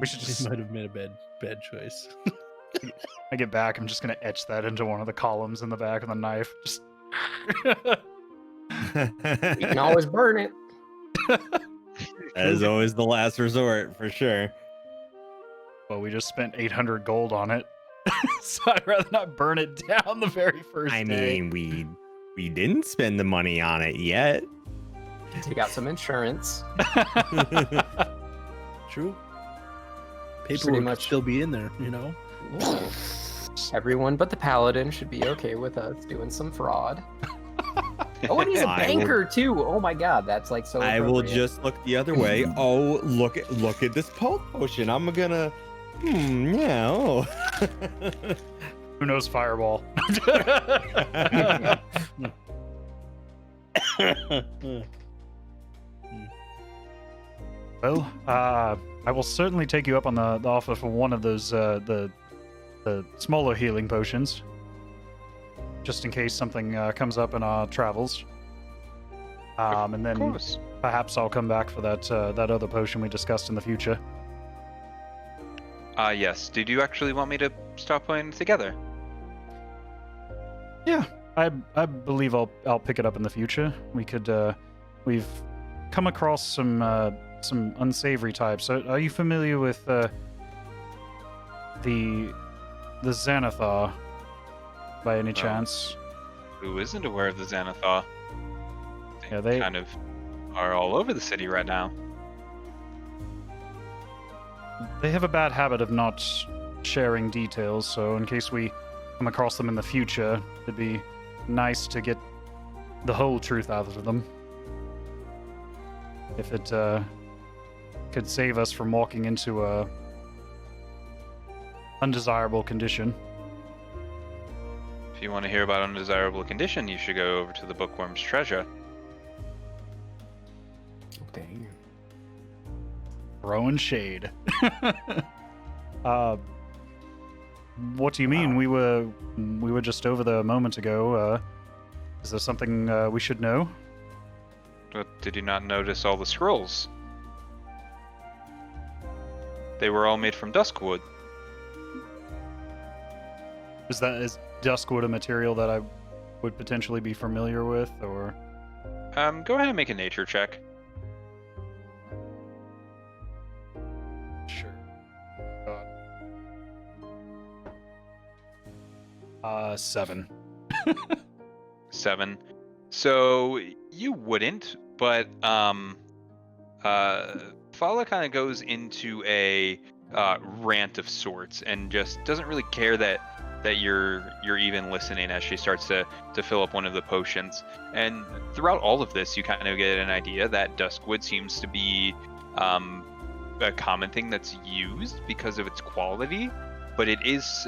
We should just might have made a bad choice. I get back, I'm just gonna etch that into one of the columns in the back of the knife. Just You can always burn it. That is always the last resort, for sure. Well, we just spent 800 gold on it, so I'd rather not burn it down the very first I day. mean, we didn't spend the money on it yet. Take out some insurance. True. Pretty Paperwork much. could still be in there, you know? Everyone but the paladin should be okay with us doing some fraud. Oh, and he's a I banker too. Oh my god, that's like so. I will appropriate. just look the other way. Oh, look at this pulp potion. I'm gonna. Yeah. Oh. Who knows fireball? Well, I will certainly take you up on the offer for one of those the smaller healing potions, just in case something comes up in our travels. And then Of course. perhaps I'll come back for that other potion we discussed in the future. Yes. Did you actually want me to start playing together? Yeah, I believe I'll pick it up in the future. We could we've come across some unsavory types. Are you familiar with the Xanathar by any chance? Who isn't aware of the Xanathar? Yeah, they kind of are all over the city right now. They have a bad habit of not sharing details, so in case we come across them in the future, it'd be nice to get the whole truth out of them. If it could save us from walking into a undesirable condition. If you want to hear about undesirable condition, you should go over to the Bookworm's Treasure. Dang. Throwing shade. What do you mean? We were just over there a moment ago. Is there something we should know? But did you not notice all the scrolls? They were all made from duskwood. Is duskwood a material that I would potentially be familiar with, or? Go ahead and make a nature check. Sure. 7. 7. So you wouldn't, but Fala kind of goes into a rant of sorts and just doesn't really care that you're even listening as she starts to fill up one of the potions. And throughout all of this, you kind of get an idea that duskwood seems to be a common thing that's used because of its quality, but it is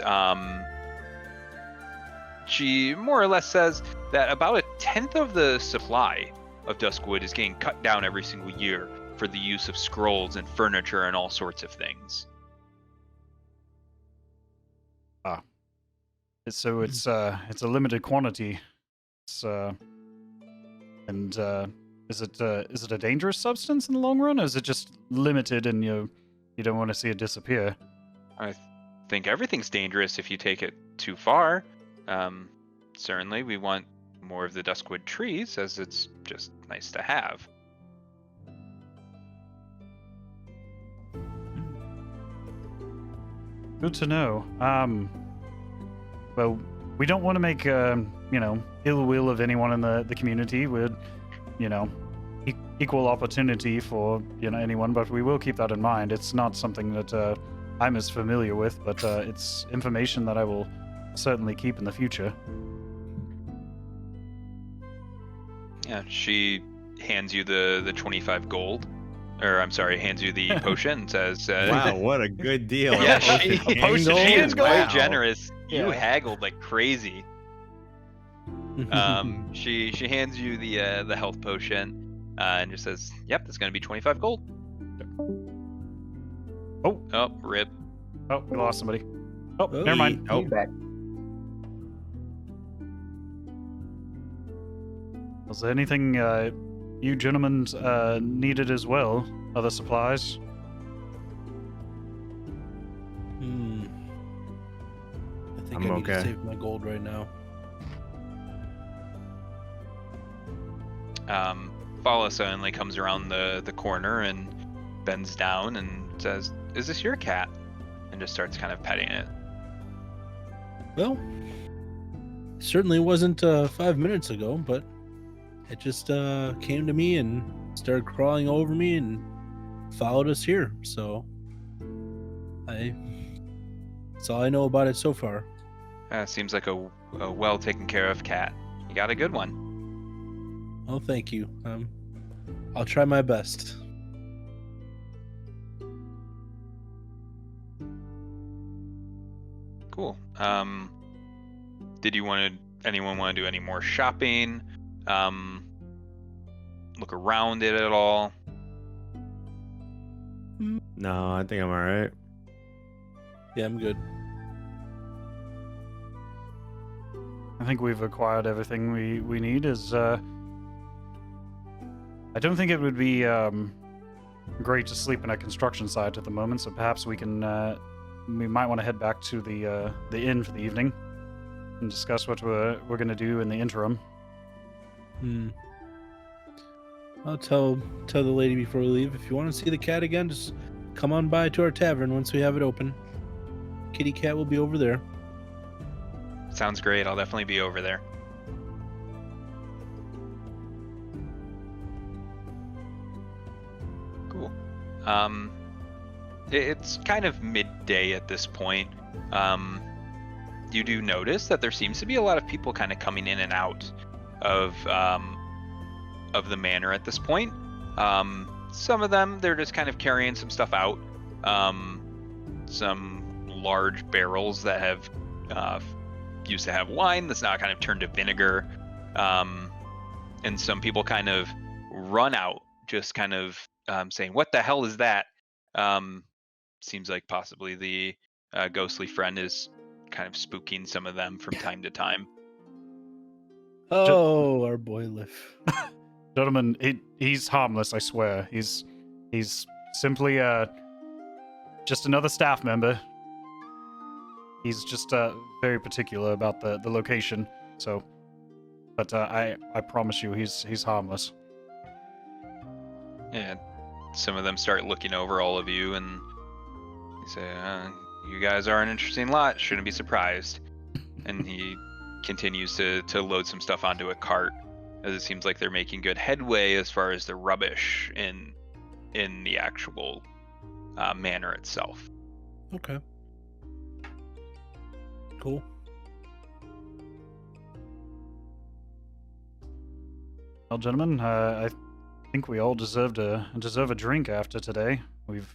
she more or less says that about 1/10 of the supply of duskwood is getting cut down every single year for the use of scrolls and furniture and all sorts of things. So it's a limited quantity. Is it a dangerous substance in the long run, or is it just limited and you don't want to see it disappear? I think everything's dangerous if you take it too far. Certainly we want more of the duskwood trees, as it's just nice to have. Good to know. Well, we don't want to make ill will of anyone in the community. We're, equal opportunity for anyone, but we will keep that in mind. It's not something that I'm as familiar with, but it's information that I will certainly keep in the future. Yeah, she hands you the 25 gold. Or, I'm sorry, hands you the potion and says... wow, what a good deal. Yeah, she is Wow. quite generous. You Yeah. haggled like crazy. She hands you the health potion and just says, "Yep, that's gonna be 25 gold." Oh, rip. Oh, we lost somebody. Oh, Oh, never mind. Oh. Feedback. Was there anything you gentlemen needed as well? Other supplies? I think I'm I need to okay. save my gold right now. Fala suddenly comes around the corner and bends down and says, "Is this your cat?" And just starts kind of petting it. Well, certainly wasn't 5 minutes ago, but it just came to me and started crawling over me and followed us here. So that's all I know about it so far. Seems like a well taken care of cat. You got a good one. Oh, thank you. I'll try my best. Cool. Did anyone want to do any more shopping? Look around it at all? No, I think I'm all right. Yeah, I'm good. I think we've acquired everything we need. I don't think it would be great to sleep in a construction site at the moment, so perhaps we might want to head back to the inn for the evening and discuss what we're going to do in the interim. I'll tell the lady before we leave. If you want to see the cat again, just come on by to our tavern once we have it open. Kitty cat will be over there. Sounds great. I'll definitely be over there. Cool. It's kind of midday at this point. You do notice that there seems to be a lot of people kind of coming in and out of the manor at this point. Some of them, they're just kind of carrying some stuff out. Some large barrels that have used to have wine that's now kind of turned to vinegar. And some people kind of run out, just kind of saying, "What the hell is that?" Seems like possibly the ghostly friend is kind of spooking some of them from time to time. Oh, our boy Liff. Gentlemen, he's harmless, I swear. He's simply just another staff member. He's just very particular about the location. So, but I promise you, he's harmless. Yeah, some of them start looking over all of you, and they say, "You guys are an interesting lot. Shouldn't be surprised." And he continues to load some stuff onto a cart, as it seems like they're making good headway as far as the rubbish in the actual manor itself. Okay. Cool. Well, gentlemen, I think we all deserve a drink after today. We've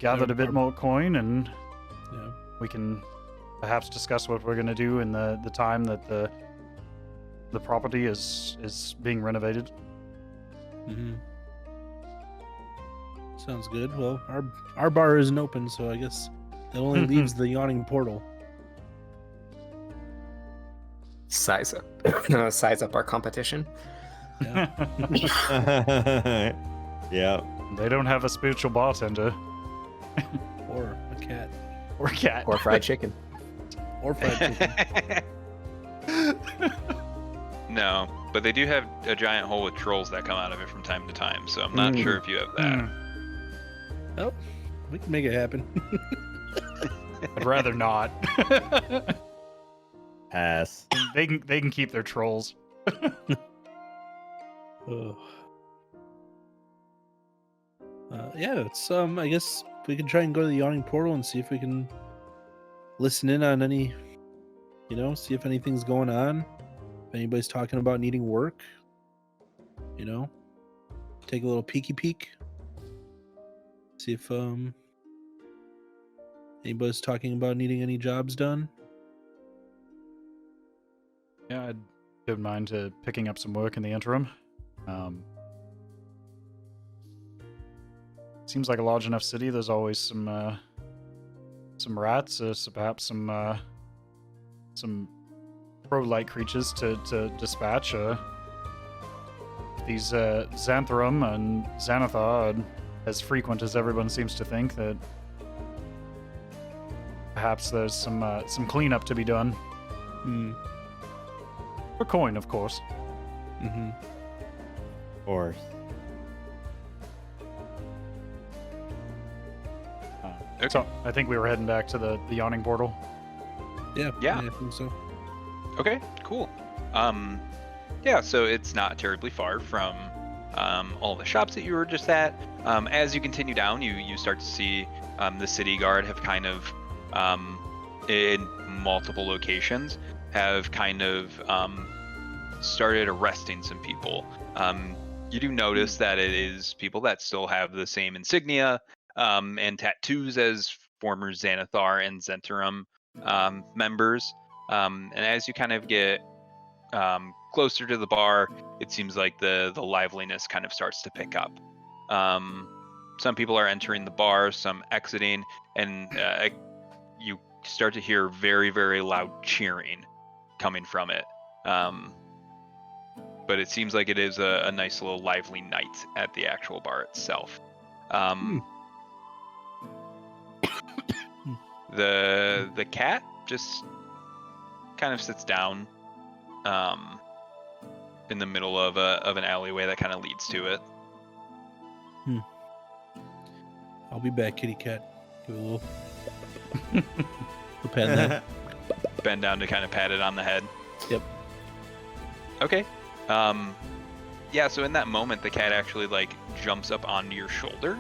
gathered a bit more coin, and Yeah. we can perhaps discuss what we're going to do in the time that the property is being renovated. Mm-hmm. Sounds good. Well, our bar isn't open, so I guess that only leaves the yawning portal. Size up our competition. Yeah. Yeah. They don't have a spiritual bartender Or a cat. or cat. Or fried chicken. Or fried chicken. No, but they do have a giant hole with trolls that come out of it from time to time, so I'm not sure if you have that. Oh, we can make it happen. I'd rather not. Pass. They can keep their trolls. Ugh. Yeah, it's I guess we can try and go to the yawning portal and see if we can listen in on any, see if anything's going on. If anybody's talking about needing work, take a little peeky peek. See if anybody's talking about needing any jobs done. Yeah, I don't mind picking up some work in the interim. Seems like a large enough city. There's always some rats, so perhaps some pro-like creatures to dispatch. These Xantharum and Xanathar are as frequent as everyone seems to think. That perhaps there's some cleanup to be done. For coin, of course. Mm-hmm. Of course. Okay. So I think we were heading back to the yawning portal. Yeah, Yeah. I think so. Okay, cool. Yeah, so it's not terribly far from all the shops that you were just at. As you continue down, you start to see the city guard have kind of, in multiple locations, have kind of started arresting some people. You do notice that it is people that still have the same insignia and tattoos as former Xanathar and Zentarum members. And as you kind of get closer to the bar, it seems like the liveliness kind of starts to pick up. Some people are entering the bar, some exiting, and you start to hear very, very loud cheering coming from it. But it seems like it is a nice little lively night at the actual bar itself. The cat just kind of sits down in the middle of an alleyway that kind of leads to it. I'll be back, kitty cat. Give it a little, pat on that. Bend down to kind of pat it on the head. Yep. Okay. Yeah, so in that moment, the cat actually like jumps up onto your shoulder,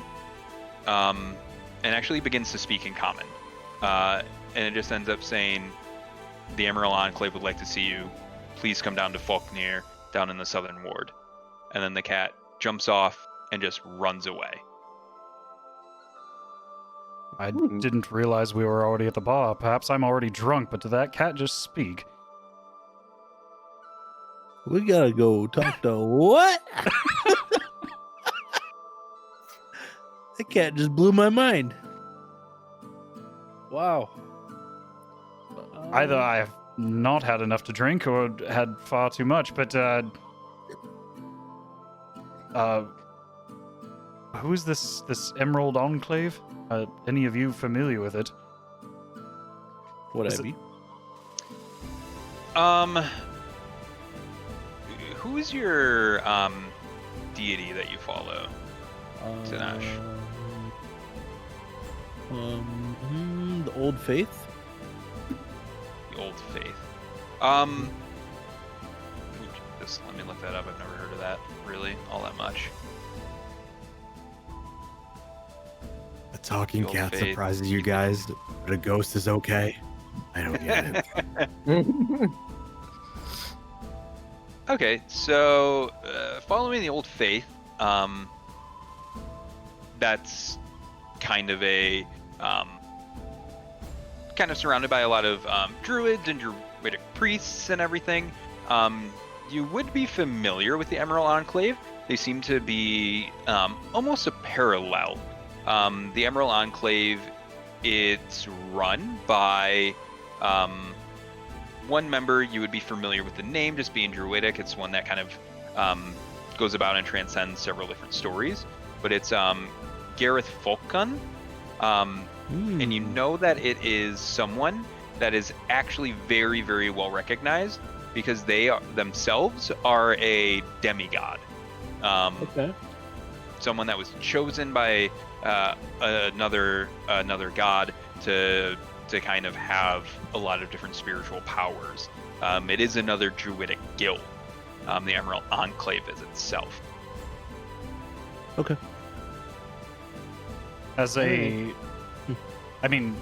and actually begins to speak in common. And it just ends up saying, "The Emerald Enclave would like to see you. Please come down to Foghorn, down in the southern ward." And then the cat jumps off and just runs away. I didn't realize we were already at the bar. Perhaps I'm already drunk, but did that cat just speak? We gotta go talk to what? That cat just blew my mind. Wow. Either I have not had enough to drink or had far too much, but who is this Emerald Enclave? Any of you familiar with it? Would Is I be? Who is your deity that you follow? Tenach. The Old Faith. The Old Faith. Let me look that up. I've never heard of that really all that much. A talking The Old cat Faith. surprises you guys, but a ghost is okay. I don't get it. Okay, so following the Old Faith, that's kind of a kind of surrounded by a lot of druids and druidic priests and everything. You would be familiar with the Emerald Enclave. They seem to be almost a parallel. The Emerald Enclave, it's run by one member. You would be familiar with the name, just being druidic. It's one that kind of goes about and transcends several different stories. But it's Gareth Foghorn. And you know that it is someone that is actually very, very well recognized because they themselves are a demigod. Okay. Someone that was chosen by another god to kind of have a lot of different spiritual powers. It is another druidic guild. The Emerald Enclave is itself. Okay. As a, I mean,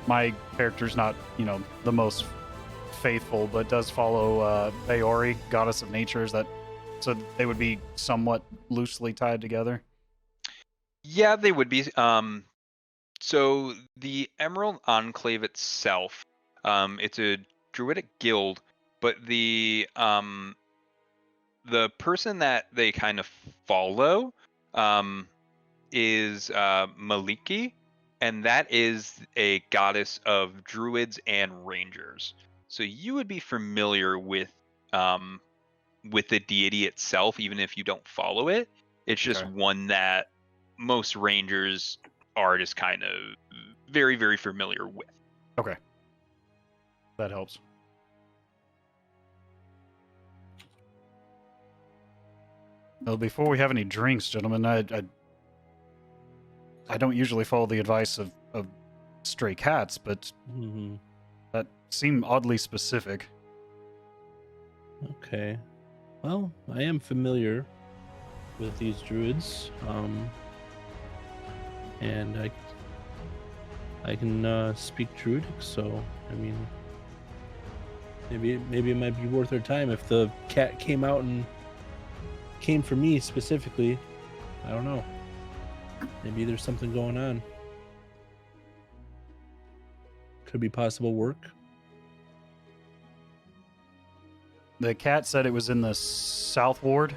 my character's not, the most faithful, but does follow Baori, goddess of nature. Is that so? They would be somewhat loosely tied together. Yeah, they would be. So the Emerald Enclave itself, it's a druidic guild, but the person that they kind of follow is Maliki, and that is a goddess of druids and rangers. So you would be familiar with the deity itself, even if you don't follow it. It's just one that most rangers are just kind of very, very familiar with. Okay. That helps. Well, before we have any drinks, gentlemen, I don't usually follow the advice of stray cats, but that seemed oddly specific. Okay. Well, I am familiar with these druids, and I can speak druidic, so I mean, maybe it might be worth our time if the cat came out and came for me specifically. I don't know. Maybe there's something going on. could be possible work. The cat said it was in the South Ward.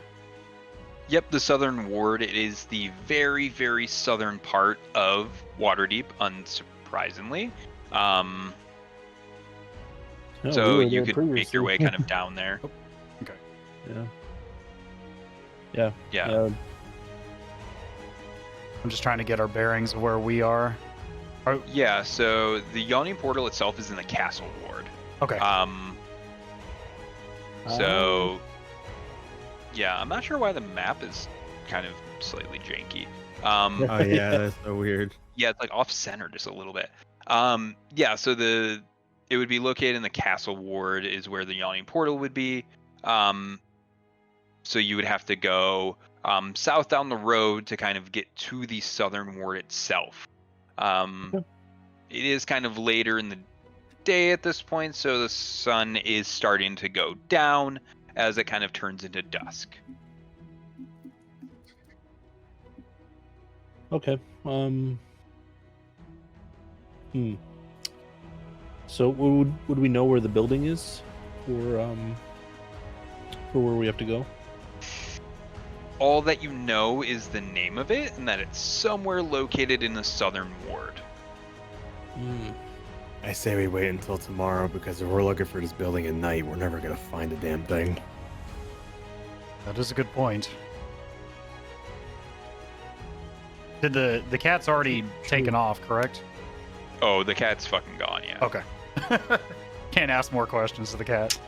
Yep, the Southern Ward. It is the very, very southern part of Waterdeep, unsurprisingly. Oh, So we were you there could make your way previously. kind of down there. Yeah. Yeah. I'm just trying to get our bearings of where we are. Yeah, so the Yawning Portal itself is in the Castle Ward. Okay. So, yeah, I'm not sure why the map is kind of slightly janky. Oh yeah, that's so weird. Yeah, it's like off center just a little bit. Yeah, so it would be located in the Castle Ward is where the Yawning Portal would be. So you would have to go south down the road to kind of get to the Southern Ward itself. It is kind of later in the day at this point, so the sun is starting to go down as it kind of turns into dusk. Okay. So would we know where the building is for where we have to go? All that you know is the name of it and that it's somewhere located in the Southern Ward. I say we wait until tomorrow because if we're looking for this building at night, we're never gonna find a damn thing. That is a good point. Did the cat's already taken off, correct? Oh, the cat's fucking gone, yeah. Okay. Can't ask more questions to the cat.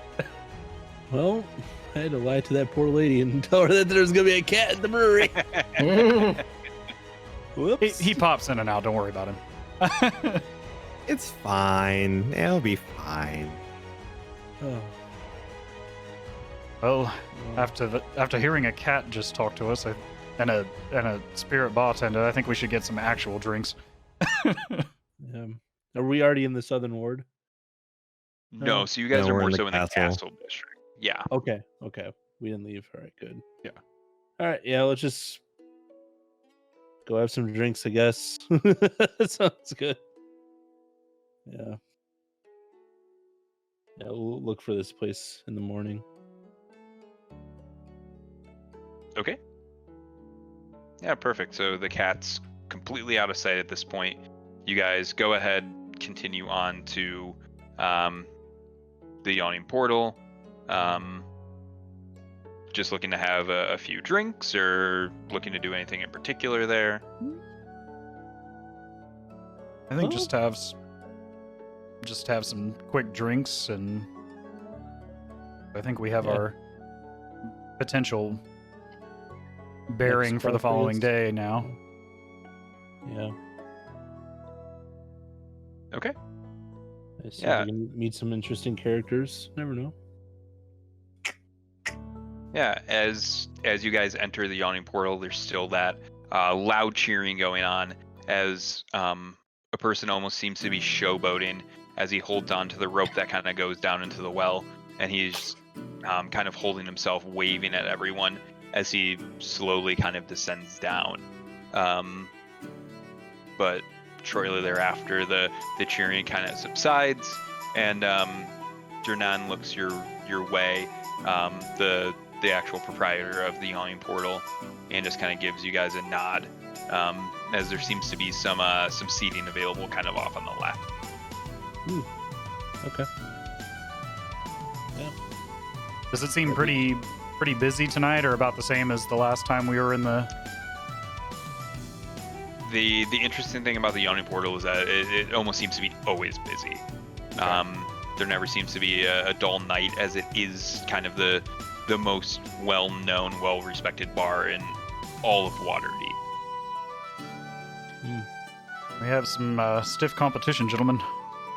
Well, I had to lie to that poor lady and tell her that there's gonna be a cat at the brewery. Whoops. He pops in and out. Don't worry about him. It's fine. It'll be fine. Oh. Well, after hearing a cat just talk to us, and a spirit bartender, I think we should get some actual drinks. Are we already in the Southern Ward? No, so you guys No, are we're more in the so in the castle. Castle District. Yeah. Okay. We didn't leave. All right, good. Yeah. All right, yeah, let's just go have some drinks, I guess. Sounds good. Yeah. Yeah, we'll look for this place in the morning. Okay. Yeah, perfect. So the cat's completely out of sight at this point. You guys go ahead, continue on to the Yawning Portal. Just looking to have a few drinks or looking to do anything in particular there? I think just have some quick drinks, and I think we have our potential bearing for the following day now. Yeah. Okay. Yeah. We can meet some interesting characters. Never know. Yeah, as you guys enter the Yawning Portal, there's still that loud cheering going on as a person almost seems to be showboating as he holds on to the rope that kind of goes down into the well, and he's kind of holding himself, waving at everyone as he slowly kind of descends down. But shortly thereafter, the cheering kind of subsides, and Jernan looks your way, the actual proprietor of the Yawning Portal, and just kind of gives you guys a nod, as there seems to be some seating available kind of off on the left. Okay. Yeah. Does it seem pretty busy tonight, or about the same as the last time we were in the? The interesting thing about the Yawning Portal is that it almost seems to be always busy. Okay. There never seems to be a dull night, as it is kind of the most well-known, well-respected bar in all of Waterdeep. We have some stiff competition, gentlemen,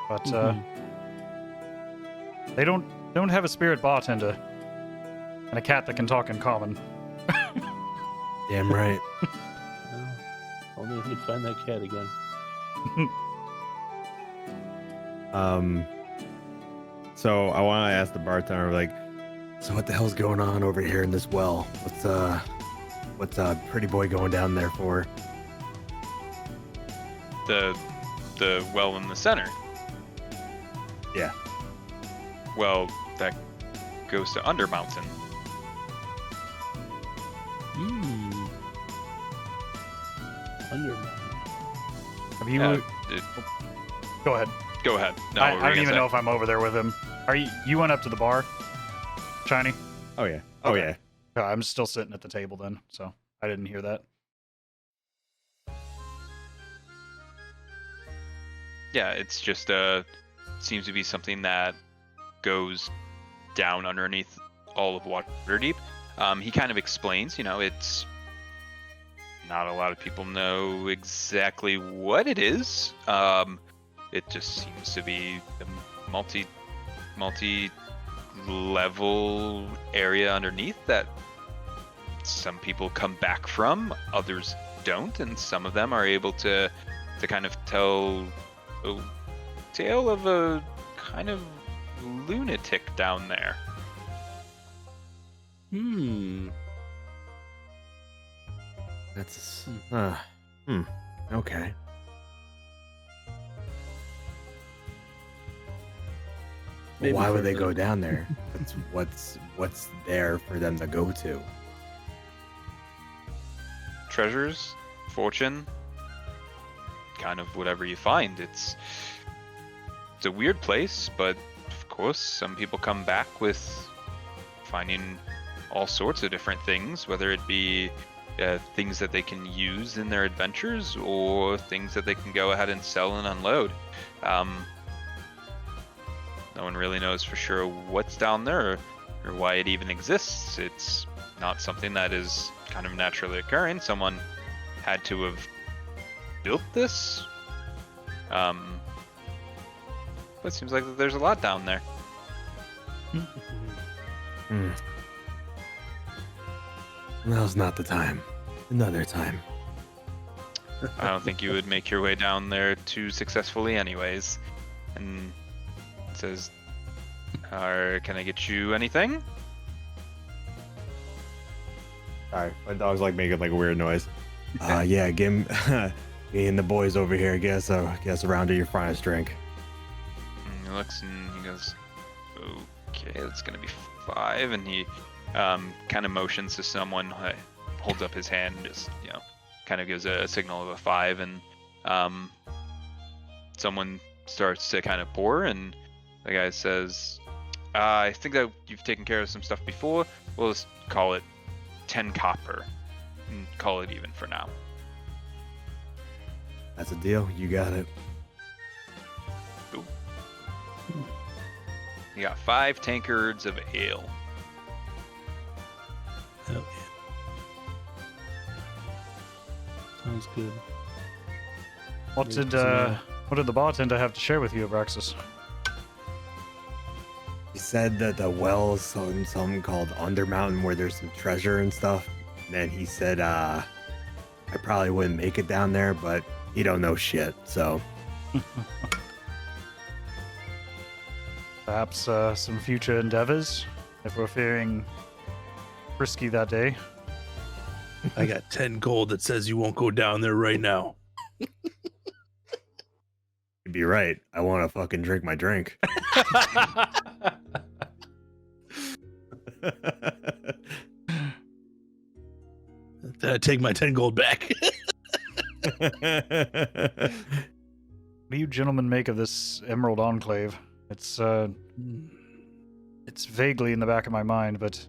but they don't have a spirit bartender and a cat that can talk in common. Damn right. Well, only if we could find that cat again. So I want to ask the bartender, like, so what the hell's going on over here in this well? What's pretty boy going down there for? The well in the center. Yeah. Well, that goes to Undermountain. Undermine. Have you? It- Go ahead. Go ahead. No, I what were don't you even gonna know if I'm over there with him. Are you? You went up to the bar, Shiny? Oh yeah. Oh Okay. yeah. Oh, I'm still sitting at the table then, so I didn't hear that. Yeah, it's just seems to be something that goes down underneath all of Waterdeep. He kind of explains, it's not a lot of people know exactly what it is. It just seems to be a multi-level area underneath that some people come back from, others don't, and some of them are able to kind of tell a tale of a kind of lunatic down there. That's okay. Maybe Why for would they the- go down there? What's there for them to go to? Treasures, fortune, kind of whatever you find. It's a weird place, but of course some people come back with finding all sorts of different things, whether it be things that they can use in their adventures or things that they can go ahead and sell and unload. No one really knows for sure what's down there or why it even exists. It's not something that is kind of naturally occurring. Someone had to have built this. But it seems like there's a lot down there. Now's not the time. Another time. I don't think you would make your way down there too successfully anyways. And it says, can I get you anything? Sorry, my dog's like making like a weird noise. Yeah, give him, me and the boys over here. Guess a round of your finest drink. And he looks and he goes, okay, that's gonna be 5. And he kind of motions to someone, holds up his hand, and just kind of gives a signal of a 5, and someone starts to kind of pour, and the guy says, I think that you've taken care of some stuff before. We'll just call it 10 copper and call it even for now. That's a deal. You got it. You got 5 tankards of ale. Hell yeah. Sounds good. What did the bartender have to share with you, Abraxos? He said that the well's something called Undermountain where there's some treasure and stuff. And then he said I probably wouldn't make it down there, but he don't know shit, so Perhaps some future endeavors, if we're feeling risky that day. I got 10 gold that says you won't go down there right now. you'd be right. I want to fucking drink my drink. Take my 10 gold back. What do you gentlemen make of this Emerald Enclave? It's vaguely in the back of my mind, but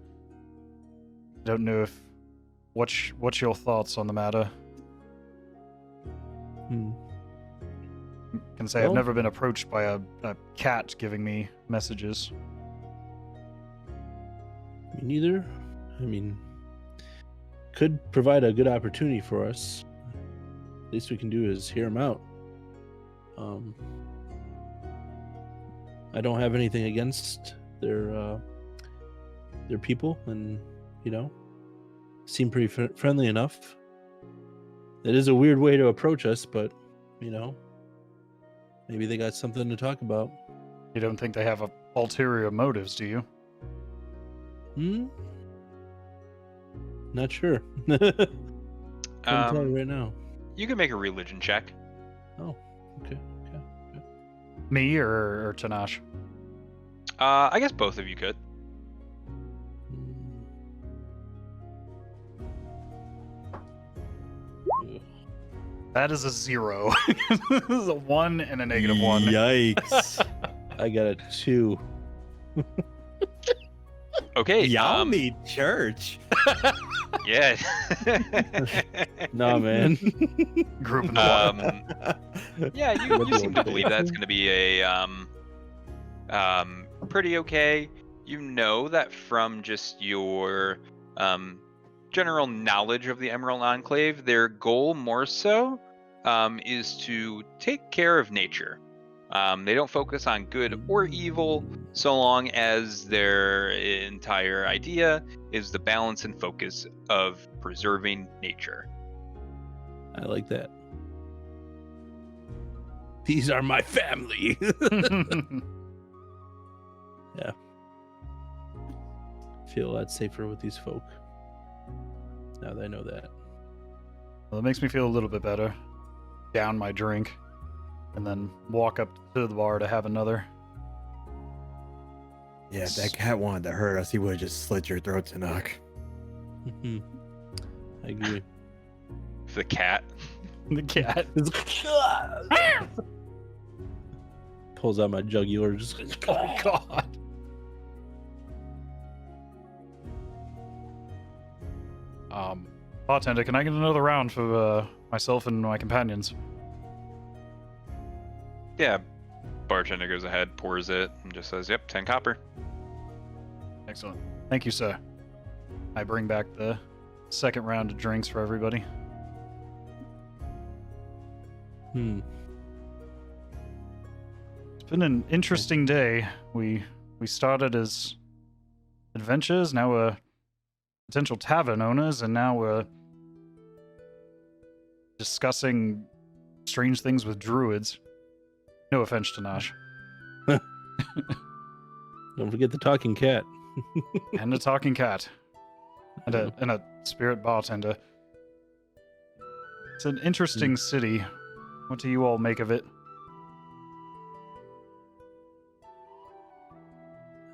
I don't know if what's your thoughts on the matter? Can say I've Well- never been approached by a cat giving me messages. Me neither. I mean, could provide a good opportunity for us. Least we can do is hear them out. I don't have anything against their people, and seem pretty friendly enough. It is a weird way to approach us, but maybe they got something to talk about. You don't think they have ulterior motives, do you? Not sure. Couldn't tell you right now. You can make a religion check. Oh, okay. Me or Tenach? I guess both of you could. That is a 0. This is a 1 and a -1. Yikes. I got a 2. Okay. Y'all need church. Yeah. Nah, man. Group in the water. Yeah, you seem to believe that's going to be a pretty okay. You know that from just your general knowledge of the Emerald Enclave, their goal more so is to take care of nature. They don't focus on good or evil so long as their entire idea is the balance and focus of preserving nature. I like that. These are my family. Yeah. Feel a lot safer with these folk. Now that I know that. Well, it makes me feel a little bit better. Down my drink, and then walk up to the bar to have another. Yeah, if that cat wanted to hurt us, he would have just slit your throat, Tenach. I agree. The cat. The cat. Pulls out my jugular. Just Oh God. Bartender, can I get another round for myself and my companions? Yeah. Bartender goes ahead, pours it, and just says, "Yep, 10 copper." Excellent. Thank you, sir. I bring back the second round of drinks for everybody. It's been an interesting day. We started as adventurers, now we're potential tavern owners, and now we're discussing strange things with druids. No offense, Tenach. don't forget the talking cat. And a talking cat. And a spirit bartender. It's an interesting city. What do you all make of it?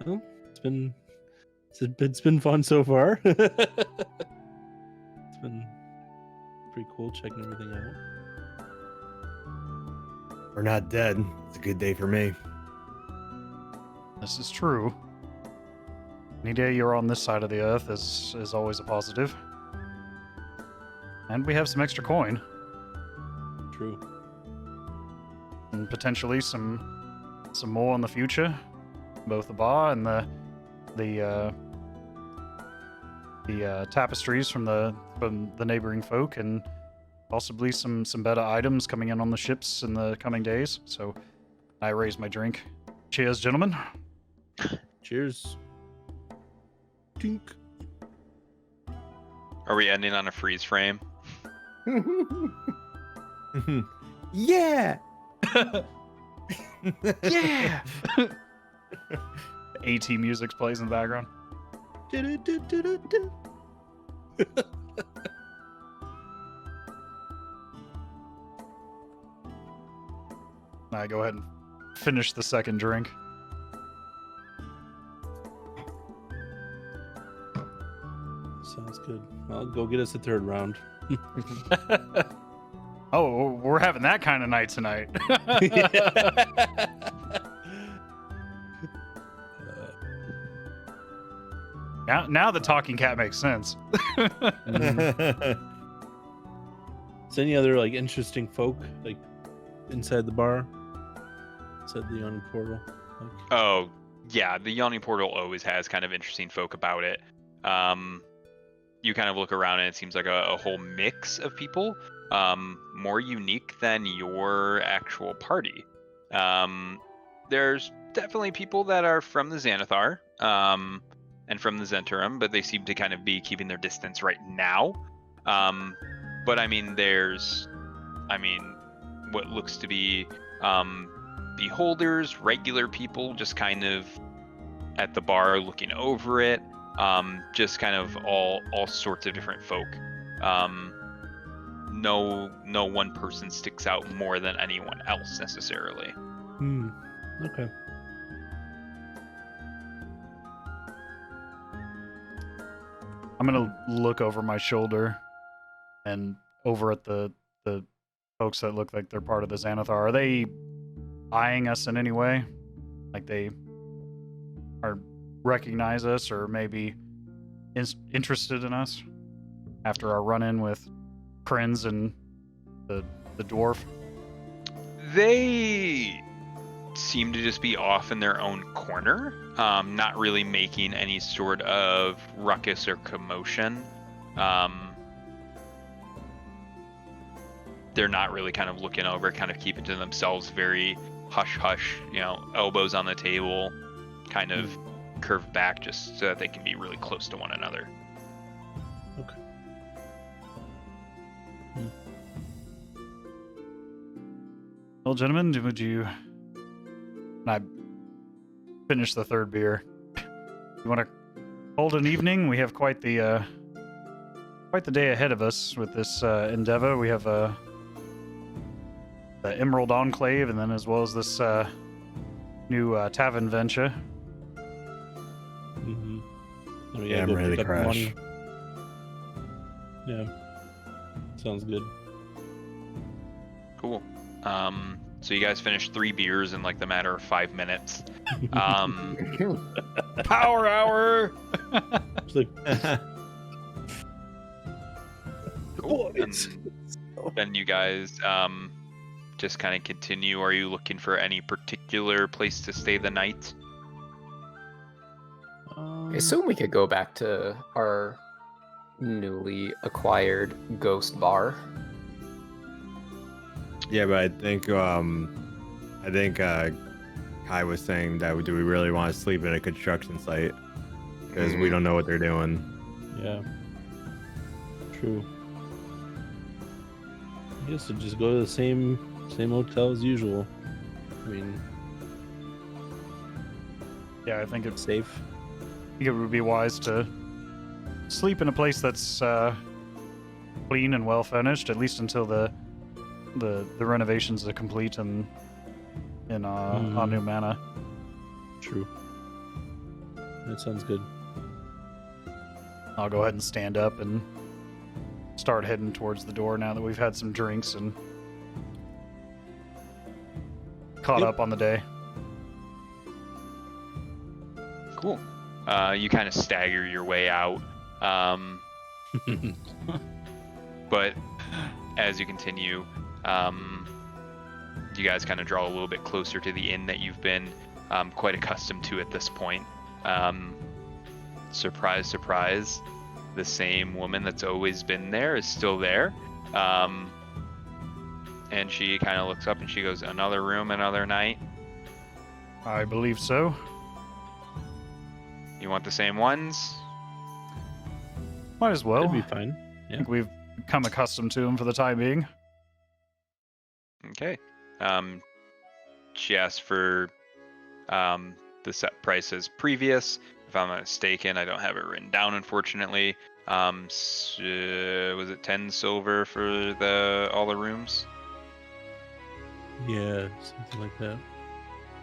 Well, it's been fun so far. It's been pretty cool checking everything out. We're not dead. It's a good day for me. This is true. Any day you're on this side of the earth is always a positive. And we have some extra coin. True. And potentially some more in the future. Both the bar and the tapestries from the neighboring folk, and possibly some better items coming in on the ships in the coming days. So I raise my drink. Cheers, gentlemen. Cheers. Tink. Are we ending on a freeze frame? Yeah. Yeah. AT music plays in the background. I go ahead and finish the second drink. Sounds good. I'll go get us a third round. Oh, we're having that kind of night tonight. Now the talking cat makes sense. Is any other like interesting folk like inside the bar? Inside the yawning portal? Like... Oh, yeah, the Yawning Portal always has kind of interesting folk about it. You kind of look around and it seems like a whole mix of people, more unique than your actual party. There's definitely people that are from the Xanathar, and from the Zentarum, but they seem to kind of be keeping their distance right now. But I mean, there's what looks to be beholders, regular people, just kind of at the bar looking over it. Just kind of all sorts of different folk. No one person sticks out more than anyone else necessarily. Okay. I'm gonna look over my shoulder and over at the folks that look like they're part of the Xanathar. Are they eyeing us in any way? Like they are recognize us or maybe interested in us after our run-in with Prinz and the dwarf? They seem to just be off in their own corner, not really making any sort of ruckus or commotion. They're not really kind of looking over, kind of keeping to themselves, very hush-hush, elbows on the table, kind of curved back just so that they can be really close to one another. Okay. Well, gentlemen, would you... I finished the third beer. You want to hold an evening? We have quite the day ahead of us with this endeavor. We have the Emerald Enclave, and then as well as this new tavern venture. Mm-hmm. Yeah, I'm ready to crash. Yeah. Sounds good. Cool. So you guys finished 3 beers in like the matter of 5 minutes. Power hour! It's like, Cool. And then you guys just kind of continue. Are you looking for any particular place to stay the night? I assume we could go back to our newly acquired ghost bar. Yeah, but I think Kai was saying that do we really want to sleep at a construction site? Because we don't know what they're doing. yeah. True. I guess to just go to the same hotel as usual. I mean, Yeah, I think it's safe. it would be wise to sleep in a place that's clean and well furnished, at least until the renovations are complete and in our new manor. True. That sounds good. I'll go ahead and stand up and start heading towards the door now that we've had some drinks and caught up on the day. Cool. You kind of stagger your way out. But as you continue, you guys kind of draw a little bit closer to the inn that you've been quite accustomed to at this point. Surprise, surprise, the same woman that's always been there is still there. And she kind of looks up and she goes, "Another room, another night? I believe so. You want the same ones?" Might as well. That'd be fine. I think we've become accustomed to them for the time being. Okay. She asked for the set price as previous. If I'm not mistaken, I don't have it written down, unfortunately. Was it 10 silver for all the rooms? Yeah, something like that.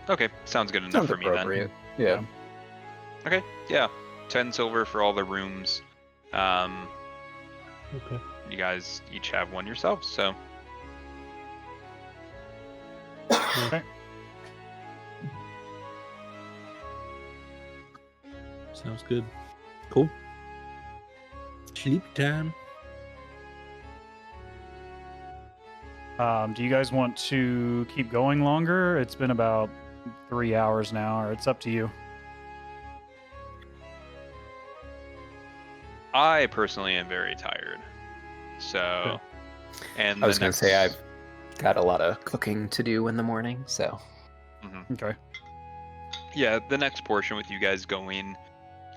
Okay, sounds good enough Sounds for me then. appropriate. Yeah. Okay, yeah, 10 silver for all the rooms. Okay. You guys each have one yourselves, so Okay. Sounds good. Cool. Sleep time. Do you guys want to keep going longer? It's been about 3 hours now, or it's up to you. I personally am very tired. So, and I was going to say I've got a lot of cooking to do in the morning, so. Okay. Yeah, the next portion with you guys going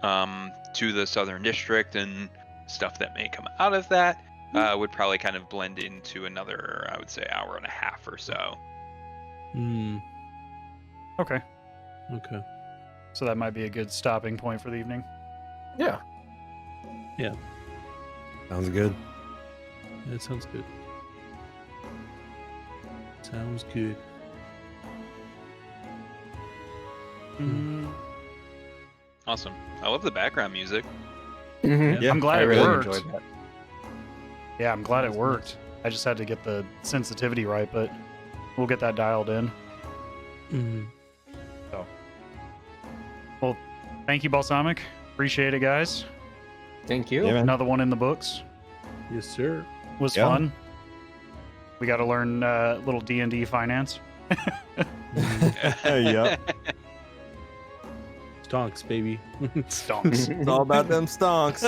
to the Southern District and stuff that may come out of that would probably kind of blend into another, I would say, hour and a half or so. Okay. Okay. So that might be a good stopping point for the evening. Yeah. Sounds good. That sounds good. Sounds good. Awesome. I love the background music. Mhm. Yeah, I'm glad I it really worked. enjoyed that. Yeah, I'm glad it worked. I just had to get the sensitivity right, but we'll get that dialed in. Mhm. Well, thank you, Balsamic. Appreciate it, guys. Thank you. Yeah, man. Another one in the books. Yes, sir. Was Yeah. fun. We got to learn little D&D finance. Yep. Stonks, baby. Stonks. It's all about them stonks.